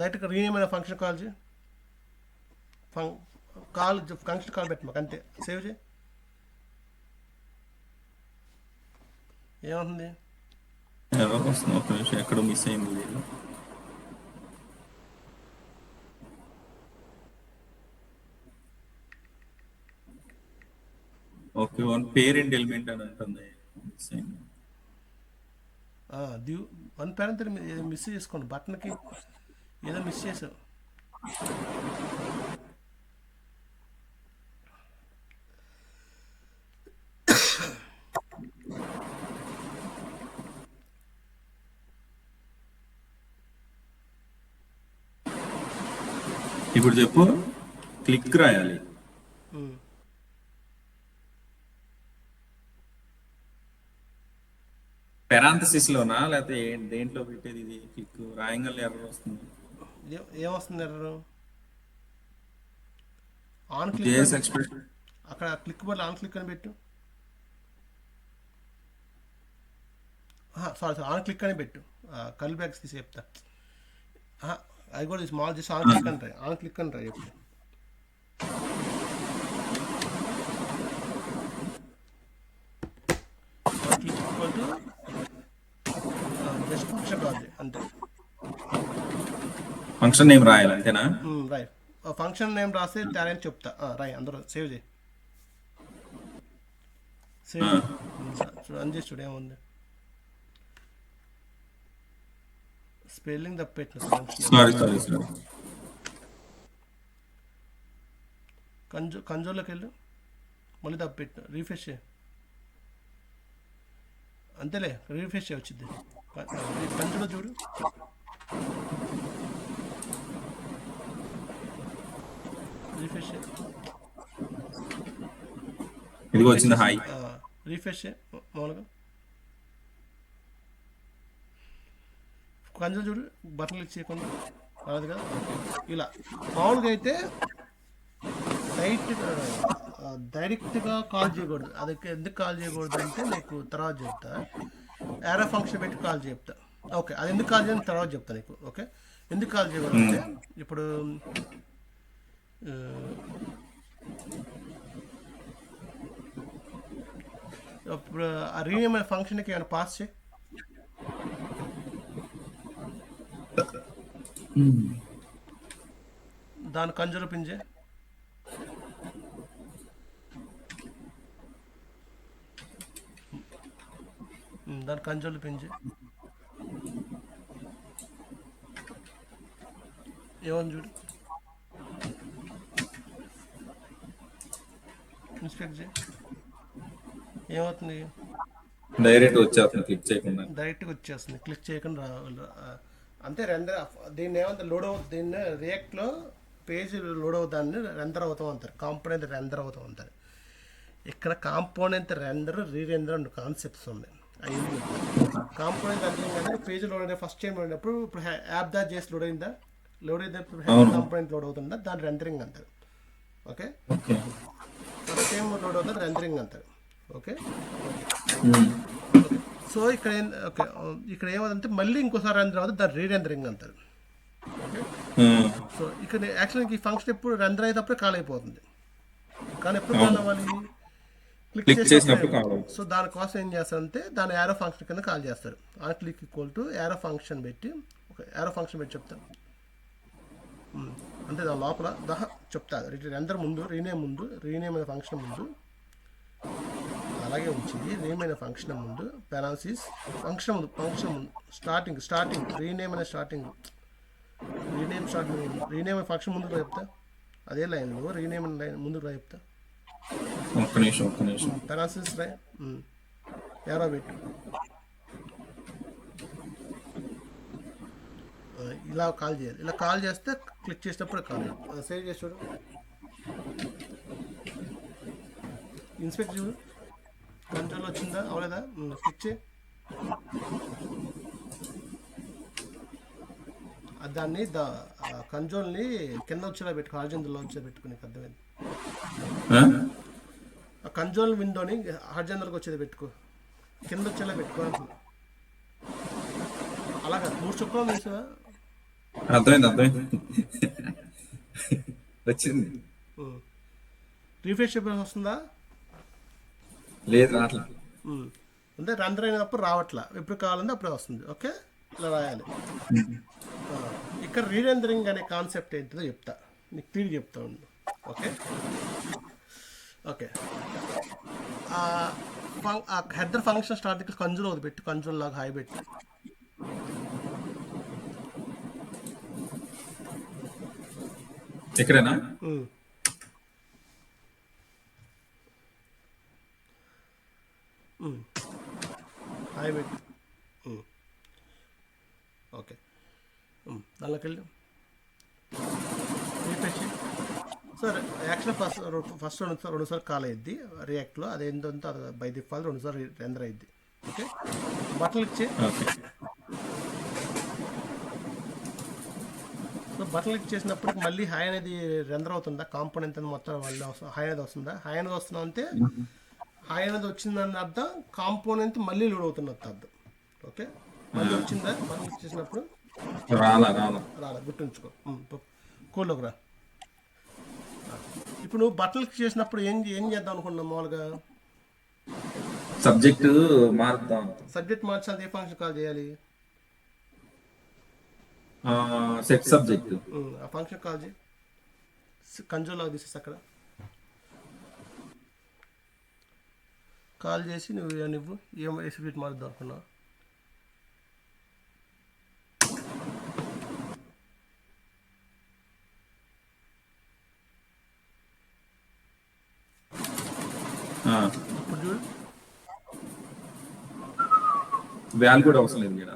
B: డైరెక్ట్ రీనేమ్ అనే ఫంక్షన్ కాల్ చేయి. ఫంక్షన్ కాల్ పెట్టు మాకు అంతే. సేవ్ చేయి. ఏమవుతుంది?
C: వస్తుంది. ఒక్క నిమిషం ఎక్కడో మిస్ అయింది. ఓకే పేరెంట్ ఎలిమెంట్ అని అంటుంది.
B: వన్ పేరెంట్ మిస్ చేసుకోండి. బటన్కి ఏదో మిస్ చేసావు.
C: ఇప్పుడు చెప్పు. క్లిక్ రాయాలి. పెరాంథసిస్ లోనా లేకపోతే దేంట్లో పెట్టేది? ఇది క్లిక్ రాయంగానే ఎర్రర్ వస్తుంది.
B: ఏమొస్తుంది error? On
C: JS
B: click
C: expression
B: అక్కడ క్లిక్ బదులు ఆన్ క్లిక్ అని పెట్టు. ఆన్ క్లిక్ అని పెట్టు. కల్ బ్యాగ్స్ తీసి చెప్తా. అది కూడా స్మాల్ చేసి ఆన్ క్లిక్ అంటారు చెప్పు. జస్ట్ ఫంక్షన్ కాదు అంతే.
C: ఫంక్షన్ నేమ్ రాయాలి అంతేనా?
B: రైట్. ఫంక్షన్ నేమ్ రాస్తే టాలెంట్ చెప్తా. రాయ్ అందరూ సేవ్ చేయి. చూడు చూడు ఏముంది. స్పెల్లింగ్ తప్పెట్టిన కంజోల్లోకి వెళ్ళు. మళ్ళీ తప్పెట్టిన రీఫ్రెష్ చేయి. అంతేలే రీఫ్రెష్ చేయి వచ్చింది. కంజోలో చూడు. రీఫ్రెష్ చేయి.
C: ఇది వచ్చింది. హాయ్
B: రీఫ్రెష్ చేయి మామూలుగా. కంజోల్ చూడు. బటన్ క్లిక్ చేయకుండా రాదు కదా. ఇలా మామూలుగా అయితే డైరెక్ట్గా కాల్ చేయకూడదు. అది ఎందుకు కాల్ చేయకూడదు అంటే నీకు తర్వాత చెప్తా. యారో ఫంక్షన్ పెట్టి కాల్ చెప్తా. ఓకే అది ఎందుకు కాల్ చేయని తర్వాత చెప్తా నీకు. ఓకే ఎందుకు కాల్ చేయకూడదు అంటే ఇప్పుడు ఆ రీనేమ్ అనే ఫంక్షన్కి ఏమైనా పాస్ చేయి. దాని కంజోలు పింజే. దాని కంజోలు పింజే. ఏమని చూడు. ఇన్స్పెక్ట్ చేయి. ఏమవుతుంది?
C: డైరెక్ట్ వచ్చేస్తుంది. క్లిక్ చేయకుండా
B: డైరెక్ట్గా వచ్చేస్తుంది. క్లిక్ చేయకుండా అంతే. దీన్ని ఏమంటే దీన్ని రియాక్ట్లో పేజ్ లోడ్ అవుతాన్ని రెండర్ అవుతాం అంటారు, కాంపోనెంట్ రెండర్ అవుతాం అంటారు. ఇక్కడ కాంపోనెంట్ రెండర్ రీరెండర్ రెండు కాన్సెప్ట్స్ ఉన్నాయి. అవి కాంపోనెంట్ రెండరింగ్ అంటే పేజ్ లోడ్ అయిన ఫస్ట్ టైం లోడ్ అయినప్పుడు ఇప్పుడు యాప్ దా చేసి లోడ్ అయినప్పుడు కాంపోనెంట్ లోడ్ అవుతుందా దాని రెండరింగ్ అంటారు. ఓకే, ఫస్ట్ టైం లోడ్ అవుతుంది రెండరింగ్ అంటారు. ఓకే, సో ఇక్కడ ఓకే ఇక్కడ ఏమవుతుందంటే మళ్ళీ ఇంకోసారి రెండర్ అవుతుంది దాని రీరెండరింగ్ అంటారు. ఓకే, సో ఇక్కడ యాక్చువల్గా ఈ ఫంక్షన్ ఎప్పుడు రెండర్ అయినప్పుడే కాల్ అయిపోతుంది, కానీ ఎప్పుడు కాల్ అవ్వాలి, క్లిక్ చేసినప్పుడు. సో దానికోసం ఏం చేస్తారంటే దాని యారో ఫంక్షన్ కింద కాల్ చేస్తారు. ఆ click equal to arrow function పెట్టి ఒక యారో ఫంక్షన్ పెట్టి చెప్తాను. అంటే దాని లోపల చెప్తా రెండర్ ముందు రీనేమ్ అనే ఫంక్షన్ ముందు అలాగే ఉంచింది. రీనేమ్ అనే ఫంక్షన్ ముందు పెనాల్సిస్ ఫంక్షన్ ముందు స్టార్టింగ్ రీనేమ్ అనే రీనేమ్ ఫంక్షన్ ముందుకు చెప్తా. అదే లైన్లో రీనేమ్ అనే లైన్ ముందుకు చెప్తా.
C: ఒక్క నిమిషం
B: పెనాల్సిస్ యారో పెట్టు. ఇలా కాల్ చేయాలి. ఇలా కాల్ చేస్తే క్లిక్ చేసినప్పుడు కాల్ సేవ్ చేసి చూడు, ఇన్స్పెక్ట్ చూడు, కంట్రోల్ వచ్చిందా అవలేదా, క్లిక్ చేయి. దాన్ని కంట్రోల్ని కింద వచ్చేలా పెట్టుకో, హార్జెంటల్లో వచ్చేలా పెట్టుకుని అర్థమైంది. ఆ కంట్రోల్ విండోని హార్జెంటల్కి వచ్చేది పెట్టుకో, కింద వచ్చేలా పెట్టుకో అంటున్నా. అలాగా 3 చుక్కలు వేసావా?
C: అర్థమైంది వచ్చింది.
B: రిఫ్రెష్ వస్తుందా?
C: లేదు రావట్లా.
B: అంటే రెండర్ అయినప్పుడు రావట్లా, ఎప్పుడు కావాలంటే అప్పుడే వస్తుంది. ఓకే, ఇలా రాయాలి. ఇక్కడ రీరెండరింగ్ అనే కాన్సెప్ట్ ఏంటిదో చెప్తా, నీకు తిరిగి చెప్తా ఉండు. Okay okay header function starting console అవుతుంది పెట్టు, కంజూల్ లాగా హై పెట్టు.
C: ఇక్కడేనా?
B: హాయ్ పెట్టు. ఓకే, దానిలోకి వెళ్ళి రీఫ్రెష్. సరే యాక్చువల్ ఫస్ట్ రెండుసార్లు కాల్ అయ్యిద్ది రియాక్ట్లో, అదేంటంటే అది బై డిఫాల్ట్ 2 సార్లు రెండర్ అయ్యిద్ది. ఓకే, బటన్ ఇచ్చి సో బటన్ క్లిక్ చేసినప్పుడు మళ్ళీ హై అనేది రెండర్ అవుతుందా, కాంపోనెంట్ అనేది మొత్తం మళ్ళీ హై అనేది వస్తుందా? హై అనేది వస్తుందా అంటే హై అనేది వచ్చిందని అర్థం, కాంపోనెంట్ మళ్ళీ లోడ్ అవుతున్నట్టు అర్థం. ఓకే, మళ్ళీ వచ్చిందా బటన్ క్లిక్ చేసినప్పుడు? రాలా, గుర్తుంచుకో. కోడ్లోకి రా. ఇప్పుడు నువ్వు బటన్ క్లిక్ చేసినప్పుడు ఏం చేద్దాం అనుకున్నావు? మామూలుగా
C: సబ్జెక్ట్
B: మార్చాలి, ఏ ఫంక్షన్ కాల్ చేయాలి?
C: Set subject.
B: ఆ ఫంక్షన్ కాల్ చేయి, కంజోల్ లాగా తీసేసి అక్కడ కాల్ చేసి నువ్వు ఏం సబ్జెక్ట్ మారుద్దాం అనుకున్నావు? ఇప్పుడు చూడు,
C: వాల్యూ కూడా అవసరం లేదు ఇక్కడ.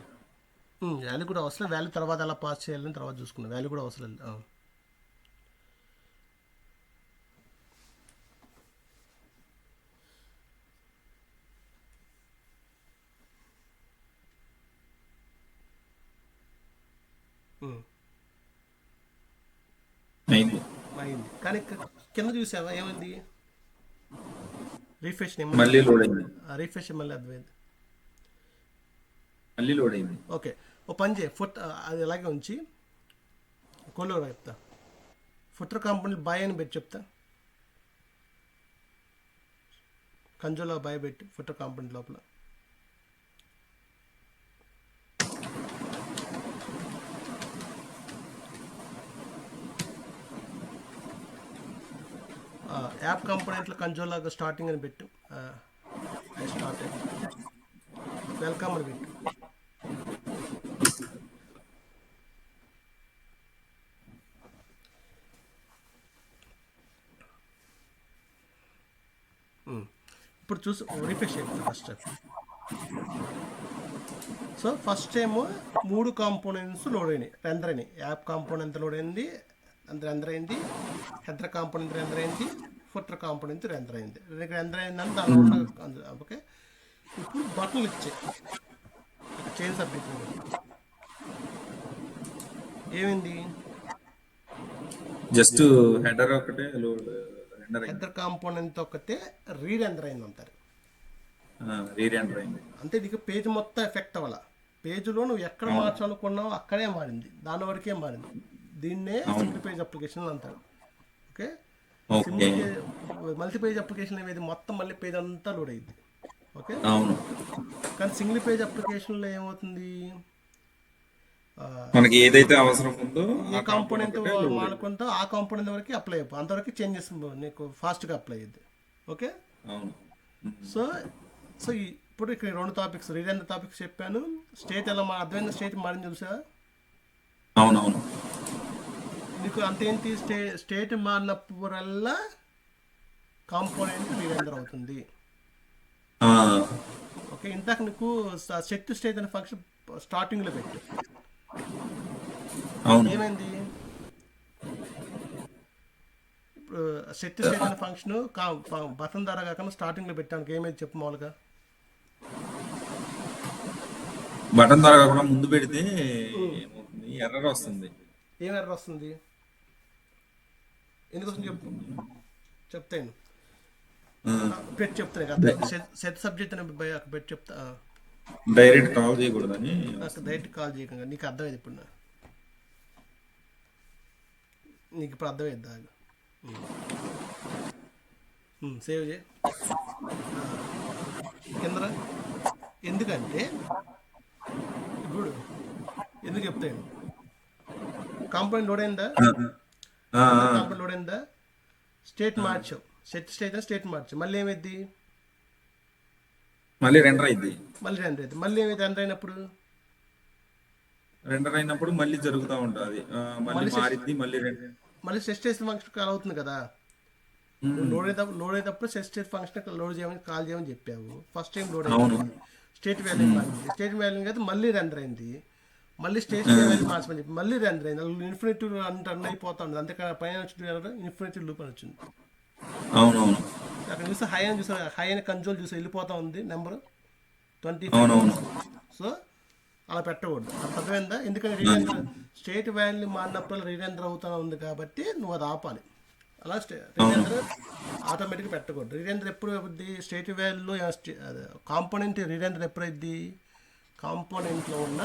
B: వాల్యూ కూడా అవసరం, వాల్యూ తర్వాత ఎలా పాస్ చేయాలని తర్వాత చూసుకున్నాం, వాల్యూ కూడా అవసరం లేదు.
C: అయింది
B: కానీ కింద చూసావా ఏమైంది? రీఫ్రెష్
C: మళ్ళీ లోడ్ అయింది.
B: రీఫ్రెష్ మళ్ళీ అర్థమైంది,
C: మళ్ళీ లోడ్ అయింది.
B: ఓకే, ఓ పని చేయి, అది అలాగే ఉంచి కోలో చెప్తా. ఫుటర్ కాంపోనెంట్ బాయ్ అని పెట్టి చెప్తా, కంజోలో బాయ్ పెట్టి ఫుటర్ కాంపోనెంట్ లోపల. యాప్ కాంపోనెంట్లో కంజోల్ లాగా స్టార్టింగ్ అని పెట్టు, స్టార్టింగ్ వెల్కమ్ అని పెట్టు. ఇప్పుడు చూసి రిఫ్రెష్ అయిపోతుంది ఫస్ట్. సో ఫస్ట్ ఏమో 3 కాంపోనెంట్స్ లోడ్ అయినాయి, రెండర్ అయినాయి. యాప్ కాంపోనెంట్ లోడ్ అయింది,
A: రెండర్ అయింది, హెడర్ కాంపోనెంట్ రెండర్ అయింది, ఫుటర్ కాంపోనెంట్ రెండర్ అయింది. రెండర్ అయిందని దానిలో ఉన్న ఓకే. ఇప్పుడు బటన్లు ఇచ్చాయి చైన్ సబ్జెక్ట్ ఏమైంది,
C: జస్ట్ హెడర్ ఒకటే రెండర్
A: హెడర్ కాంపోనెంట్ ఒకటే రీరెండర్ అయింది అంటారు.
C: రీరెండర్ అయింది.
A: అంటే నీకు పేజ్ మొత్తం ఎఫెక్ట్ అవ్వాల, పేజ్లో నువ్వు ఎక్కడ మార్చాలనుకున్నావు అక్కడే మారింది, దాని వరకే మారింది. దీన్నే సింగిల్ పేజ్ అప్లికేషన్ అంటారు. ఓకే, మల్టీ పేజ్ అప్లికేషన్ అనేది మొత్తం మళ్ళీ పేజ్ అంతా లోడ్ అయ్యింది. ఓకే, కానీ సింగిల్ పేజ్ అప్లికేషన్లో ఏమవుతుంది,
C: మనకి ఏదైతే అవసరం ఉందో
A: ఏ కాంపోనెంట్ వాడుకుంటా ఆ కాంపోనెంట్ వరకు అప్లై అయిపో, అంతవరకు చేంజెస్ నీకు ఫాస్ట్గా అప్లై అయ్యింది. ఓకే, సో సో ఇప్పుడు ఇక్కడ 2 టాపిక్స్ రీరెండర్ టాపిక్స్ చెప్పాను. స్టేట్ ఎలా అర్థమైన స్టేట్ మారింది చూసా.
C: అవునవును,
A: నీకు అంతేంటి, స్టేట్ మారినప్పుడల్లా కాంపోనెంట్ రీరెండర్ అవుతుంది. ఓకే, ఇందాక నీకు సెట్ స్టేట్ అనే ఫంక్షన్ స్టార్టింగ్లో పెట్టు, ఏమైంది, ఇప్పుడు సెట్ స్టేట్ అనే ఫంక్షన్ బటన్ ద్వారా కాకుండా స్టార్టింగ్లో పెట్టడానికి ఏమైంది చెప్పు మామూలుగా.
C: బటన్ ద్వారా కాకుండా ముందు పెడితే ఏమవుతుంది, ఎర్రర్ వస్తుంది.
A: ఏం ఎర్రర్ వస్తుంది, ఎందుకోసం చెప్పు, చెప్తాను పెట్టి చెప్తాను కదా. సెట్ సబ్జెక్ట్ అని పెట్టి చెప్తా,
C: డైరెక్ట్ కాల్ చేయకూడదని.
A: డైరెక్ట్ కాల్ చేయకుండా నీకు అర్థమైంది ఇప్పుడు, నీకు ఇప్పుడు అర్థమైద్దా, సేవ్ చేయి కింద. ఎందుకంటే ఇప్పుడు ఎందుకు చెప్తాను, కాంపోనెంట్ లోడ్ అయిందా, కాంపోనెంట్ లోడ్ అయిందా, స్టేట్ మార్చావు, సెట్ స్టేట్ అని స్టేట్ మార్చావు, మళ్ళీ ఏమైంది,
C: మళ్ళీ రెండర్ అయింది,
A: మళ్ళీ రెండర్ అయింది, మళ్ళీ ఏమైంది,
C: రెండర్ అయినప్పుడు మళ్ళీ జరుగుతూ ఉంటుంది, మళ్ళీ మారిద్ది, మళ్ళీ
A: సెట్ స్టేట్ ఫంక్షన్ కాల్ అవుతుంది కదా. లోడ్ అయ్యేటప్పుడు సెట్ స్టేట్ ఫంక్షన్ లోడ్ చేయమని కాల్ చేయమని చెప్పావు. ఫస్ట్ టైం లోడ్ అయింది, స్టేట్ వాల్యూ మారింది, స్టేట్ వాల్యూ అయితే మళ్ళీ రెండర్ అయింది, మళ్ళీ స్టేట్ వాల్యూ మార్చమని చెప్పి మళ్ళీ రెండర్ అయింది. ఇన్ఫినిటీ రన్ అయిపోతా ఉంది, అంతేకాదు పైన వచ్చింది ఇన్ఫినిటీ లూప్ అని వచ్చింది.
C: అవునవును,
A: అక్కడ చూస్తే హై అని చూసా, హై అని కన్సోల్ చూసి వెళ్ళిపోతా ఉంది నెంబర్ 25. సో అలా పెట్టకూడదు, అర్థమైందా, ఎందుకంటే రీరెండర్ స్టేట్ వాల్యూ మారినప్పుడు రీరెండర్ అవుతా ఉంది కాబట్టి నువ్వు అది ఆపాలి. అలా రీరెండర్ ఆటోమేటిక్గా పెట్టకూడదు. రీరెండర్ ఎప్పుడు అవుద్ది, స్టేట్ వాల్యూలో కాంపోనెంట్ రీరెండర్ ఎప్పుడు అయింది, కాంపోనెంట్లో ఉన్న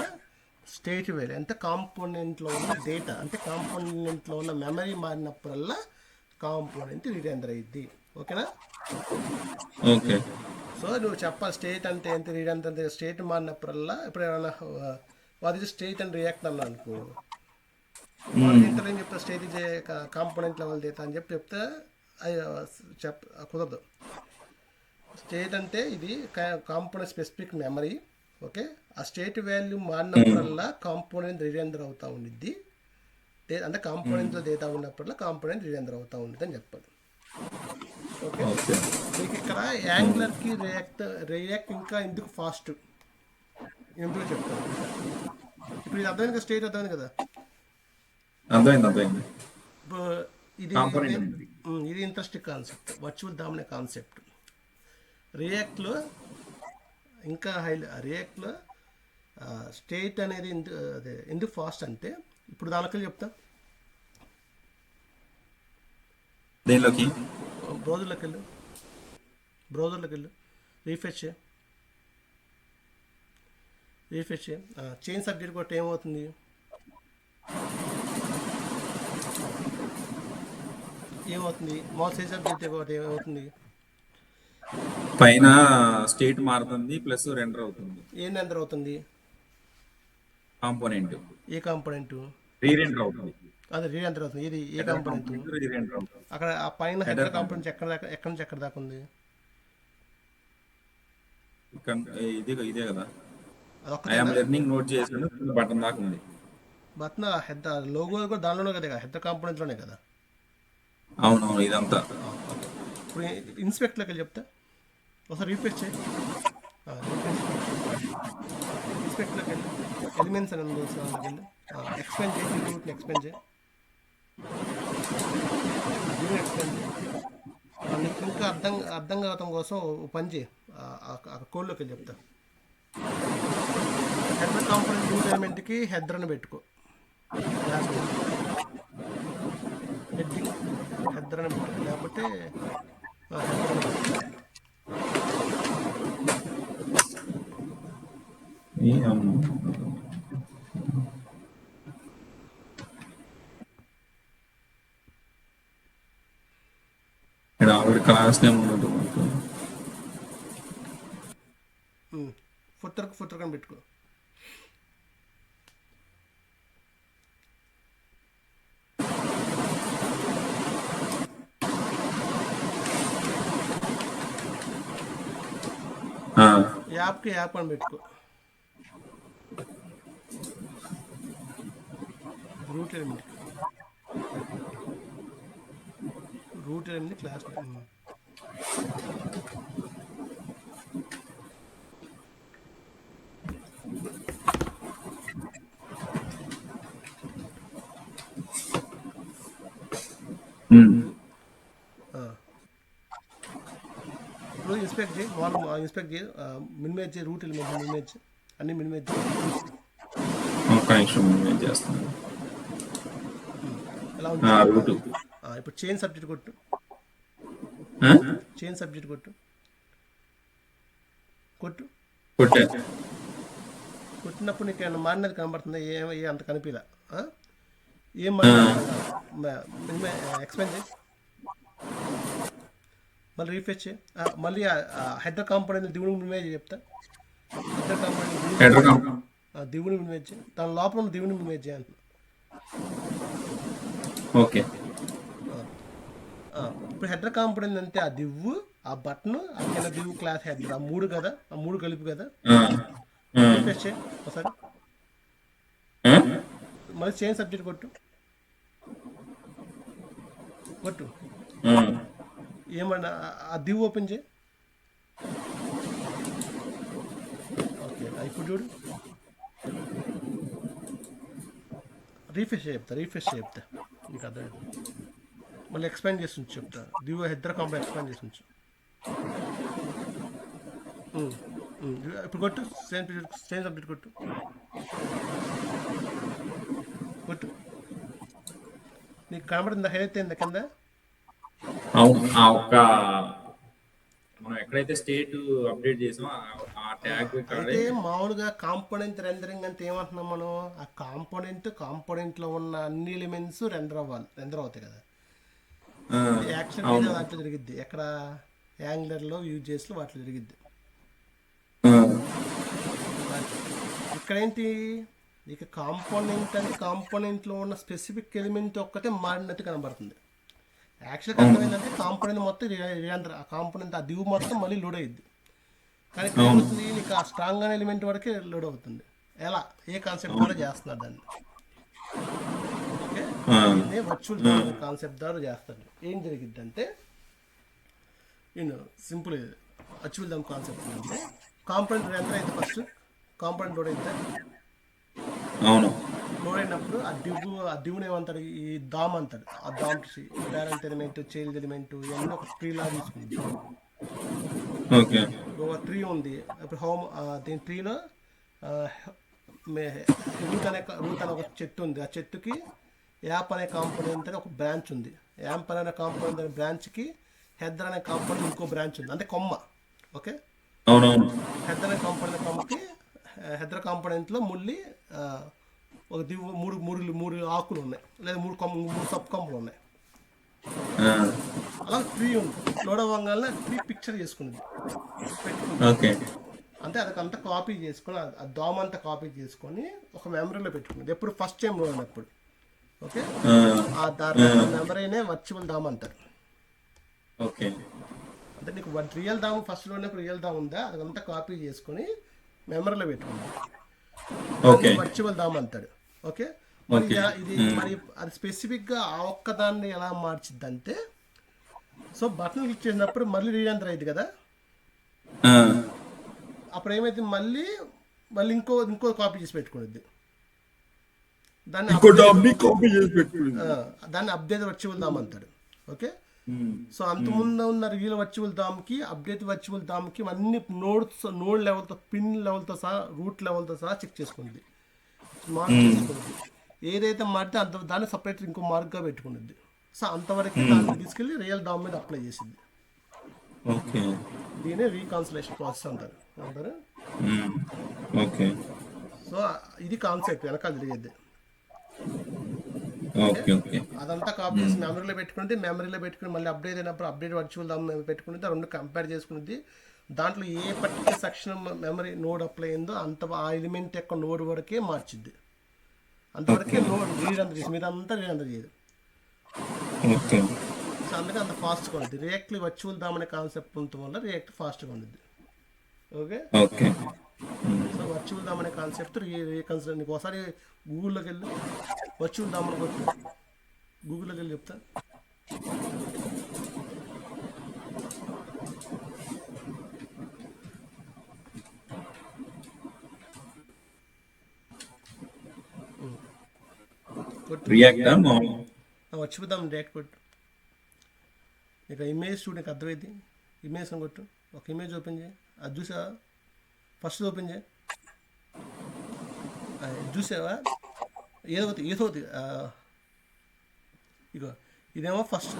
A: స్టేట్ వాల్యూ అంటే కాంపోనెంట్లో ఉన్న డేటా అంటే కాంపోనెంట్లో ఉన్న మెమరీ మారినప్పుడల్లా కాంపోనెంట్ రీరెండర్ అయ్యిద్ది. ఓకేనా,
C: ఓకే.
A: సో నువ్వు చెప్పాలి స్టేట్ అంటే ఏంటి, రీరెండర్ అంటే స్టేట్ మారినప్పుడల్లా. ఇప్పుడు ఏమన్నా what is state and react అన్నా అనుకో, ఇంటర్ ఏం చెప్తా, state is component level data అని చెప్తే కుదరదు. స్టేట్ అంటే ఇది కాంపోనెంట్ స్పెసిఫిక్ మెమరీ. ఓకే, ఆ స్టేట్ వాల్యూ మారినప్పుడల్లా కాంపోనెంట్ రీరెండర్ అవుతూ ఉండిద్ది, అంటే కాంపోనెంట్లో డేటా ఉన్నప్పుడల్లా కాంపోనెంట్ రీరెండర్ అవుతూ ఉండిద్ది అని చెప్పాలి. ఓకే, మీకు ఇక్కడ యాంగులర్కి రియాక్ట్ ఇంకా ఎందుకు ఫాస్ట్ ఎందుకు చెప్తాను. ఇప్పుడు ఇది అర్థమైంది కదా, స్టేట్ అర్థమైంది కదా.
C: అర్థమైంది.
A: ఇది ఇంట్రెస్టింగ్ కాన్సెప్ట్, వర్చువల్ దామనే కాన్సెప్ట్. రియాక్ట్లో ఇంకా రియాక్ట్లో స్టేట్ అనేది అదే ఎందుకు ఫాస్ట్ అంటే, ఇప్పుడు దానికి చెప్తా,
C: దేనిలోకి,
A: బ్రౌజర్లోకి వెళ్ళు, రీఫ్రెష్ చేంజ్ సబ్జెక్ట్ కొట్టి ఏమవుతుంది, మాల్ చేంజ్ సబ్జెక్ట్ కొట్టి ఏమవుతుంది,
C: పైన స్టేట్ మారుతుంది ప్లస్ రెండర్ అవుతుంది.
A: ఏం రెండర్ అవుతుంది,
C: కాంపోనెంట్.
A: ఏ కాంపోనెంట్,
C: రీరెండర్ అవుతుంది.
A: అదే రీరెండర్ అవుతుంది. ఇది ఏ కాంపోనెంట్, అక్కడ ఆ పైన హెడర్ కాంపోనెంట్ ఎక్కడి నుంచి ఎక్కడ దాకా ఉంది,
C: ఇదే కదా. ఐఎమ్ లెర్నింగ్ నోట్ చేసాను, బటన్ దాకా ఉంది.
A: బటన్ హెడర్ లోగో కూడా దానిలోనే కదా, హెడర్ కాంపోనెంట్లోనే కదా.
C: అవునవును, ఇదంతా.
A: ఇప్పుడు ఇన్స్పెక్ట్లోకి వెళ్ళి చెప్తా, ఒకసారి రీఫ్రెష్ చేయి. ఇన్స్పెక్ట్లోకి వెళ్ళి ఎలిమెంట్స్ అని వెళ్ళి ఎక్స్పెండ్ చేసి ఎక్స్పెండ్ చేయి.
B: దీన్ని ఎక్స్ప్లెయిన్ చేయి. నీకు ఇంకా అర్థం కావటం కోసం ఓ పని చేయి, కోడ్లోకి వెళ్ళి చెప్తా. హెడర్ కాంపోనెంట్ యూజ్ ఎలిమెంట్కి హెడర్ అని పెట్టుకో, హెడ్డింగ్ హెడర్ అని పెట్టుకో, లేకపోతే header అని పెట్టుకో.
C: ఈ అమ్మ. ఇక్కడ ఆల్రెడీ క్లాస్ నేమ్ ఉన్నట్టు మనకు.
B: ఫుటర్ అని పెట్టుకో. యాప్కి యాప్ అని పెట్టుకో. రూట్ ఎలిమెంట్ క్లాస్ ఇప్పుడు ఇన్స్పెక్ట్ చేయి, ఇన్స్పెక్ట్ చేయి, మినిమైజ్ చేయి, రూట్ ఎలిమెంట్ మినిమైజ్ చేయి, అన్ని మినిమైజ్ చేయి.
C: ఒక నిమిషం నేను చేస్తాను.
B: ఎలా ఉంది?
C: రూట్
B: ఇప్పుడు చైన్ సబ్జెక్ట్ కొట్టు, చైన్ సబ్జెక్ట్ కొట్టు, కొట్టినప్పుడు నీకు ఏమైనా మారినది కనబడుతుందా? అంత కనిపిలా? ఏం మారిన ఎక్స్ప్లెయిన్ చేయి, మళ్ళీ రీఫ్రెష్ చేయి, మళ్ళీ హెడర్ కాంపోనెంట్ దివుని మినిమైజ్ చెప్తా. హెడర్ కాంపోనెంట్ దివుని మినిమైజ్ చేయి, దాని లోపల ఉన్న దివుని మినిమైజ్ చేయాలి.
C: ఓకే.
B: ఇప్పుడు హెడర్ కాంపోనెంట్ అంటే ఆ దివ్వు, ఆ బటన్, ఆ కింద దివ్వు క్లాస్ హెడర్, ఆ మూడు కదా, ఆ మూడు కలిపి కదా. రీఫ్రెష్ చేయి ఒకసారి, మళ్ళీ చేంజ్ సబ్జెక్ట్ కొట్టు. ఏమన్నా ఆ దివ్ ఓపెన్ చేయి. ఓకే, ఇప్పుడు చూడు, రీఫ్రెష్ చెప్తా నీకు అర్థం. మళ్ళీ ఎక్స్పాండ్ చేసి ఉంచు చెప్తా. దివ్ హెడర్ కాంపోనెంట్ ఎక్స్పాండ్ చేసి ఉంచు. ఇప్పుడు కొట్టు, సేమ్ సబ్జెక్ట్ కొట్టు. నీకు కనబడుతుందా? హైలైట్ అయిందా కింద?
C: ఒక మనం ఎక్కడైతే స్టేట్ అప్డేట్ చేసామో ఆ ట్యాగ్
B: అయితే మామూలుగా కాంపోనెంట్ రెండరింగ్ అంటే ఏమంటున్నాం మనం? ఆ కాంపోనెంట్లో ఉన్న అన్ని ఎలిమెంట్స్ రెండర్ అవుతాయి కదా. యాక్చువల్ వాటిలో జరిగిద్ది, ఎక్కడ యాంగులర్లో యూజ్ చేసి వాటిలో జరిగిద్ది. ఇక్కడ ఏంటి, ఇక కాంపోనెంట్ అంటే కాంపోనెంట్లో ఉన్న స్పెసిఫిక్ ఎలిమెంట్ ఒక్కటే మారినట్టు కనబడుతుంది. యాక్చువల్గా అర్థమైందంటే కాంపోనెంట్ మొత్తం ఆ కాంపోనెంట్ ఆ దివ్ మొత్తం మళ్ళీ లోడ్ అయ్యింది. కానీ ఇక్కడ ఏమవుతుంది, నీకు ఆ స్ట్రాంగ్ అనే ఎలిమెంట్ వరకే లోడ్ అవుతుంది. ఎలా, ఏ కాన్సెప్ట్ ద్వారా చేస్తున్నారు దాన్ని? ఓకే, దీన్ని వర్చువల్ కాన్సెప్ట్ ద్వారా చేస్తారు. ఏం జరిగిద్ది అంటే, సింపుల్ వర్చువల్ దాని కాన్సెప్ట్ అంటే, కాంపోనెంట్ ఎంత అయితే ఫస్ట్ కాంపోనెంట్ లోడ్ అయితే, లోడ్ అయినప్పుడు ఆ దివ్వుని ఏమంటాడు, ఈ దామ్ అంటాడు. ఆ Dham parent element, child element ఇవన్నీ ఒక ట్రీ లాగా తీసుకుంది. ఒక ట్రీ ఉంది. ఇప్పుడు దీని ట్రీలో రూట్ అనే ఒక చెట్టు ఉంది. ఆ చెట్టుకి యాప్ అనే కాంపోనెంట్ అనే ఒక బ్రాంచ్ ఉంది. యాప్ అనే కాంపోనెంట్ అనే బ్రాంచ్కి హెడర్ అనే కాంపోనెంట్ ఇంకో బ్రాంచ్ ఉంది, అంటే కొమ్మ. ఓకే, హెడర్ అనే కాంపోనెంట్ కొమ్మకి హెడర్ కాంపోనెంట్లో మళ్ళీ ఒక దివ్వు మూడు ఆకులు ఉన్నాయి, లేదా మూడు సబ్ కొమ్మలు ఉన్నాయి. అలా ట్రీ ఉంది. లోడ్ అవ్వగానే ట్రీ పిక్చర్ చేసుకునేది అంటే అదంతా కాపీ చేసుకొని, ఆ దామ్ అంతా కాపీ చేసుకొని ఒక మెమరీలో పెట్టుకునేది. ఎప్పుడు ఫస్ట్ టైం లోడ్ అయినప్పుడు. ఓకే, ఆ మెమరీనే వర్చువల్ దామ్ అంటారు. అంటే నీకు రియల్ దామ్ ఫస్ట్ లోడ్ అయినప్పుడు రియల్ దామ్ ఉందా, అదంతా కాపీ చేసుకొని మెమరీలో పెట్టుకున్నాడు, వర్చువల్ దామ్ అంటాడు. ఓకే, ఇది మరి అది స్పెసిఫిక్గా ఆ ఒక్కదాన్ని ఎలా మార్చిద్ది అంటే, సో బటన్ క్లిక్ చేసినప్పుడు మళ్ళీ రీఎంటర్ అయింది కదా, అప్పుడు ఏమైతే మళ్ళీ ఇంకో కాపీ చేసి పెట్టుకునేది.
A: దాన్ని
C: ఇంకో డామ్ని కాపీ చేసి పెట్టుకుంది.
A: దాన్ని అప్డేట్ వర్చువల్ దామ్ అంటాడు. ఓకే, సో అంతకుముందు ఉన్న రియల్ వర్చువల్ దామ్కి అప్డేట్ వర్చువల్ దామ్కి అన్ని నోడ్ లెవెల్తో పిన్ లెవెల్తో సహా రూట్ లెవెల్తో సహా చెక్ చేసుకుంది, మార్క్ చేసుకుంది. ఏదైతే మారితే అంత దాన్ని సపరేట్ ఇంకో మార్క్గా పెట్టుకునేది. సో అంతవరకు దాన్ని తీసుకెళ్ళి రియల్ దామ్ మీద అప్లై చేసింది.
C: ఓకే,
A: దీనే రీకాన్సిలేషన్ ప్రాసెస్ అంటారు.
C: ఓకే,
A: సో ఇది కాన్సెప్ట్ వెనకాల జరిగేది.
C: Okay, okay.
A: అదంతా కాపీ చేసి మెమరీలో పెట్టుకుని మళ్ళీ అప్డేట్ అయినప్పుడు అప్డేట్ వర్చువల్ దామ్ పెట్టుకునేది. ఆ రెండు కంపేర్ చేసుకునేది. దాంట్లో ఏ particular section memory node apply అయిందో ఆ ఎలిమెంట్ యొక్క నోడ్ వరకే మార్చిద్ది. అంతవరకే నోడ్ రీడ్ అంత చేసి మీదంతా రీడ్ అంత చేయదు.
C: ఓకే,
A: సో అందుకే అంత ఫాస్ట్గా ఉంది. రియాక్ట్లీ వర్చువల్ దామ్ అనే కాన్సెప్ట్ ఉండటం వల్ల రియాక్ట్ ఫాస్ట్గా ఉంది. Okay,
C: okay.
A: So virtual Dham అనే కాన్సెప్ట్ రీకన్సిడర్. నీకు ఒకసారి గూగుల్లోకి వెళ్ళి వర్చువల్ దామ్ అని కొట్టు, గూగుల్లోకి వెళ్ళి చెప్తా.
C: రియాక్టా
A: వర్చువల్ దామ్ రియాక్ట్ కొట్టు. ఇక ఇమేజ్ చూడు, నీకు అర్థమైంది. ఇమేజ్ అని కొట్టు, ఒక ఇమేజ్ ఓపెన్ చేయి. అది చూసా, ఫస్ట్ ఓపెన్ చేయి. చూసావా, ఏదోది ఇగో ఇదేమో ఫస్ట్.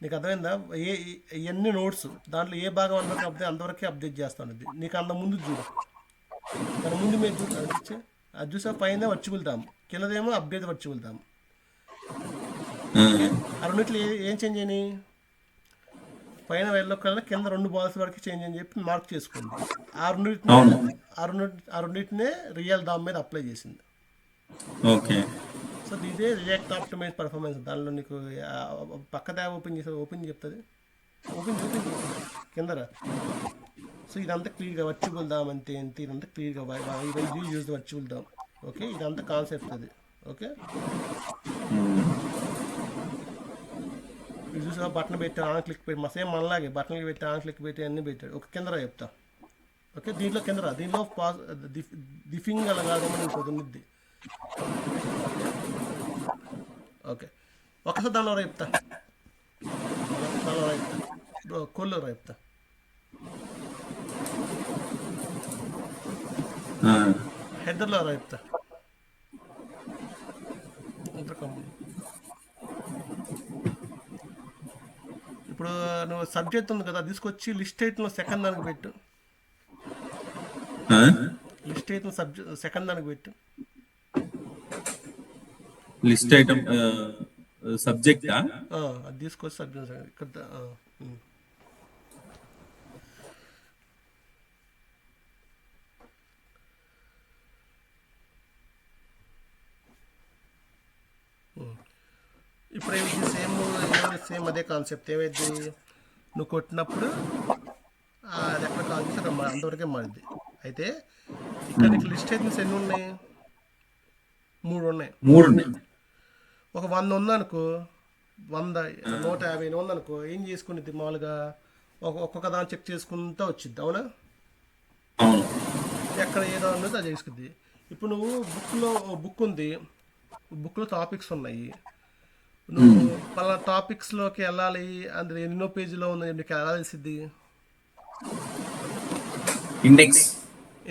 A: నీకు అర్థమైందా? ఇవన్నీ నోట్స్ దాంట్లో ఏ భాగం అందరికి అప్డేట్ అంతవరకే అప్డేట్ చేస్తాను. ఇది నీకు అంత ముందు చూడు, దాని ముందు మీరు చూసి అది చూసా. పైన వర్చువల్ కిందదేమో అప్డేట్ వర్చువల్. ఆ రెండిట్లో ఏం చేంజ్ అయినాయి? పైన వెళ్ళో కన్నా కింద 2 బాల్స్ వరకు చేంజ్ అని చెప్పి మార్క్ చేసుకుంది. ఆ రెండింటినే రియల్ దామ్ మీద అప్లై చేసింది.
C: ఓకే,
A: సో ఇదే రియాక్ట్ ఆప్టిమైజ్ పర్ఫార్మెన్స్. దానిలో నీకు పక్క ట్యాబ్ ఓపెన్ చెప్తుంది. ఓపెన్ కిందరా. సో ఇదంతా క్లియర్గా వర్చువల్ దామ్ అంటే ఏంటి, ఇదంతా క్లియర్గా యూజ్ వర్చువల్ దామ్. ఓకే, ఇదంతా కాన్సెప్ట్ అది. ఓకే, ఇది చూసా, బటన్ పెట్టి ఆన్ క్లిక్ పెట్టి సేమ్ మనలాగే బటన్కి పెట్టి ఆన్ క్లిక్ పెట్టి అన్నీ పెట్టాడు. ఒక కిందరా చెప్తా. ఓకే, దీంట్లో దిఫింగ్ అలా కాదని ఇంకోటి ఉంది. ఓకే, ఒకసారి దానిలో చెప్తా. కోల్లో చెప్తా. హెడర్లో చెప్తా. ఇప్పుడు నువ్వు సబ్జెక్ట్ ఉంది కదా, తీసుకొచ్చి లిస్ట్ ఐటమ్ సెకండ్ దానికి పెట్టు. లిస్ట్ ఐటమ్ సెకండ్ దానికి పెట్టు.
C: లిస్ట్ ఐటమ్ సబ్జెక్టా?
A: అది తీసుకొచ్చి సబ్జెక్ట్ ఇక్కడ. ఇప్పుడు ఏమైంది? సేమ్ అదే కాన్సెప్ట్. ఏమైంది? నువ్వు కొట్టినప్పుడు అది ఎక్కడ కాల్ చేసి అక్కడ అంతవరకే మారింది. అయితే ఇక్కడ నీకు లిస్ట్ ఐటమ్స్ ఎన్ని ఉన్నాయి? 3 ఉన్నాయి. ఒక 100 ఉందనుకో, 100 150 ఉందనుకో, ఏం చేసుకునేది? మామూలుగా ఒక్కొక్క దాన్ని చెక్ చేసుకుంటూ వచ్చింది. అవునా? ఎక్కడ ఏదో ఉన్నది అది చేసుకుంది. ఇప్పుడు నువ్వు బుక్ ఉంది, బుక్లో టాపిక్స్ ఉన్నాయి. నువ్వు పలా టాపిక్స్లోకి వెళ్ళాలి, అందులో ఎన్నో పేజీలో ఉంది, నీకు ఎలా తెలిసిద్ది?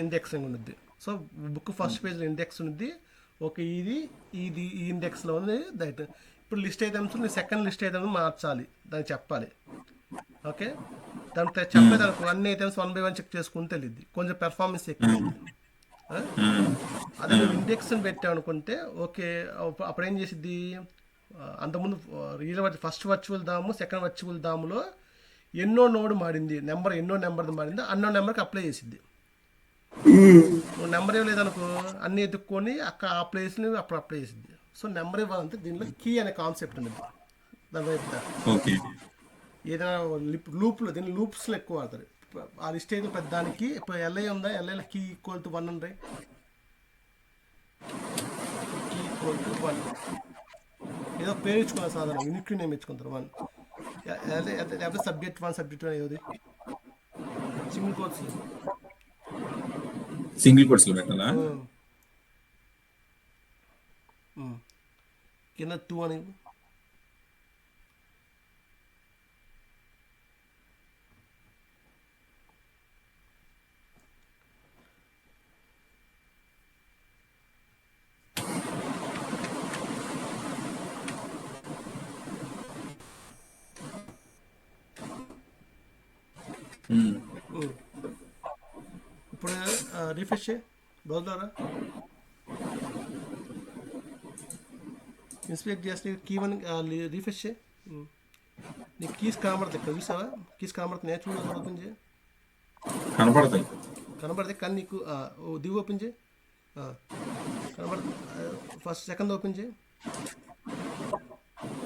A: ఇండెక్సింగ్ ఉంది. సో బుక్ ఫస్ట్ పేజ్లో ఇండెక్స్ ఉంది. ఓకే, ఇది ఈ ఇండెక్స్లో ఉంది. దట్ ఇప్పుడు లిస్ట్ ఐటమ్స్ నీ సెకండ్ లిస్ట్ ఐటమ్స్ మార్చాలి, దానికి చెప్పాలి. ఓకే, దానికి చెప్పేదానికి అన్ని ఐటమ్స్ 1 by 1 చెక్ చేసుకుని తెలియదు, కొంచెం పెర్ఫార్మెన్స్ ఎక్కువ. అదే నువ్వు ఇండెక్స్ని పెట్టావు అనుకుంటే ఓకే, అప్పుడు ఏం చేసిద్ది? అంతకుముందు ఫస్ట్ వర్చువల్ దాము, సెకండ్ వర్చువల్ దాములో ఎన్నో నోడ్ మారింది, ఎన్నో నెంబర్ మారింది, అన్నో నెంబర్కి అప్లై చేసిద్ది. నువ్వు నెంబర్ ఇవ్వలేదనుకో, అన్నీ ఎత్తుక్కొని అక్కడ ఆ ప్లేస్ని అప్పుడు అప్లై చేసిద్ది. సో నెంబర్ ఇవ్వాలంటే దీనిలో కీ అనే కాన్సెప్ట్ ఉంది. దాని వైపు ఏదైనా లూప్లో దీని లూప్స్లో ఎక్కువ వాడతారు. ఆ లిస్ట్ అయితే పెద్ద దానికి ఇప్పుడు ఎల్ఐ ఉందా, ఎల్ఐలో కీ ఈక్వల్ టు 1 ఉంటాయి. కీ ఈక్వల్ టు 1 ఏదో పేరు ఇచ్చుకున్నారు, సాధారణ యూనిక్ నేమ్ ఇచ్చుకుంటారు. 1 లేకపోతే సబ్జెక్ట్ 1 సబ్జెక్ట్ 1 ఏది సింగిల్ కోట్స్లో
C: పెట్టాలా?
B: కింద 2 అని ఇప్పుడు రీఫ్రెష్ చేయి బ్రౌజర్లో ఇన్స్పెక్ట్ చేస్తే కీ 1 రీఫ్రెష్ చేయి. నీకు కీస్ కనబడతాయి ఇక్కడ చూసావా? కీస్ కనబడుతున్నాయి, చూడ ఓపెన్ చేయి. కనబడతాయి కానీ నీకు దివ్ ఓపెన్ చేయి. కనబడుతుంది. ఫస్ట్ సెకండ్ ఓపెన్ చేయి.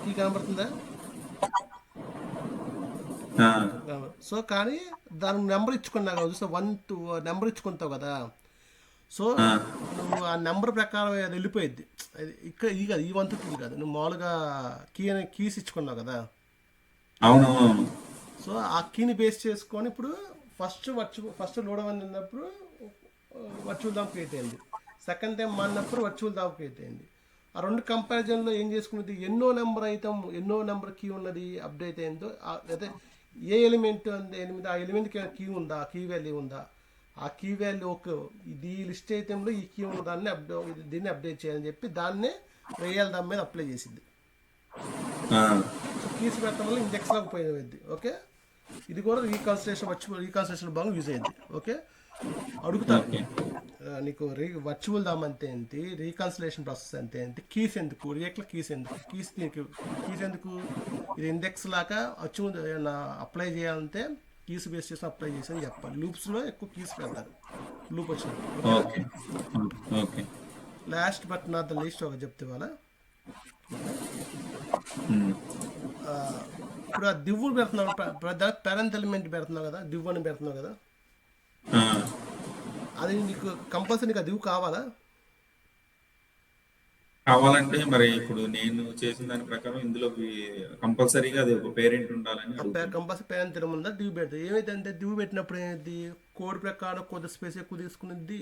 B: కీ కనబడుతుందా? సో కానీ దాని నెంబర్ ఇచ్చుకున్నావు కదా, చూసా 1 2 నెంబర్ ఇచ్చుకుంటావు కదా. సో నువ్వు ఆ నెంబర్ ప్రకారం అది వెళ్ళిపోయిద్ది. అది ఇక్కడ ఇది కాదు, ఈ 1 to 2 కాదు, నువ్వు మామూలుగా కీస్ ఇచ్చుకున్నావు కదా.
C: అవును.
B: సో ఆ కీని బేస్ చేసుకొని ఇప్పుడు ఫస్ట్ లోడ్ అన్నప్పుడు వర్చువల్ దామ్ క్రియేట్ అయింది. Second time మాడినప్పుడు virtual Dham create అయింది. ఆ రెండు కంపారిజన్లో ఏం చేసుకున్నది, ఎన్నో నెంబర్ కీ ఉన్నది అప్డేట్ అయిందో, అయితే ఏ ఎలిమెంట్ ఎనిమిది ఆ ఎలిమెంట్కి కీ ఉందా, కీ వాల్యూ ఉందా, ఆ కీ వాల్యూ ఒక ఇది లిస్ట్ ఐటెంలో ఈ కీ ఉన్న దాన్ని దీన్ని అప్డేట్ చేయాలని చెప్పి దాన్నే రియల్ దాని మీద అప్లై చేసింది. కీస్ పెట్టడం వల్ల ఇండెక్స్లో ఉపయోగమైంది. ఓకే, ఇది కూడా రీకాన్స్ట్రేషన్ బాగా యూజ్ అయింది. ఓకే, అడుగుతాను నీకు వర్చువల్ దామ్ అంటే ఏంటి, రీకాన్సిలేషన్ ప్రాసెస్ అంటే ఏంటి, కీస్ ఎందుకు, రియాక్ట్లో కీస్ ఎందుకు, కీస్ ఎందుకు, ఇది ఇండెక్స్ లాగా అప్లై చేయాలంటే కీస్ బేస్ చేసి అప్లై చేసి అని చెప్పాలి. లూప్స్లో ఎక్కువ కీస్ పెడతారు లూప్ వచ్చినప్పుడు. Last but not the least ఒక చెప్తే వాళ్ళ ఇప్పుడు ఆ దివ్వులు పెడుతున్నావు, పేరెంట్ ఎలిమెంట్ పెడుతున్నావు కదా, దివ్వు అని పెడుతున్నావు కదా, అది నీకు కంపల్సరీ నీకు ఆ దివ్వు
C: కావాలంటే మరి ఇప్పుడు నేను చేసిన దాని ప్రకారం ఇందులో కంపల్సరీగా అది ఒక పేరెంట్ ఉండాలని
B: కంపల్సరీ పేరెంట్ ఎలిమెంట్ ఉందా దివ్వు పెడతాయి. ఏమైతే దివ్వు పెట్టినప్పుడు ఏమైంది, కోడ్ ప్రకారం కొద్ది స్పేస్ ఎక్కువ తీసుకునేది,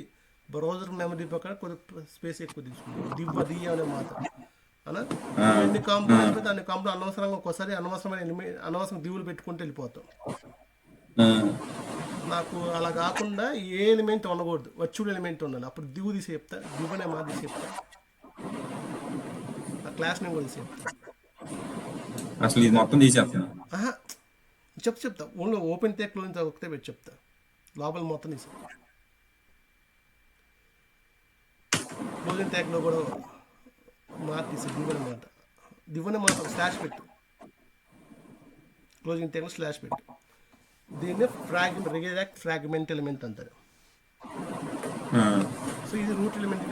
B: బ్రౌజర్ మెమరీ ప్రకారం కొద్ది స్పేస్ ఎక్కువ తీసుకునేది. దివ్వు అనే మాట అలా ఎన్ని కాంపోనెంట్స్ పెడితే అన్ని కాంపోనెంట్ అనవసరంగా ఒక్కోసారి అనవసరం దివ్వులు పెట్టుకుంటూ వెళ్ళిపోతాం. నాకు అలా కాకుండా ఏ ఎలిమెంట్ ఉండకూడదు, వర్చువల్ ఎలిమెంట్ ఉండాలి. అప్పుడు దివ్వు తీసి చెప్తా, దివ్వు అనే మాట తీసి చెప్తా, ఆ క్లాస్ నేమ్ కూడా తీసి చెప్తా.
C: అసలు ఇది మొత్తం తీసేస్తాను
B: చెప్తా ఓన్లీ ఓపెన్ టెక్లో నుంచి ఒకటే పెట్టి చెప్తా, లోపల మొత్తం తీసి. క్లోజింగ్ ట్యాగ్లో కూడా మాట తీసి దివ్వనే మాట స్లాష్ పెట్టు, క్లోజింగ్ ట్యాగ్లో స్లాష్ పెట్టు. దీన్ని ఫ్రాగ్మెంట్ ఎలిమెంట్ అంటారు. సో ఇది రూట్ ఎలిమెంట్,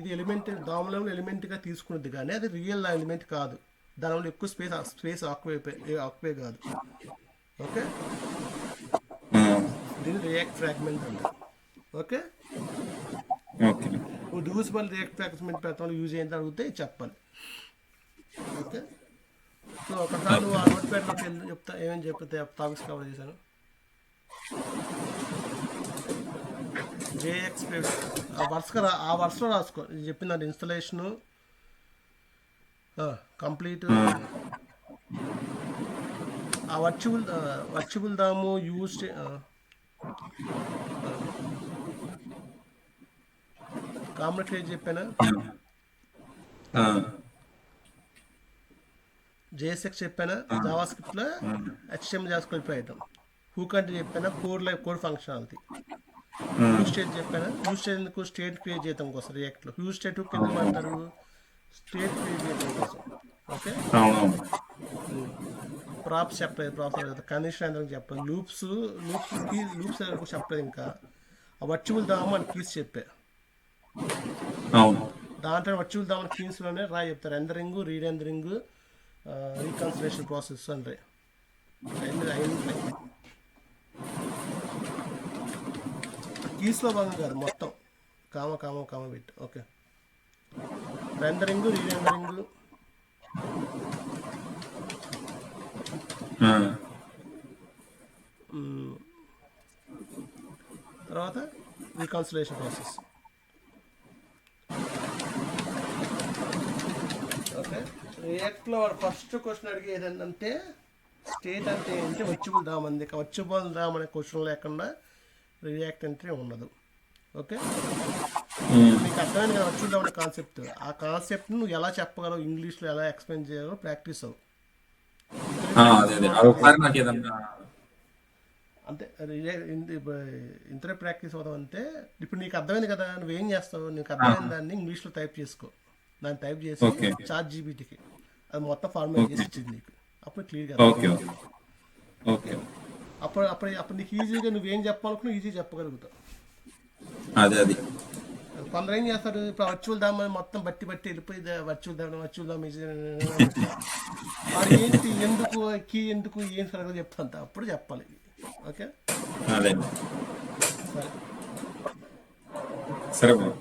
B: ఇది ఎలిమెంట్ దానిలో ఎలిమెంట్గా తీసుకున్నది కానీ అది రియల్ ఎలిమెంట్ కాదు, దానివల్ల ఎక్కువ స్పేస్ ఆక్యుపై కాదు. ఓకే, దీన్ని రియాక్ట్ ఫ్రాగ్మెంట్ అంటారు. ఓకే, నువ్వు దివ్స్ వల్ల రియాక్ట్ ఫ్రాగ్మెంట్ పెడతాను యూజ్ అయ్యింది అడిగితే చెప్పాలి. ఓకే, సో ఒకసారి నువ్వు ఆ నోట్ ప్యాడ్లోకి వెళ్ళి చెప్తా, ఏమేమి చెప్తే టాపిక్స్ కవర్ చేశాను. జేఎక్స్ ఆ వరుసలో రాసుకో, చెప్పిన ఇన్స్టలేషను కంప్లీట్, ఆ వర్చువల్ దాము యూజ్ కామన్ క్రియేట్ చెప్పాను, జేఎస్ఎక్స్ చెప్పాను, జావా స్క్రిప్ట్లో HTML జాస్క్రిప్ట్ ఐటమ్, హూక్ అంటే చెప్పాను, కోడ్ ఫంక్షనాలిటీ, యూజ్ స్టేట్ చెప్పాను. యూజ్ స్టేట్ ఎందుకు, స్టేట్ క్రియేట్ చేయడం కోసం రియాక్ట్లో. యూజ్ స్టేట్ కింద అంటారు, స్టేట్ క్రియేట్ చేయడం కోసం. ఓకే, ప్రాప్స్ చెప్పలేదు, ప్రాప్స్ కండిషన్ అందరికి చెప్పలేదు, లూప్స్ చెప్పలేదు. ఇంకా ఆ వర్చువల్ దాము అని కీస్ చెప్పా, దాంట్లో వర్చువల్ దాము కీస్లోనే చెప్తారు, ఎండరింగ్, రీఎండరింగ్, రీకన్సిలేషన్ ప్రాసెస్ అంటే కీస్లో భాగం కాదు, మొత్తం కామ పెట్టి. ఓకే, రెండరింగ్, రీరెండరింగ్, తర్వాత రీకన్సిలేషన్ ప్రాసెస్.
A: రియాక్ట్లో వాడు ఫస్ట్ క్వశ్చన్ అడిగేది ఏంటంటే స్టేట్ అంటే ఏంటి, వర్చువల్ దామ్ అంది. వర్చువల్ దామ్ అనే క్వశ్చన్ లేకుండా రియాక్ట్ ఎంట్రీ ఉండదు. ఓకే, నీకు అర్థమైంది కదా వర్చువల్ దామ్ అనే కాన్సెప్ట్. ఆ కాన్సెప్ట్ నువ్వు ఎలా చెప్పగలవు, ఇంగ్లీష్లో ఎలా ఎక్స్ప్లెయిన్ చేయగలవు, ప్రాక్టీస్ అవ్వు.
C: ఒకసారి నాకు ఏదన్నా
A: అంతే, ఇంటర్వ్యూ ప్రాక్టీస్ అవుతాం అంటే. ఇప్పుడు నీకు అర్థమైంది కదా, నువ్వేం చేస్తావు, నీకు అర్థమైన దాన్ని ఇంగ్లీష్లో టైప్ చేసుకో. దాన్ని టైప్ చేసి
C: ఓకే
A: చాట్ జీబీటీకి అది మొత్తం ఫార్మేట్ చేసి ఇచ్చింది నీకు. అప్పుడు క్లియర్గా
C: ఓకే ఓకే ఓకే
A: అప్పుడు అప్పుడు అప్పుడు నీకు ఈజీగా నువ్వేం చెప్పాలనుకున్నా ఈజీ చెప్పగలుగుతావు.
C: అది
A: కొందరు ఏం చేస్తారు, ఇప్పుడు వర్చువల్ దామ్ అని మొత్తం బట్టి వెళ్ళిపోయి వర్చువల్ దామ్ వాడు ఏంటి, ఎందుకు కీ ఎందుకు ఏం సరిగ్గా చెప్తాంత అప్పుడు చెప్పాలి. ఓకే,
C: అదే
A: సరే
C: సరే బాబు.